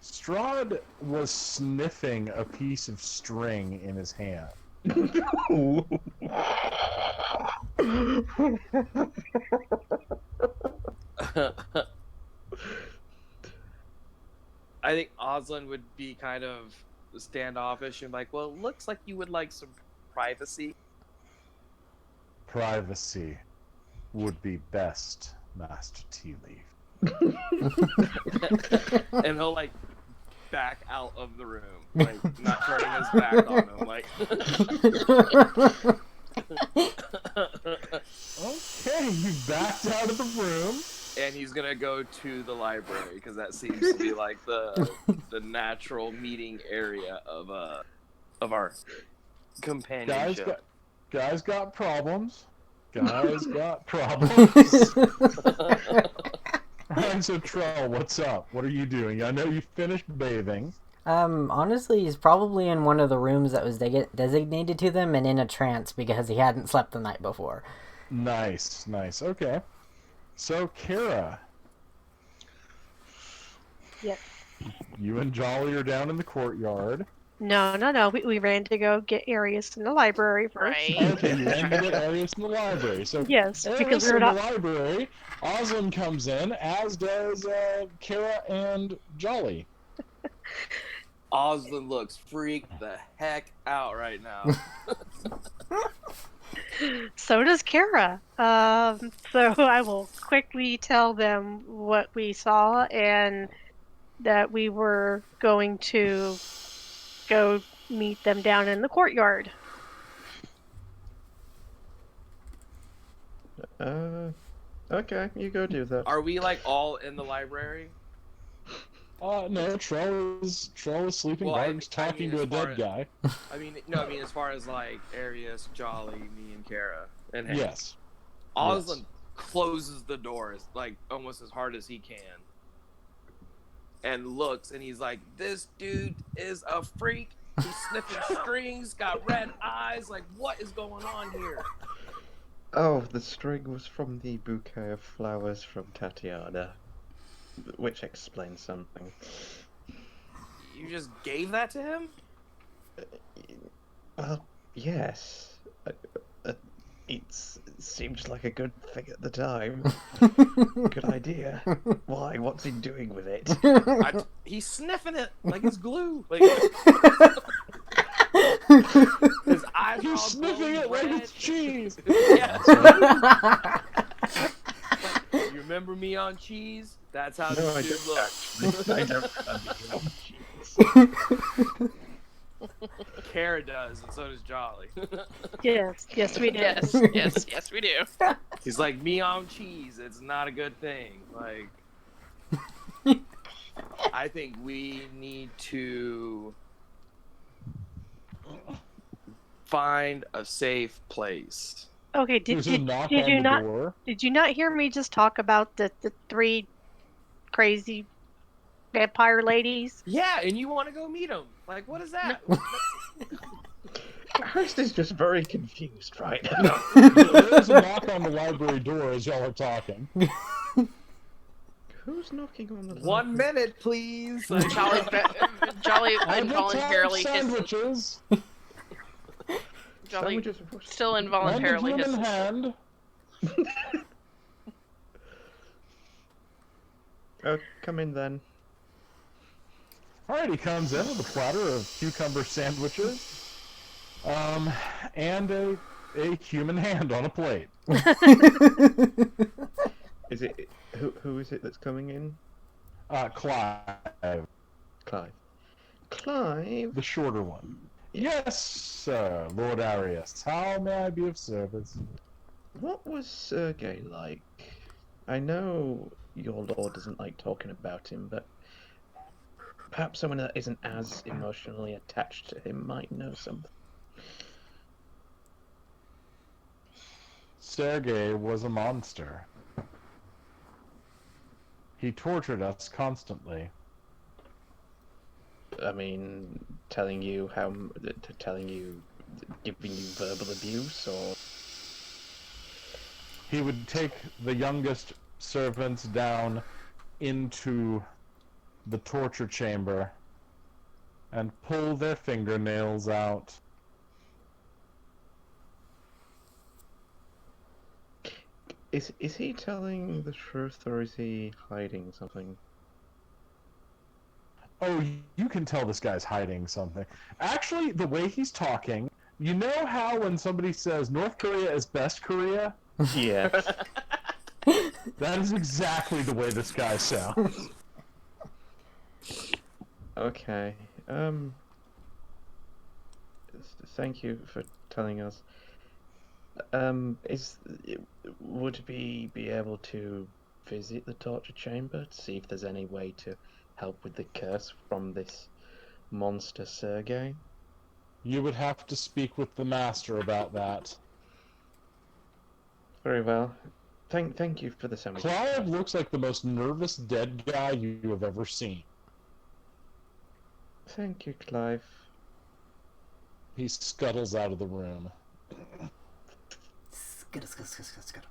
Strahd was sniffing a piece of string in his hand. I think Aslan would be kind of standoffish and like, well, it looks like you would like some privacy. Privacy would be best, Master Tea Leaf. And he'll like back out of the room, like not turning his back on him, like. Okay, he backed out of the room. And he's gonna go to the library because that seems to be like the natural meeting area of our companionship. Guys got problems. Guys got problems. Alright, so Troll, what's up? What are you doing? I know you finished bathing. Honestly, he's probably in one of the rooms that was designated to them and in a trance because he hadn't slept the night before. Nice, nice. Okay. So, Kara, Yep. you and Jolly are down in the courtyard. No. We ran to go get Arius in the library first. Right. Okay, you ran to get Arius in the library. So, Yes, because Arius we were in the not. library, Oslin comes in, as does Kara and Jolly. Oslin looks freaked the heck out right now. So does Kara. So I will quickly tell them what we saw and that we were going to go meet them down in the courtyard. Okay, you go do that. Are we like all in the library? No, Troll is sleeping. Well, Varg's talking to as a far dead guy. I mean, as far as like Arius, Jolly, me, and Kara, and Hank. Yes. Oslin closes the door like almost as hard as he can, and looks, and he's like, "This dude is a freak. He's sniffing strings, got red eyes. Like, what is going on here?" Oh, the string was from the bouquet of flowers from Tatiana, which explains something. You just gave that to him? Well, yes. It seemed like a good thing at the time. Good idea. Why? What's he doing with it? He's sniffing it like it's glue. Like, his eyes are You're all sniffing glowing it like red. it's cheese. Yeah. Like, you remember me on cheese? That's how No, I this dude don't looks. I don't remember. Kara does, and so does Jolly. Yes, we did. Yes, we do. He's like, me on cheese, it's not a good thing. Like, I think we need to find a safe place. Okay, There's a knock did on you the not door. did you not hear me just talk about the three crazy vampire ladies? Yeah, and you want to go meet them. Like, what is that? Hurst is just very confused right now. There's a knock on the library door as y'all are talking. Who's knocking on the door? 1 minute, please. Like, Jolly I've involuntarily hisses. sandwiches. Jolly Sandwiches are- still involuntarily And a hisses. lemon hand. Oh, come in then. Alright, he comes in with a platter of cucumber sandwiches. And a human hand on a plate. Is it who is it that's coming in? Clive, Clive. Clive. the shorter one. Yes, sir, Lord Arius. How may I be of service? What was Sergei like? I know your lord doesn't like talking about him, but perhaps someone that isn't as emotionally attached to him might know something. Sergei was a monster. He tortured us constantly. I mean, telling you, giving you verbal abuse, or He would take the youngest servants down into the torture chamber and pull their fingernails out. is he telling the truth or is he hiding something? Oh, you can tell this guy's hiding something. Actually, the way he's talking, you know how when somebody says North Korea is best Korea? Yeah. That is exactly the way this guy sounds. Okay. Thank you for telling us. Would we be able to visit the torture chamber to see if there's any way to help with the curse from this monster Sergei? You would have to speak with the master about that. Very well. Thank you for the sandwich. Clive looks like the most nervous dead guy you have ever seen. Thank you, Clive. He scuttles out of the room. Scuttle.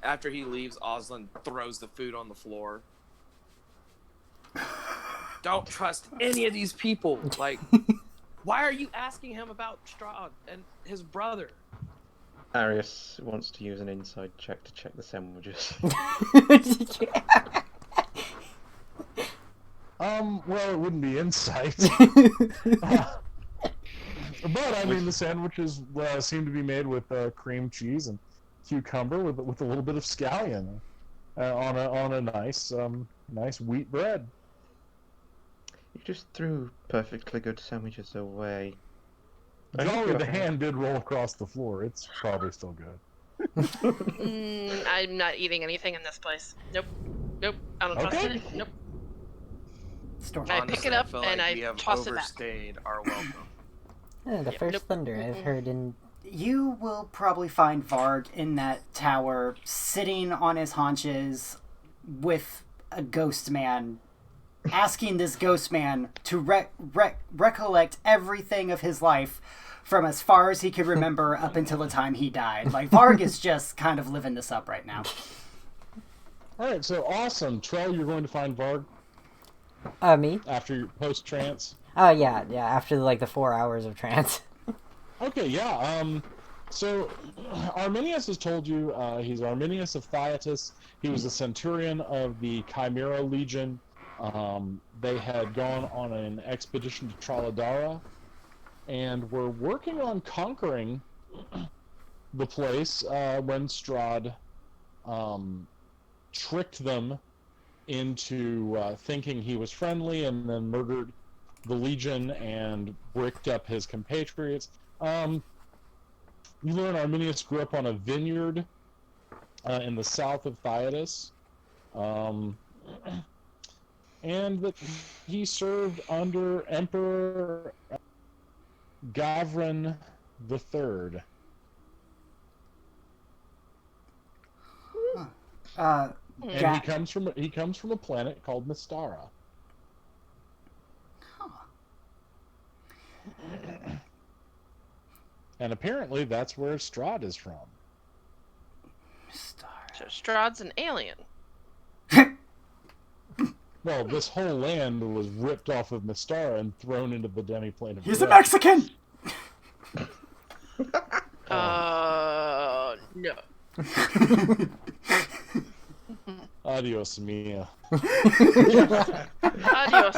After he leaves, Oslin throws the food on the floor. Don't trust any of these people. Like, why are you asking him about Strahd and his brother? Arius wants to use an inside check to check the sandwiches. Well, it wouldn't be insight. But I mean, the sandwiches seem to be made with cream cheese and cucumber with a little bit of scallion on a nice wheat bread. You just threw perfectly good sandwiches away. Jolly the hand did roll across the floor. It's probably still good. I'm not eating anything in this place. Nope. I don't trust Okay. it. Nope. Storm. I pick it up feel and like I we have toss it back. overstayed our welcome. The first Nope. thunder I've heard in. You will probably find Varg in that tower, sitting on his haunches with a ghost man, asking this ghost man to recollect everything of his life from as far as he could remember up until the time he died. Like, Varg is just kind of living this up right now. Alright, so awesome. Trell, you're going to find Varg Me? after your post-trance. Oh, yeah, after, like, the 4 hours of trance. Okay, yeah. So Arminius has told you he's Arminius of Thyatus. He was a centurion of the Chimera Legion. They had gone on an expedition to Trollodara and were working on conquering the place when Strahd tricked them into thinking he was friendly and then murdered the Legion and bricked up his compatriots. You learn Arminius grew up on a vineyard in the south of Thyatus, and that he served under Emperor Gavrin III. And he comes from a planet called Mystara. And apparently that's where Strahd is from. So Strahd's an alien. Well, this whole land was ripped off of Mystara and thrown into the demiplane of He's a Dread. Mexican! No. Adios, mia. Adios.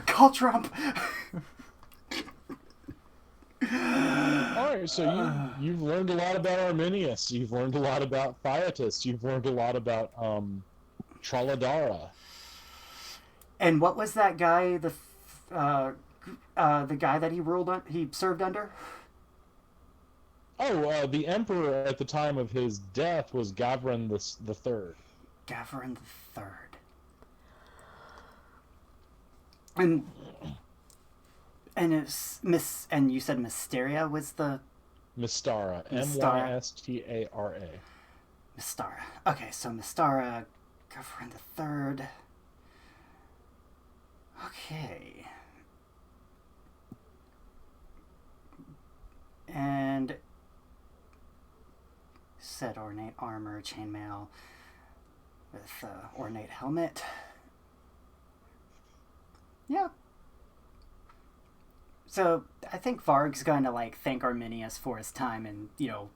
Call Trump! Alright, so you've learned a lot about Arminius. You've learned a lot about Thyatus. You've learned a lot about Trollodara. And what was that guy, the guy that he served under? Oh, the emperor at the time of his death was Gavrin the Third. Gavrin the Third. And it's and you said Mysteria was the Mystara. Mystara. Mystara. Mystara. Okay, so Mystara, Gavrin the Third. Okay. And said ornate armor, chainmail with ornate helmet. Yeah. So I think Varg's going to thank Arminius for his time and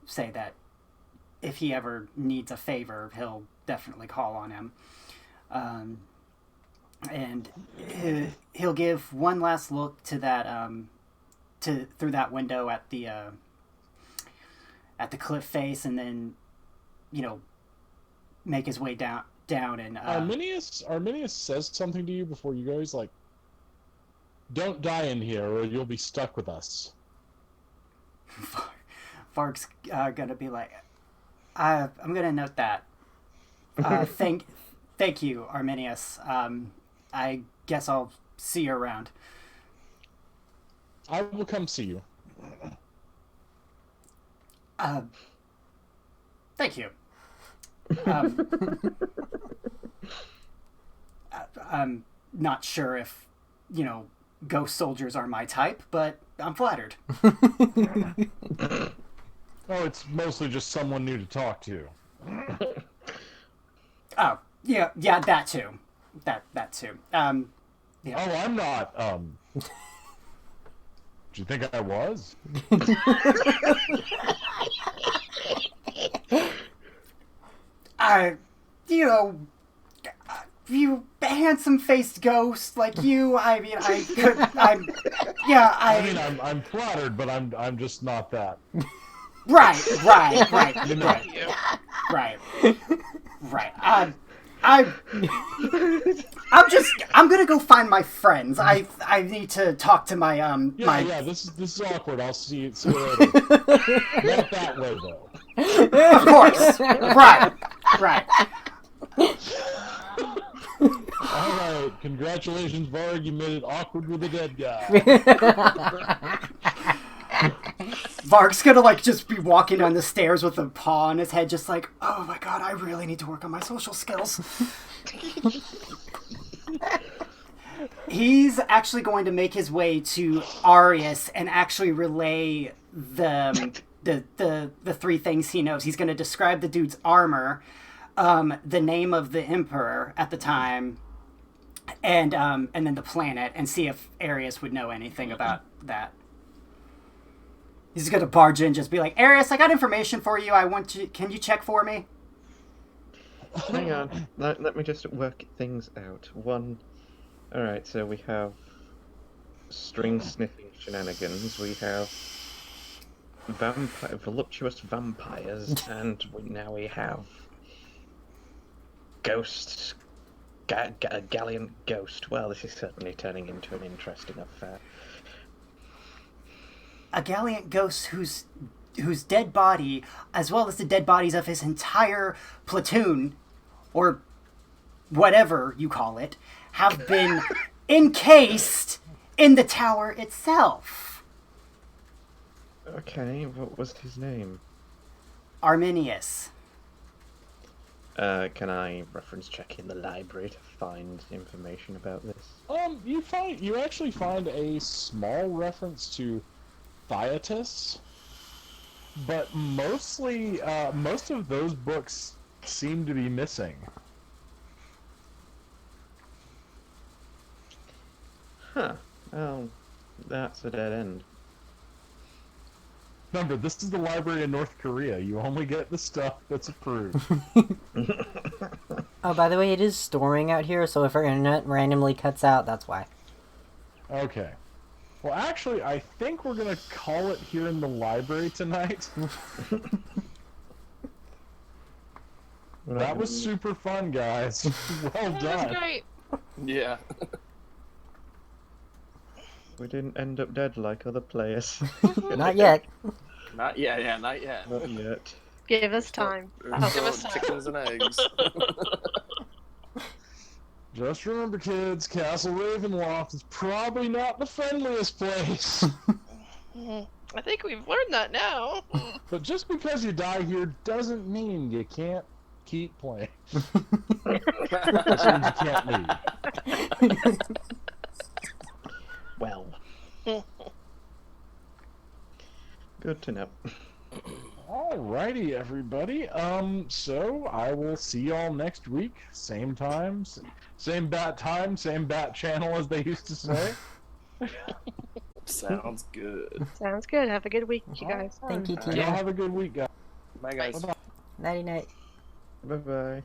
say that if he ever needs a favor, he'll definitely call on him. And he'll give one last look to that through that window at the cliff face, and then make his way down and Arminius says something to you before you go. He's like, "Don't die in here, or you'll be stuck with us." Varg's gonna be like, I'm gonna note that. Thank you, Arminius. I guess I'll see you around. I will come see you. Thank you. I'm not sure if, ghost soldiers are my type, but I'm flattered. Oh, it's mostly just someone new to talk to. Oh, yeah, that too. That too. Yeah. Oh, I'm not, Do you think I was? You handsome-faced ghost like you. I mean, I'm flattered, but I'm just not that. Right. You know. Right. I'm gonna go find my friends. I need to talk to my Yeah, this is awkward. I'll see you later. Not that way though. Of course. Right. Alright, congratulations, Varg, you made it awkward with a dead guy. Varg's gonna just be walking down the stairs with a paw on his head, just like, oh my god, I really need to work on my social skills. He's actually going to make his way to Arius and actually relay the three things he knows. He's going to describe the dude's armor, the name of the emperor at the time, and then the planet, and see if Arius would know anything about that. He's going to barge in, just be like, Arius, I got information for you. Can you check for me? Hang on. Let me just work things out. Alright, so we have string sniffing shenanigans, we have voluptuous vampires, and now we have ghosts. A gallant ghost. Well, this is certainly turning into an interesting affair. A gallant ghost whose dead body, as well as the dead bodies of his entire platoon, or whatever you call it, have been encased in the tower itself. Okay, what was his name? Arminius. Can I reference check in the library to find information about this? You actually find a small reference to Thyatus, but mostly, most of those books seem to be missing. Huh. Oh, that's a dead end. Remember, this is the library in North Korea. You only get the stuff that's approved. Oh, by the way, it is storming out here, so if our internet randomly cuts out, that's why. Okay. Well, actually, I think we're going to call it here in the library tonight. That was super fun, guys. Well done. That was great. Yeah. We didn't end up dead like other players. Not yet. Not yet, yeah, not yet. Not yet. Give us time. There's Give still us time. chickens and eggs. Just remember, kids, Castle Ravenloft is probably not the friendliest place. I think we've learned that now. But just because you die here doesn't mean you can't keep playing. That means you can't leave. Well. Good to know. Alrighty, everybody. So I will see y'all next week. Same time, same bat time, same bat channel, as they used to say. Sounds good. Sounds good. Have a good week, you guys. Thank you, Y'all Tina. have a good week, guys. Bye, guys. Bye-bye. Nighty night. Bye bye.